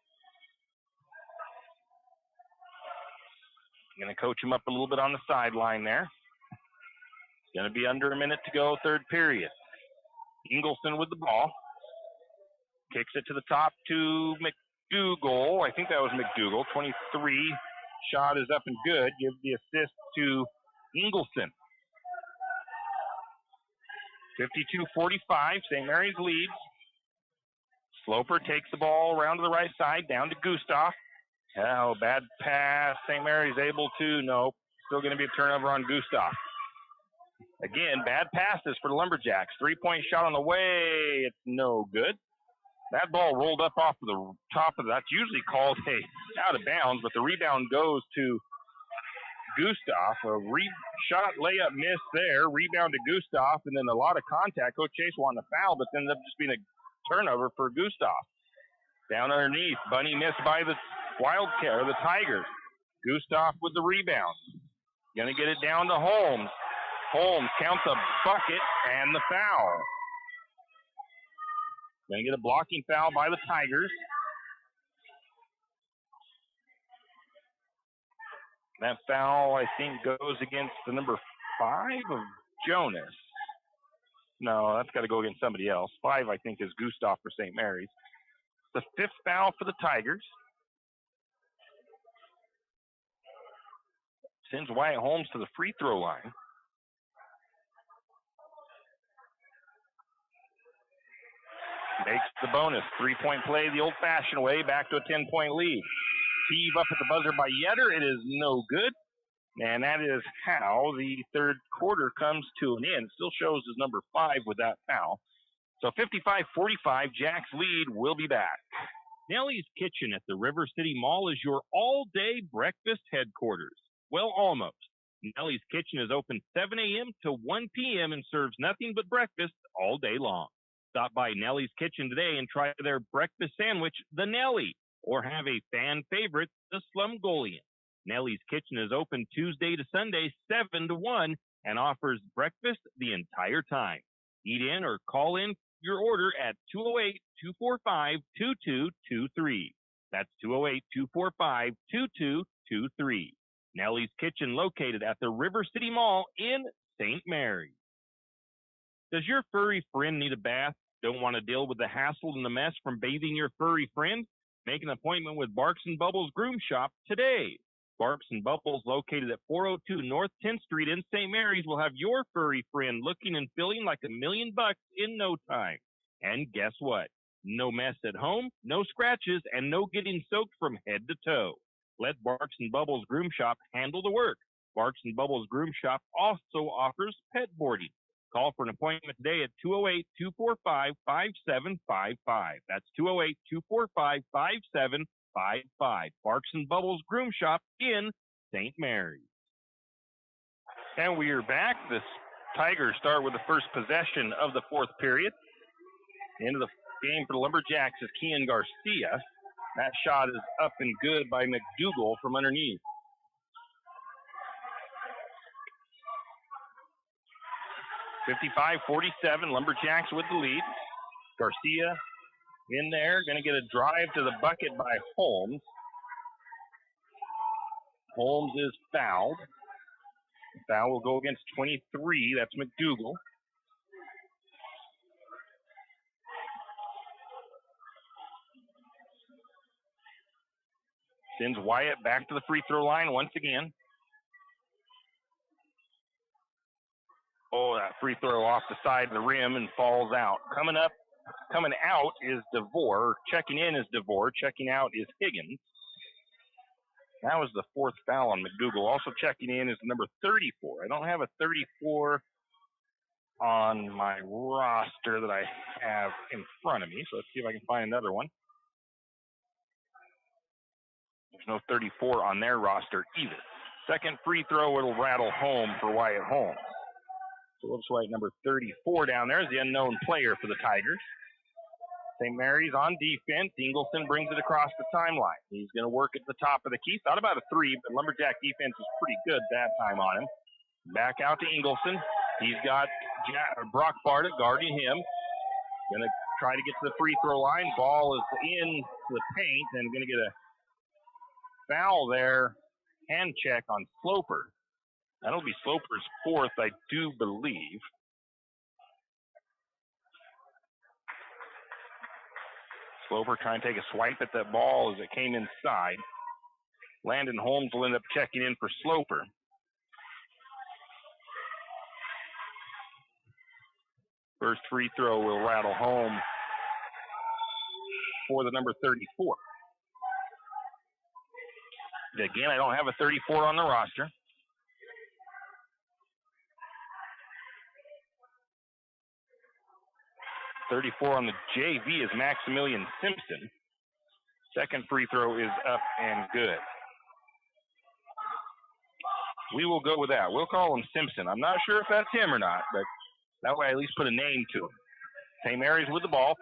Going to coach him up a little bit on the sideline there. Going to be under a minute to go, third period. Ingleson with the ball. Kicks it to the top to McDougal. I think that was McDougal. 23. Shot is up and good. Give the assist to Ingleson. 52-45. St. Mary's leads. Sloper takes the ball around to the right side. Down to Gustav. Oh, bad pass. St. Mary's able to. No. Still going to be a turnover on Gustav. Again, bad passes for the Lumberjacks. 3-point shot on the way. It's no good. That ball rolled up off of the top of that's usually called out of bounds, but the rebound goes to Gustav. A shot layup miss there. Rebound to Gustav, and then a lot of contact. Coach Chase wanted a foul, but ended up just being a turnover for Gustav. Down underneath. Bunny missed by the Wildcat, or the Tigers. Gustav with the rebound. Going to get it down to Holmes. Holmes counts a bucket and the foul. Going to get a blocking foul by the Tigers. That foul, I think, goes against the number 5 of Jonas. No, that's got to go against somebody else. 5, I think, is Gustav for St. Mary's. The 5th foul for the Tigers. Sends Wyatt Holmes to the free throw line. Makes the bonus. 3-point play the old-fashioned way, back to a 10-point lead. Heave up at the buzzer by Yetter. It is no good. And that is how the third quarter comes to an end. Still shows as number 5 with that foul. So 55-45, Jacks lead. We'll be back. Nellie's Kitchen at the River City Mall is your all-day breakfast headquarters. Well, almost. Nellie's Kitchen is open 7 a.m. to 1 p.m. and serves nothing but breakfast all day long. Stop by Nellie's Kitchen today and try their breakfast sandwich, the Nellie, or have a fan favorite, the Slumgolian. Nellie's Kitchen is open Tuesday to Sunday, 7 to 1, and offers breakfast the entire time. Eat in or call in your order at 208-245-2223. That's 208-245-2223. Nellie's Kitchen located at the River City Mall in St. Mary's. Does your furry friend need a bath? Don't want to deal with the hassle and the mess from bathing your furry friend? Make an appointment with Barks & Bubbles Groom Shop today. Barks & Bubbles, located at 402 North 10th Street in St. Mary's, will have your furry friend looking and feeling like $1 million in no time. And guess what? No mess at home, no scratches, and no getting soaked from head to toe. Let Barks & Bubbles Groom Shop handle the work. Barks & Bubbles Groom Shop also offers pet boarding. Call for an appointment today at 208-245-5755. That's 208-245-5755. Barks & Bubbles Groom Shop in St. Mary's. And we are back. The Tigers start with the first possession of the fourth period. The end of the game for the Lumberjacks is Kian Garcia. That shot is up and good by McDougal from underneath. (55-47), Lumberjacks with the lead. Garcia in there, going to get a drive to the bucket by Holmes. Holmes is fouled. The foul will go against 23. That's McDougal. Sends Wyatt back to the free throw line once again. Oh, that free throw off the side of the rim and falls out. Coming out is DeVore. Checking in is DeVore. Checking out is Higgins. That was the fourth foul on McDougal. Also checking in is number 34. I don't have a 34 on my roster that I have in front of me, so let's see if I can find another one. There's no 34 on their roster either. Second free throw, it'll rattle home for Wyatt Holmes. So looks like number 34 down there is the unknown player for the Tigers. St. Mary's on defense. Ingleson brings it across the timeline. He's going to work at the top of the key. Thought about a three, but Lumberjack defense is pretty good that time on him. Back out to Ingleson. He's got Brock Barta guarding him. Going to try to get to the free throw line. Ball is in the paint and going to get a foul there. Hand check on Sloper. That'll be Sloper's fourth, I do believe. Sloper trying to take a swipe at that ball as it came inside. Landon Holmes will end up checking in for Sloper. First free throw will rattle home for the number 34. Again, I don't have a 34 on the roster. .34 on the JV is Maximilian Simpson. Second free throw is up and good. We will go with that. We'll call him Simpson. I'm not sure if that's him or not, but that way I at least put a name to him. St. Mary's with the ball,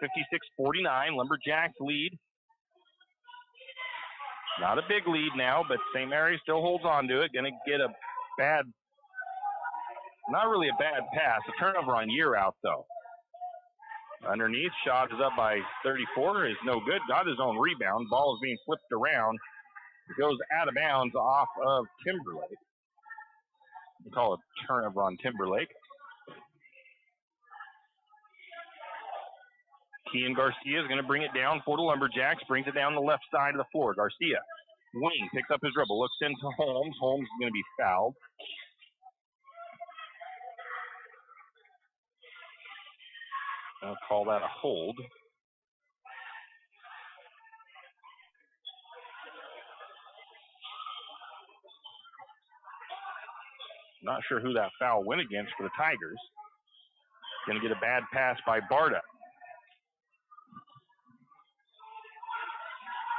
56-49. Lumberjacks lead. Not a big lead now, but St. Mary's still holds on to it. Going to get a bad, not really a bad pass. A turnover on Year Out, though. Underneath, shot is up by 34, is no good. Got his own rebound. Ball is being flipped around. It goes out of bounds off of Timberlake. We call it a turnover on Timberlake. Kean Garcia is going to bring it down for the Lumberjacks. Brings it down the left side of the floor. Garcia, wing, picks up his dribble. Looks into Holmes. Holmes is going to be fouled. I'll call that a hold. Not sure who that foul went against for the Tigers. Going to get a bad pass by Barta.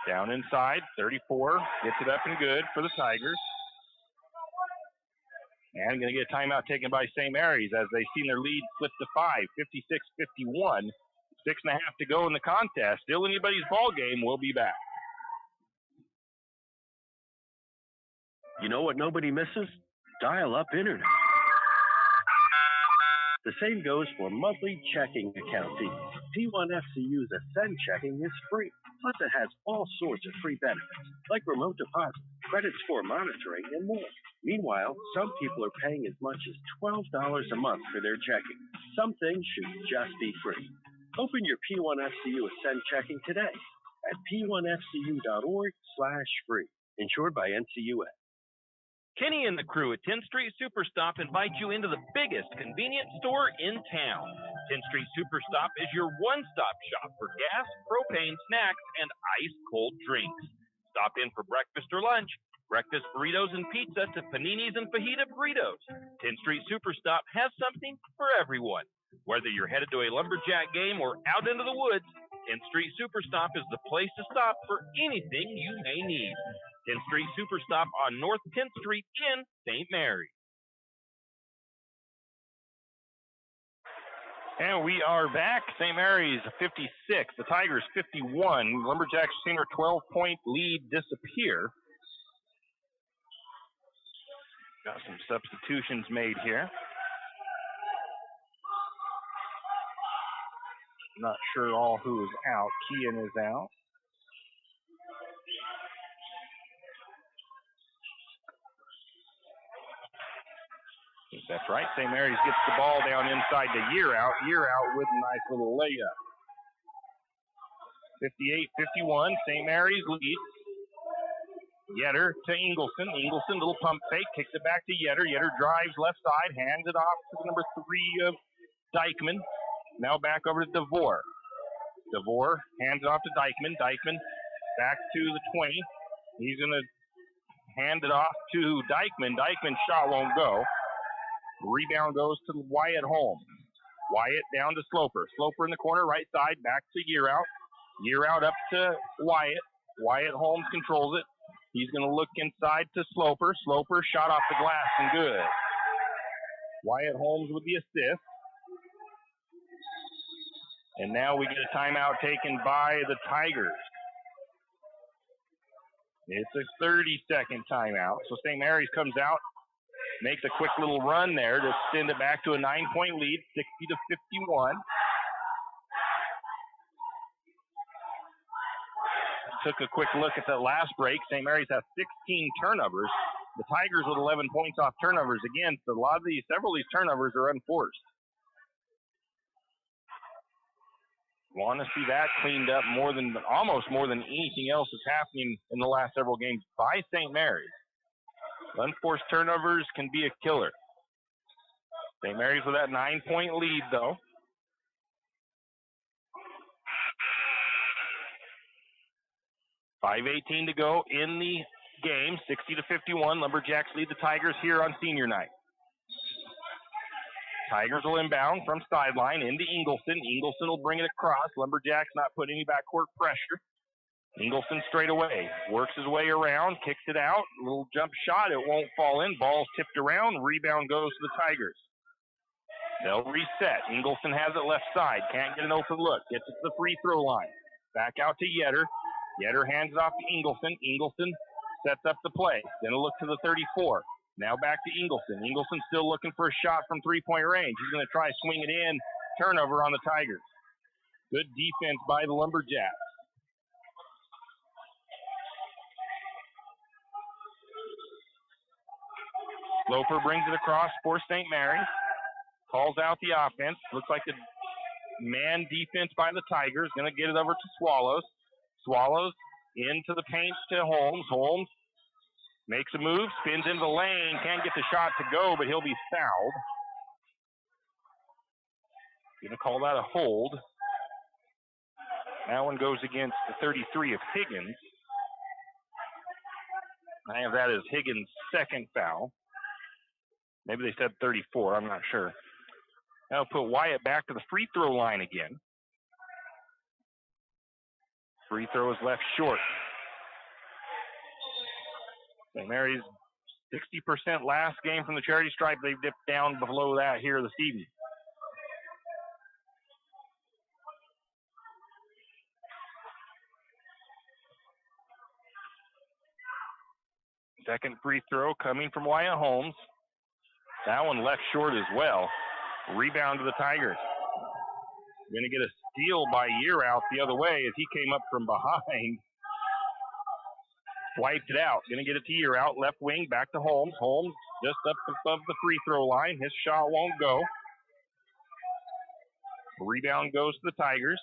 Down inside, 34, gets it up and good for the Tigers. And going to get a timeout taken by St. Mary's as they've seen their lead slip to 5, 56-51. 6.5 to go in the contest. Still anybody's ball game. We'll be back. You know what nobody misses? Dial-up internet. The same goes for monthly checking account fees. P1FCU's Ascend Checking is free. Plus, it has all sorts of free benefits, like remote deposit, credit score monitoring, and more. Meanwhile, some people are paying as much as $12 a month for their checking. Some things should just be free. Open your P1FCU Ascend Checking today at p1fcu.org/free. Insured by NCUA. Kenny and the crew at 10th Street Superstop invite you into the biggest convenience store in town. 10th Street Superstop is your one-stop shop for gas, propane, snacks, and ice-cold drinks. Stop in for breakfast or lunch, breakfast burritos and pizza to paninis and fajita burritos. 10th Street Superstop has something for everyone. Whether you're headed to a Lumberjack game or out into the woods, 10th Street Superstop is the place to stop for anything you may need. 10th Street Superstop on North 10th Street in St. Mary. And we are back. St. Mary's 56, the Tigers 51. Lumberjacks seen their 12-point lead disappear. Got some substitutions made here. Not sure all who is out. Kean is out. That's right. St. Mary's gets the ball down inside to Year Out. Year Out with a nice little layup. 58-51. St. Mary's leads. Yetter to Ingleson. Ingleson, little pump fake, kicks it back to Yetter. Yetter drives left side, hands it off to number 3 of Dykeman. Now back over to DeVore. DeVore hands it off to Dykeman. Dykeman back to the 20. He's going to hand it off to Dykeman. Dykeman's shot won't go. Rebound goes to Wyatt Holmes. Wyatt down to Sloper. Sloper in the corner, right side, back to Year Out. Year Out up to Wyatt. Wyatt Holmes controls it. He's going to look inside to Sloper. Sloper shot off the glass and good. Wyatt Holmes with the assist. And now we get a timeout taken by the Tigers. It's a 30-second timeout. So St. Mary's comes out, makes a quick little run there to send it back to a 9-point lead, 60-51. Took a quick look at that last break. St. Mary's has 16 turnovers. The Tigers with 11 points off turnovers again. So several of these turnovers are unforced. Want to see that cleaned up almost more than anything else that's happening in the last several games by St. Mary's. Unforced turnovers can be a killer. St. Mary's with that 9-point lead, though. .5:18 to go in the game, 60-51. Lumberjacks lead the Tigers here on senior night. Tigers will inbound from sideline into Ingleson. Ingleson will bring it across. Lumberjacks not putting any backcourt pressure. Ingleson straight away. Works his way around, kicks it out. Little jump shot. It won't fall in. Ball's tipped around. Rebound goes to the Tigers. They'll reset. Ingleson has it left side. Can't get an open look. Gets it to the free throw line. Back out to Yetter. Yetter hands it off to Ingleson. Ingleson sets up the play. Then a look to the 34. Now back to Ingleson. Ingleson still looking for a shot from three-point range. He's going to try to swing it in. Turnover on the Tigers. Good defense by the Lumberjacks. Loper brings it across for St. Mary's. Calls out the offense. Looks like a man defense by the Tigers. Going to get it over to Swallows. Swallows into the paint to Holmes. Holmes makes a move, spins into the lane, can't get the shot to go, but he'll be fouled. Going to call that a hold. That one goes against the 33 of Higgins. I have that as Higgins' second foul. Maybe they said 34, I'm not sure. That'll put Wyatt back to the free throw line again. Free throw is left short. St. Mary's 60% last game from the charity stripe. They've dipped down below that here this evening. Second free throw coming from Wyatt Holmes. That one left short as well. Rebound to the Tigers. Going to get a steal by Year Out the other way as he came up from behind. Wiped it out. Going to get it to Year Out. Left wing back to Holmes. Holmes just up above the free throw line. His shot won't go. Rebound goes to the Tigers.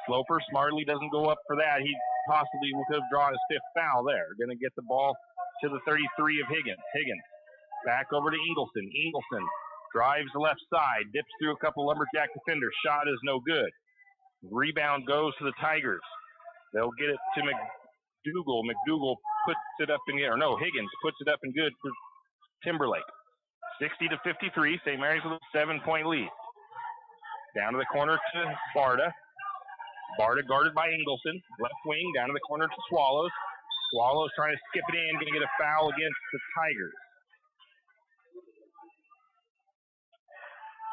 Sloper smartly doesn't go up for that. He possibly could have drawn his fifth foul there. Going to get the ball to the 33 of Higgins. Higgins back over to Ingleson. Ingleson drives the left side, dips through a couple Lumberjack defenders. Shot is no good. Rebound goes to the Tigers. They'll get it to McDougal. McDougal puts it up in the air. No, Higgins puts it up and good for Timberlake. 60-53. St. Mary's with a 7-point lead. Down to the corner to Barta. Barta guarded by Ingleson. Left wing down to the corner to Swallows. Swallows trying to skip it in. Going to get a foul against the Tigers.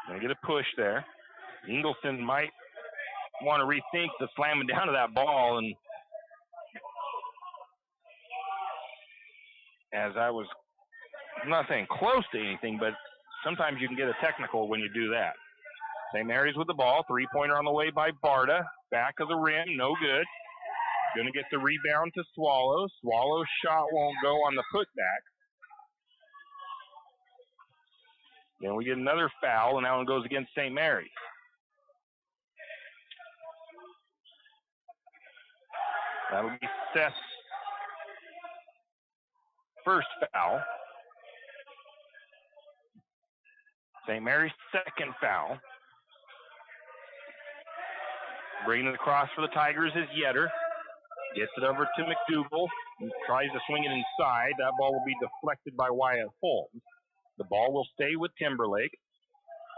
Going to get a push there. Ingleson might want to rethink the slamming down to that ball. And as I'm not saying close to anything, but sometimes you can get a technical when you do that. St. Mary's with the ball. Three-pointer on the way by Barta. Back of the rim, no good. Going to get the rebound to Swallows. Swallows' shot won't go on the putback. Then we get another foul, and that one goes against St. Mary's. That'll be Seth's first foul. St. Mary's second foul. Bringing it across for the Tigers is Yetter. Gets it over to McDougal. Tries to swing it inside. That ball will be deflected by Wyatt Holmes. The ball will stay with Timberlake.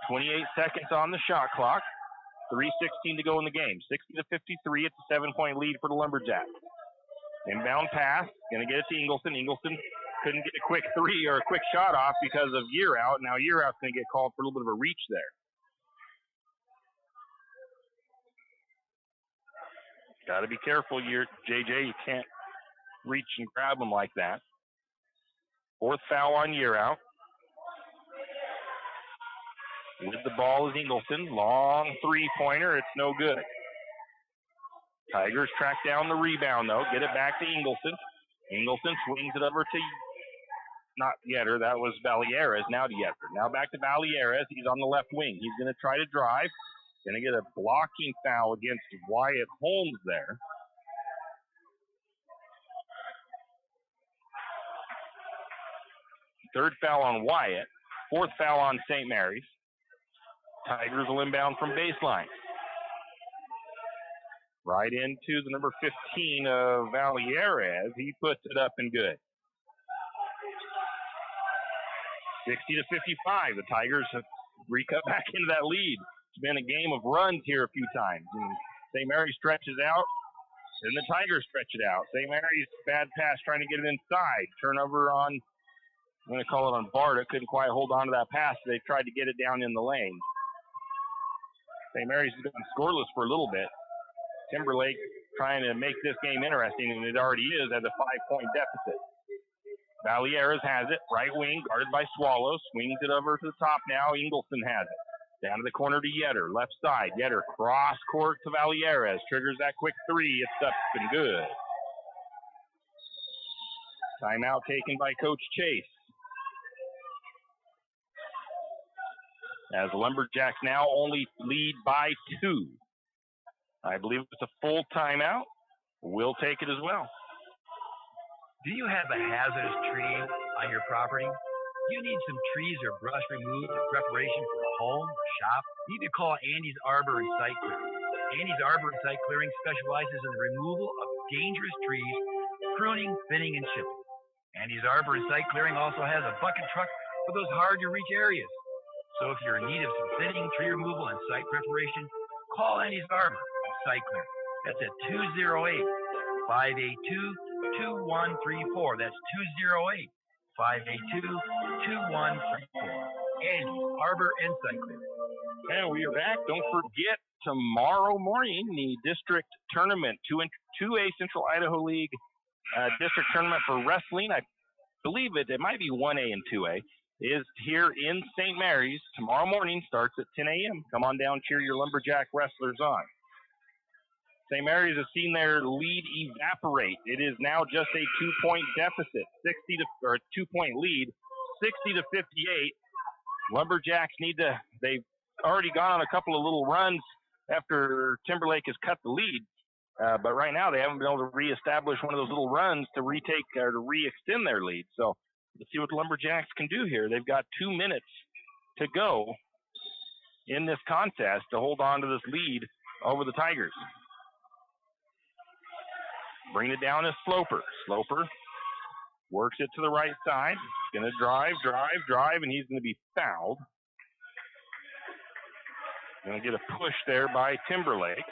28 seconds on the shot clock. 3:16 to go in the game. 60-53. It's a 7-point lead for the Lumberjacks. Inbound pass. Going to get it to Ingleson. Ingleson couldn't get a quick three or a quick shot off because of Year Out. Now Year Out's going to get called for a little bit of a reach there. Got to be careful, JJ. You can't reach and grab them like that. Fourth foul on Year Out. With the ball is Ingleson. Long three-pointer. It's no good. Tigers track down the rebound, though. Get it back to Ingleson. Ingleson swings it over to, not Yetter, that was Valieres. Now to Yetter. Now back to Valieres. He's on the left wing. He's going to try to drive. Going to get a blocking foul against Wyatt Holmes there. Third foul on Wyatt. Fourth foul on St. Mary's. Tigers will inbound from baseline. Right into the number 15 of Valieres. He puts it up and good. 60-55. The Tigers have recut back into that lead. It's been a game of runs here a few times. And St. Mary's stretches out, and the Tigers stretch it out. St. Mary's bad pass trying to get it inside. Turnover on, I'm going to call it on Barta. Couldn't quite hold on to that pass. They tried to get it down in the lane. St. Mary's has been scoreless for a little bit. Timberlake trying to make this game interesting, and it already is at a 5-point deficit. Valieres has it, right wing, guarded by Swallow. Swings it over to the top now. Ingleson has it. Down to the corner to Yetter, left side. Yetter cross court to Valieres. Triggers that quick three. It's up and good. Timeout taken by Coach Chase. As the Lumberjacks now only lead by 2. I believe it's a full timeout. We'll take it as well. Do you have a hazardous tree on your property? You need some trees or brush removed in preparation for a home or shop? You need to call Andy's Arbor and Site Clearing. Andy's Arbor and Site Clearing specializes in the removal of dangerous trees, pruning, thinning, and chipping. Andy's Arbor and Site Clearing also has a bucket truck for those hard-to-reach areas. So if you're in need of some thinning, tree removal, and site preparation, call Andy's Arbor and Site Clearing. That's at 208-582-2134. That's 208-582-2134. Andy's Arbor and Site Clearing. And we are back. Don't forget, tomorrow morning, the district tournament, 2A Central Idaho League district tournament for wrestling. I believe it might be 1A and 2A. Is here in St. Mary's. Tomorrow morning starts at 10 a.m. Come on down, cheer your Lumberjack wrestlers on. St. Mary's has seen their lead evaporate. It is now just a 2-point deficit, 2-point lead, 60-58. Lumberjacks they've already gone on a couple of little runs after Timberlake has cut the lead. But right now they haven't been able to reestablish one of those little runs to retake or to re-extend their lead. So let's see what the Lumberjacks can do here. They've got 2 minutes to go in this contest to hold on to this lead over the Tigers. Bring it down to Sloper. Sloper works it to the right side. Going to drive, and he's going to be fouled. Going to get a push there by Timberlake.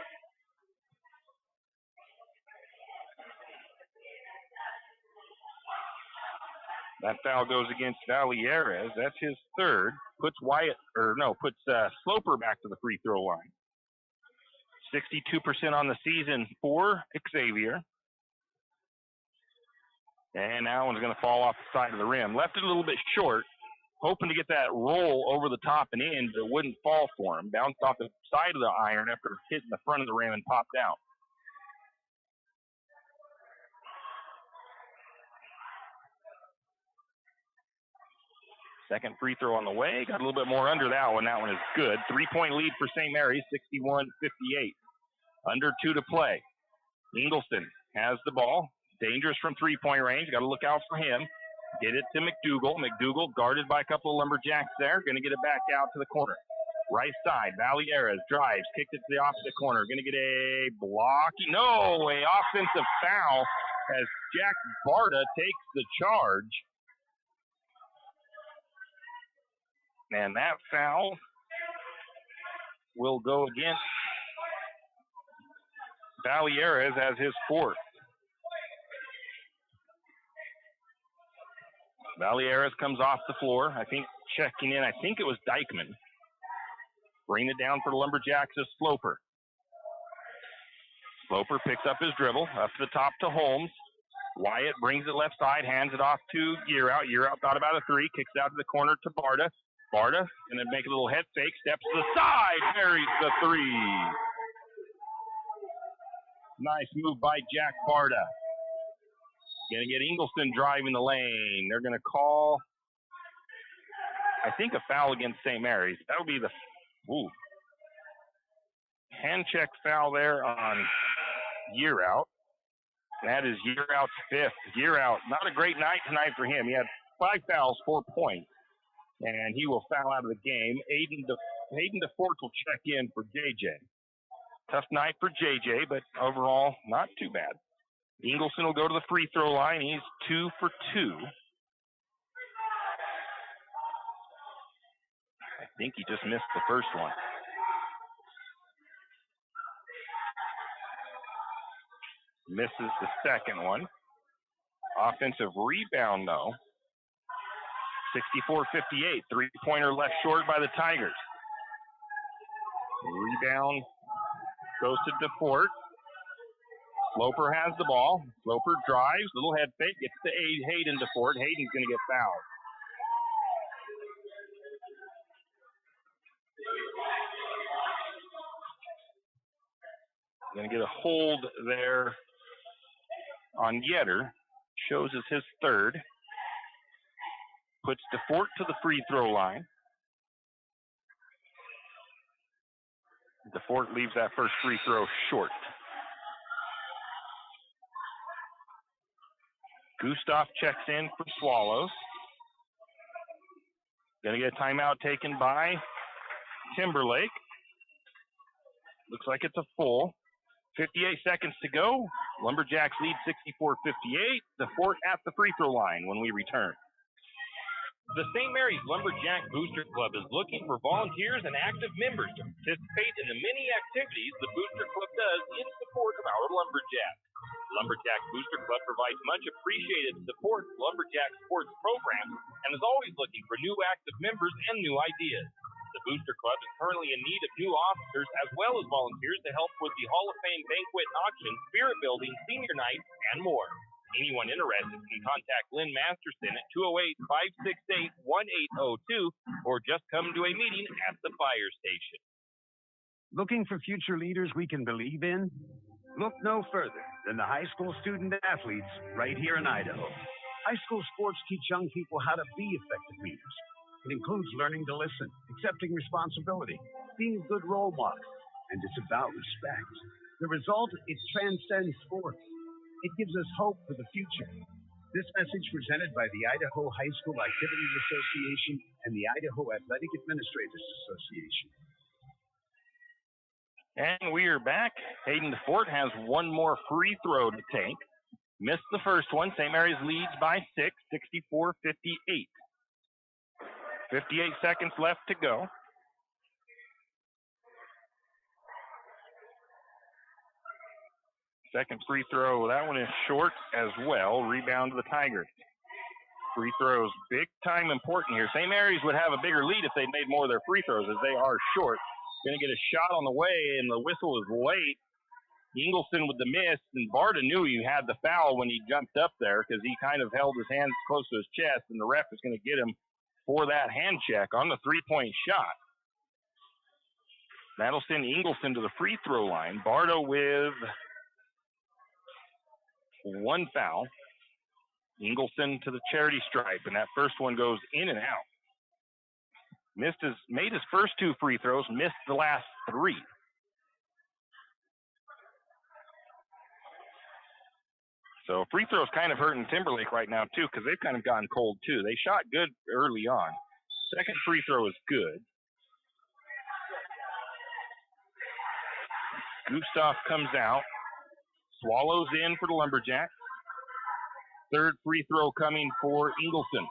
That foul goes against Valieres. That's his third. Puts Sloper back to the free throw line. 62% on the season for Xavier. And that one's going to fall off the side of the rim. Left it a little bit short, hoping to get that roll over the top and in, but it wouldn't fall for him. Bounced off the side of the iron after hitting the front of the rim and popped out. Second free throw on the way. Got a little bit more under that one. That one is good. 3-point lead for St. Mary's, 61-58. Under 2 to play. Ingleson has the ball. Dangerous from 3-point range. Got to look out for him. Get it to McDougal. McDougal guarded by a couple of Lumberjacks there. Going to get it back out to the corner. Right side, Valieras drives, kicked it to the opposite corner. Going to get a block. No, a offensive foul as Jack Barta takes the charge. And that foul will go against Valieras as his fourth. Valieras comes off the floor. I think checking in, I think it was Dykeman. Bringing it down for the Lumberjacks is Sloper. Sloper picks up his dribble, up to the top to Holmes. Wyatt brings it left side, hands it off to Yearout. Yearout thought about a three, kicks it out to the corner to Barta. Barta going to make a little head fake, steps to the side, buries the three. Nice move by Jack Barta. Going to get Ingleson driving the lane. They're going to call, I think, a foul against St. Mary's. That would be the hand check foul there on Yearout. That is Yearout's fifth. Yearout, not a great night tonight for him. He had 5 fouls, 4 points, and he will foul out of the game. Hayden DeFort will check in for JJ. Tough night for JJ, but overall, not too bad. Ingleson will go to the free throw line. He's 2 for 2. I think he just missed the first one. Misses the second one. Offensive rebound, though. 64-58. 3-pointer left short by the Tigers. Rebound goes to DeFort. Sloper has the ball. Sloper drives, little head fake, gets to Hayden DeFort. Hayden's going to get fouled. Going to get a hold there on Yetter. Shows us his third. Puts DeFort to the free throw line. DeFort leaves that first free throw short. Gustav checks in for Swallows. Going to get a timeout taken by Timberlake. Looks like it's a full. 58 seconds to go. Lumberjacks lead 64-58. DeFort at the free throw line when we return. The St. Mary's Lumberjack Booster Club is looking for volunteers and active members to participate in the many activities the Booster Club does in support of our Lumberjacks. Lumberjack Booster Club provides much appreciated support to Lumberjack sports programs and is always looking for new active members and new ideas. The Booster Club is currently in need of new officers as well as volunteers to help with the Hall of Fame banquet and auction, spirit building, senior night, and more. Anyone interested can contact Lynn Masterson at 208-568-1802 or just come to a meeting at the fire station. Looking for future leaders we can believe in? Look no further than the high school student athletes right here in Idaho. High school sports teach young people how to be effective leaders. It includes learning to listen, accepting responsibility, being a good role model, and it's about respect. The result, it transcends sports. It gives us hope for the future. This message presented by the Idaho High School Activities Association and the Idaho Athletic Administrators Association. And we are back. Hayden DeFort has one more free throw to take. Missed the first one. St. Mary's leads by 6, 64-58. 58 seconds left to go. Second free throw, that one is short as well. Rebound to the Tigers. Free throws, big time important here. St. Mary's would have a bigger lead if they made more of their free throws, as they are short. Going to get a shot on the way, and the whistle is late. Ingleson with the miss, and Barta knew he had the foul when he jumped up there because he kind of held his hands close to his chest, and the ref is going to get him for that hand check on the three-point shot. That'll send Ingleson to the free throw line. Barta with one foul. Ingleson to the charity stripe, and that first one goes in and out. Made his first two free throws, missed the last three. So free throws kind of hurting Timberlake right now, too, because they've kind of gotten cold, too. They shot good early on. Second free throw is good. Gustav comes out. Swallows in for the Lumberjacks. Third free throw coming for Ingleson.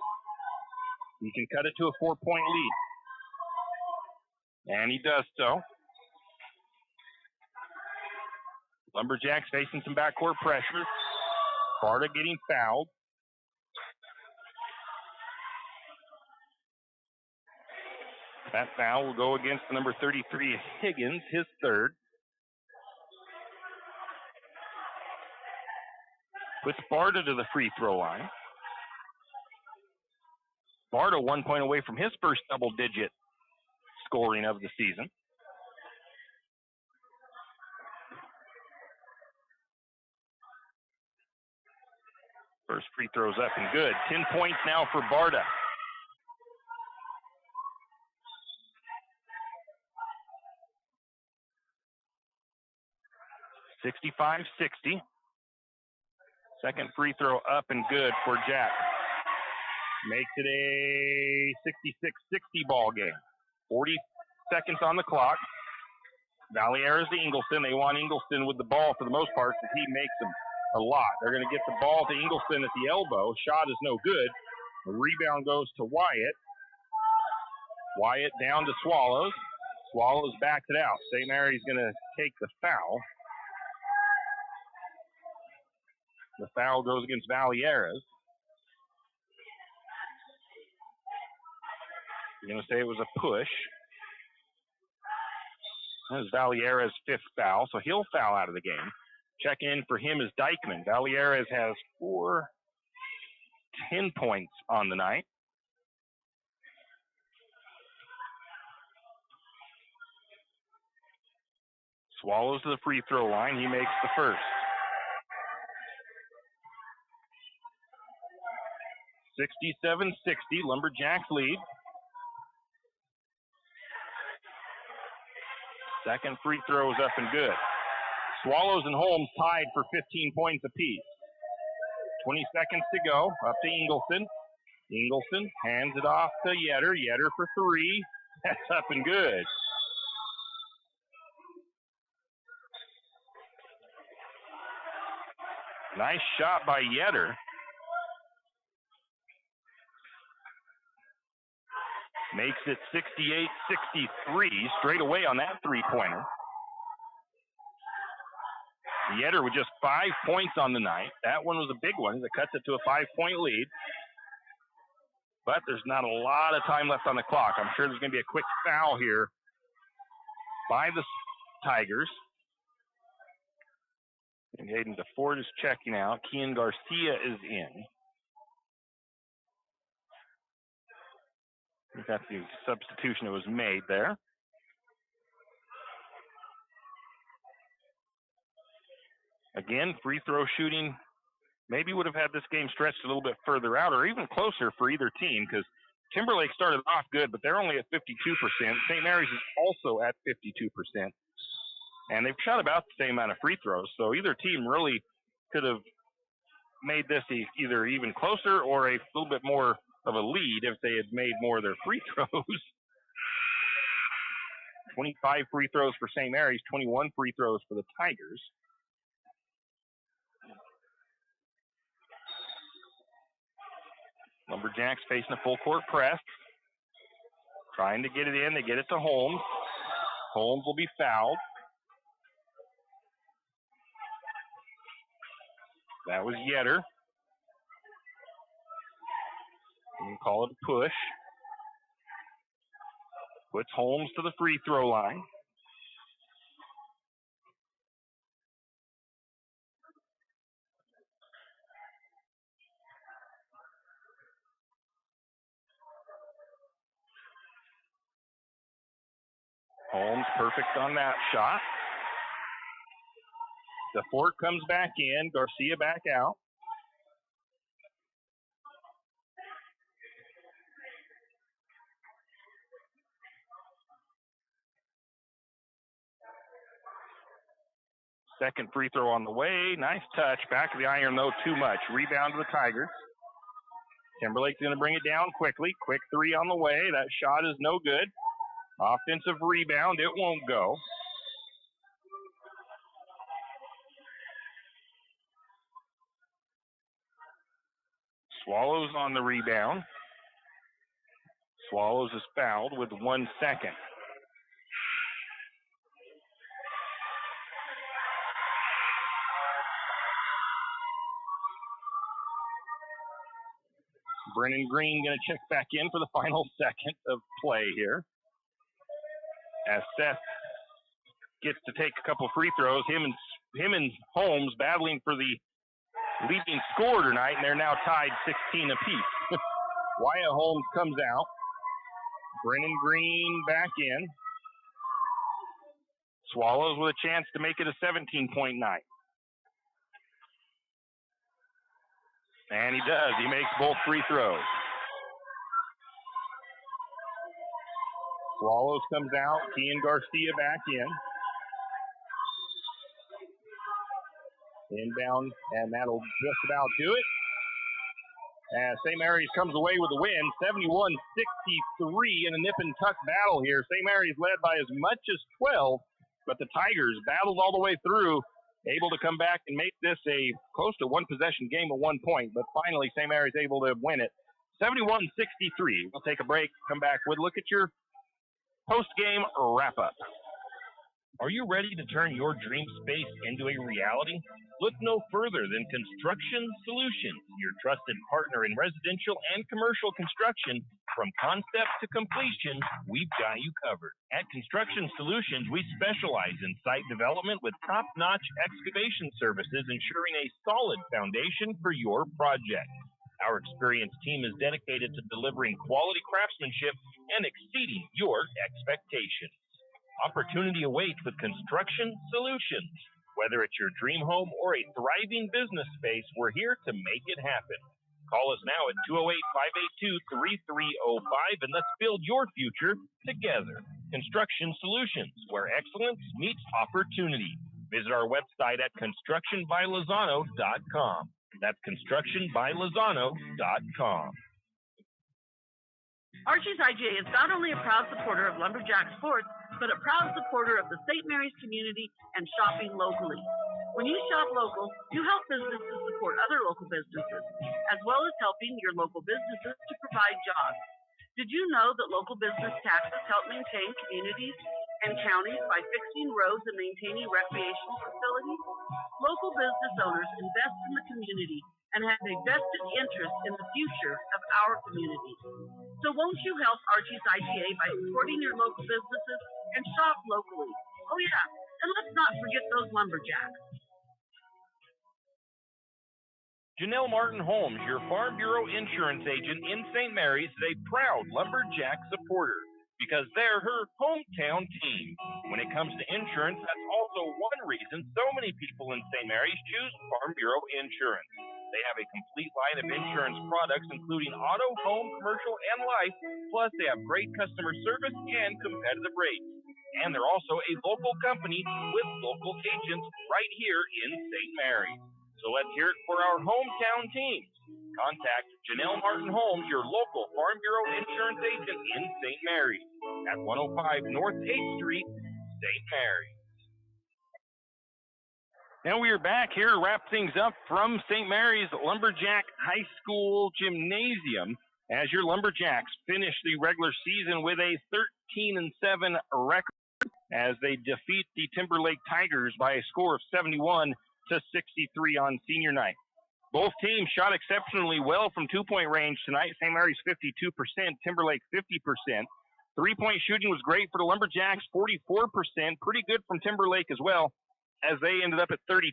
He can cut it to a 4-point lead. And he does so. Lumberjacks facing some backcourt pressure. Sparta getting fouled. That foul will go against the number 33, Higgins, his third. Puts Sparta to the free throw line. Sparta 1 point away from his first double-digit scoring of the season. First free throw's up and good. 10 points now for Barta. (65-60). Second free throw up and good for Jack. Makes it a 66-60 ball game. 40 seconds on the clock. Valieras to Ingleson. They want Ingleson with the ball for the most part because he makes them a lot. They're going to get the ball to Ingleson at the elbow. Shot is no good. The rebound goes to Wyatt. Wyatt down to Swallows. Swallows backs it out. St. Mary's going to take the foul. The foul goes against Valieras. You're going to say it was a push. That is Valieras' fifth foul, so he'll foul out of the game. Check in for him is Dykeman. Valieras has 10 points on the night. Swallows to the free throw line. He makes the first. 67-60, Lumberjacks lead. Second free throw is up and good. Swallows and Holmes tied for 15 points apiece. 20 seconds to go. Up to Ingleson. Ingleson hands it off to Yetter. Yetter for three. That's up and good. Nice shot by Yetter. Makes it 68-63 straight away on that three-pointer. Yetter with just 5 points on the night. That one was a big one that cuts it to a 5-point lead. But there's not a lot of time left on the clock. I'm sure there's going to be a quick foul here by the Tigers. And Hayden DeFord is checking out. Kian Garcia is in. I think that's the substitution that was made there. Again, free throw shooting maybe would have had this game stretched a little bit further out or even closer for either team because Timberlake started off good, but they're only at 52%. St. Mary's is also at 52%. And they've shot about the same amount of free throws, so either team really could have made this either even closer or a little bit more of a lead if they had made more of their free throws. 25 free throws for St. Mary's, 21 free throws for the Tigers. Lumberjacks facing a full court press. Trying to get it in. They get it to Holmes. Holmes will be fouled. That was Yetter. You can call it a push. Puts Holmes to the free throw line. Holmes perfect on that shot. DeFort comes back in. Garcia back out. Second free throw on the way. Nice touch. Back of the iron, though, too much. Rebound to the Tigers. Timberlake's going to bring it down quickly. Quick three on the way. That shot is no good. Offensive rebound. It won't go. Swallows on the rebound. Swallows is fouled with 1 second. Brennan Green going to check back in for the final second of play here. As Seth gets to take a couple free throws, him and Holmes battling for the leading scorer tonight, and they're now tied 16 apiece. Wyatt Holmes comes out. Brennan Green back in. Swallows with a chance to make it a 17-point night. And he does. He makes both free throws. Swallows comes out. Kean Garcia back in. Inbound, and that'll just about do it. As St. Mary's comes away with a win, 71-63 in a nip and tuck battle here. St. Mary's led by as much as 12, but the Tigers battled all the way through, able to come back and make this a close to one-possession game at 1 point, but finally St. Mary's able to win it. 71-63. We'll take a break, come back with a look at your post-game wrap-up. Are you ready to turn your dream space into a reality? Look no further than Construction Solutions, your trusted partner in residential and commercial construction. From concept to completion, we've got you covered. At Construction Solutions, we specialize in site development with top-notch excavation services, ensuring a solid foundation for your project. Our experienced team is dedicated to delivering quality craftsmanship and exceeding your expectations. Opportunity awaits with Construction Solutions. Whether it's your dream home or a thriving business space, we're here to make it happen. Call us now at 208-582-3305 and let's build your future together. Construction Solutions, where excellence meets opportunity. Visit our website at constructionbylozano.com. That's constructionbylozano.com. Archie's IGA is not only a proud supporter of Lumberjack sports, but a proud supporter of the St. Mary's community and shopping locally. When you shop local, you help businesses support other local businesses, as well as helping your local businesses to provide jobs. Did you know that local business taxes help maintain communities and counties by fixing roads and maintaining recreational facilities? Local business owners invest in the community and have a vested interest in the future of our community. So won't you help Archie's IGA by supporting your local businesses and shop locally? Oh yeah, and let's not forget those Lumberjacks. Janelle Martin Holmes, your Farm Bureau insurance agent in St. Mary's, is a proud Lumberjack supporter because they're her hometown team. When it comes to insurance, that's also one reason so many people in St. Mary's choose Farm Bureau insurance. They have a complete line of insurance products, including auto, home, commercial, and life. Plus, they have great customer service and competitive rates. And they're also a local company with local agents right here in St. Mary's. So let's hear it for our hometown teams. Contact Janelle Martin Holmes, your local Farm Bureau insurance agent in St. Mary's at 105 North 8th Street, St. Mary's. And we are back here to wrap things up from St. Mary's Lumberjack High School Gymnasium as your Lumberjacks finish the regular season with a 13-7 record as they defeat the Timberlake Tigers by a score of 71-63 on senior night. Both teams shot exceptionally well from two-point range tonight. St. Mary's 52%, Timberlake 50%. Three-point shooting was great for the Lumberjacks, 44%, pretty good from Timberlake as well, as they ended up at 32%.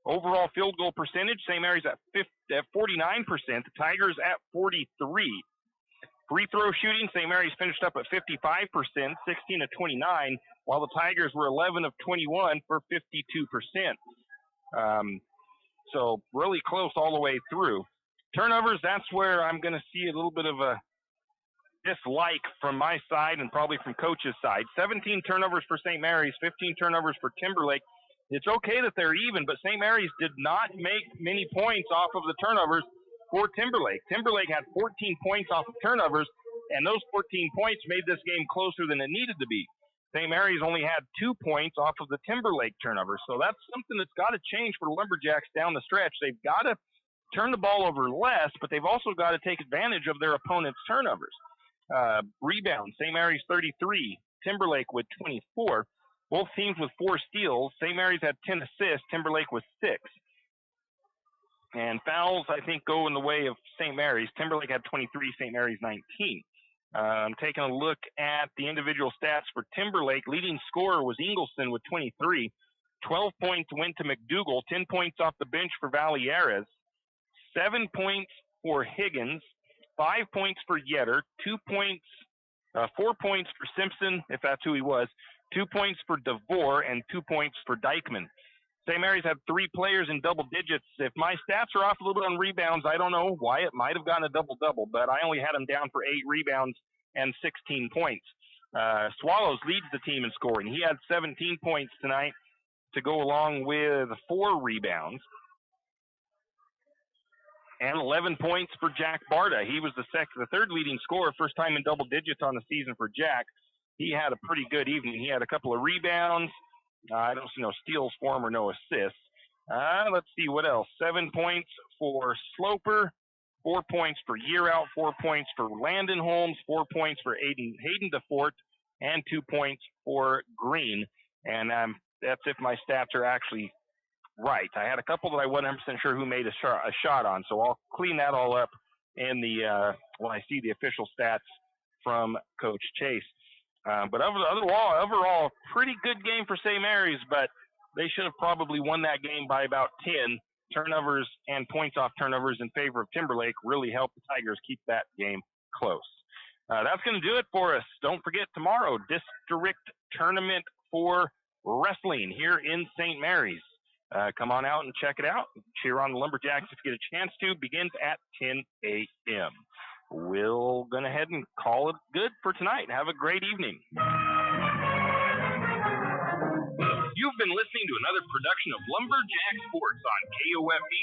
Overall field goal percentage, St. Mary's at 49%, the Tigers at 43%. Free throw shooting, St. Mary's finished up at 55%, 16-29, while the Tigers were 11 of 21 for 52%. So really close all the way through. Turnovers, that's where I'm going to see a little bit of a dislike from my side and probably from coach's side. 17 turnovers for St. Mary's, 15 turnovers for Timberlake. it's okay that they're even, but St. Mary's did not make many points off of the turnovers for Timberlake. Timberlake had 14 points off of turnovers, and those 14 points made this game closer than it needed to be. St. Mary's only had 2 points off of the Timberlake turnovers, so that's something that's got to change for the Lumberjacks down the stretch. They've got to turn the ball over less, but they've also got to take advantage of their opponent's turnovers. Rebounds, St. Mary's 33, Timberlake with 24. Both teams with 4 steals. St. Mary's had 10 assists, Timberlake with 6. And fouls, I think, go in the way of St. Mary's. Timberlake had 23, St. Mary's 19. I'm taking a look at the individual stats for Timberlake. Leading scorer was Ingleson with 23. 12 points went to McDougal, 10 points off the bench for Valieres, 7 points for Higgins, 5 points for Yetter, 4 points for Simpson, if that's who he was, 2 points for DeVore, and 2 points for Dykeman. St. Mary's had 3 players in double digits. If my stats are off a little bit on rebounds, I don't know why. It might have gotten a double-double, but I only had them down for 8 rebounds and 16 points. Swallows leads the team in scoring. He had 17 points tonight to go along with 4 rebounds. And 11 points for Jack Barta. He was the third leading scorer, first time in double digits on the season for Jack. He had a pretty good evening. He had a couple of rebounds. I don't see no steals for him or no assists. Let's see what else. 7 points for Sloper, 4 points for Year Out, 4 points for Landon Holmes, 4 points for Hayden DeFort, and 2 points for Green. And that's if my stats are actually right. I had a couple that I wasn't 100% sure who made a shot on, so I'll clean that all up in the when I see the official stats from Coach Chase. But overall, pretty good game for St. Mary's, but they should have probably won that game by about 10. Turnovers and points off turnovers in favor of Timberlake really helped the Tigers keep that game close. That's going to do it for us. Don't forget tomorrow, district tournament for wrestling here in St. Mary's. Come on out and check it out. Cheer on the Lumberjacks if you get a chance to. Begins at 10 a.m. We'll go ahead and call it good for tonight. Have a great evening. You've been listening to another production of Lumberjack Sports on KOFE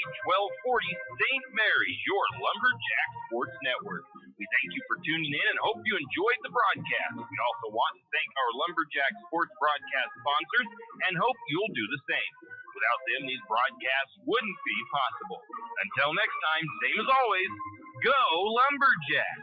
1240 St. Mary's, your Lumberjack Sports Network. We thank you for tuning in and hope you enjoyed the broadcast. We also want to thank our Lumberjack Sports broadcast sponsors and hope you'll do the same. Without them, these broadcasts wouldn't be possible. Until next time, same as always, go Lumberjacks!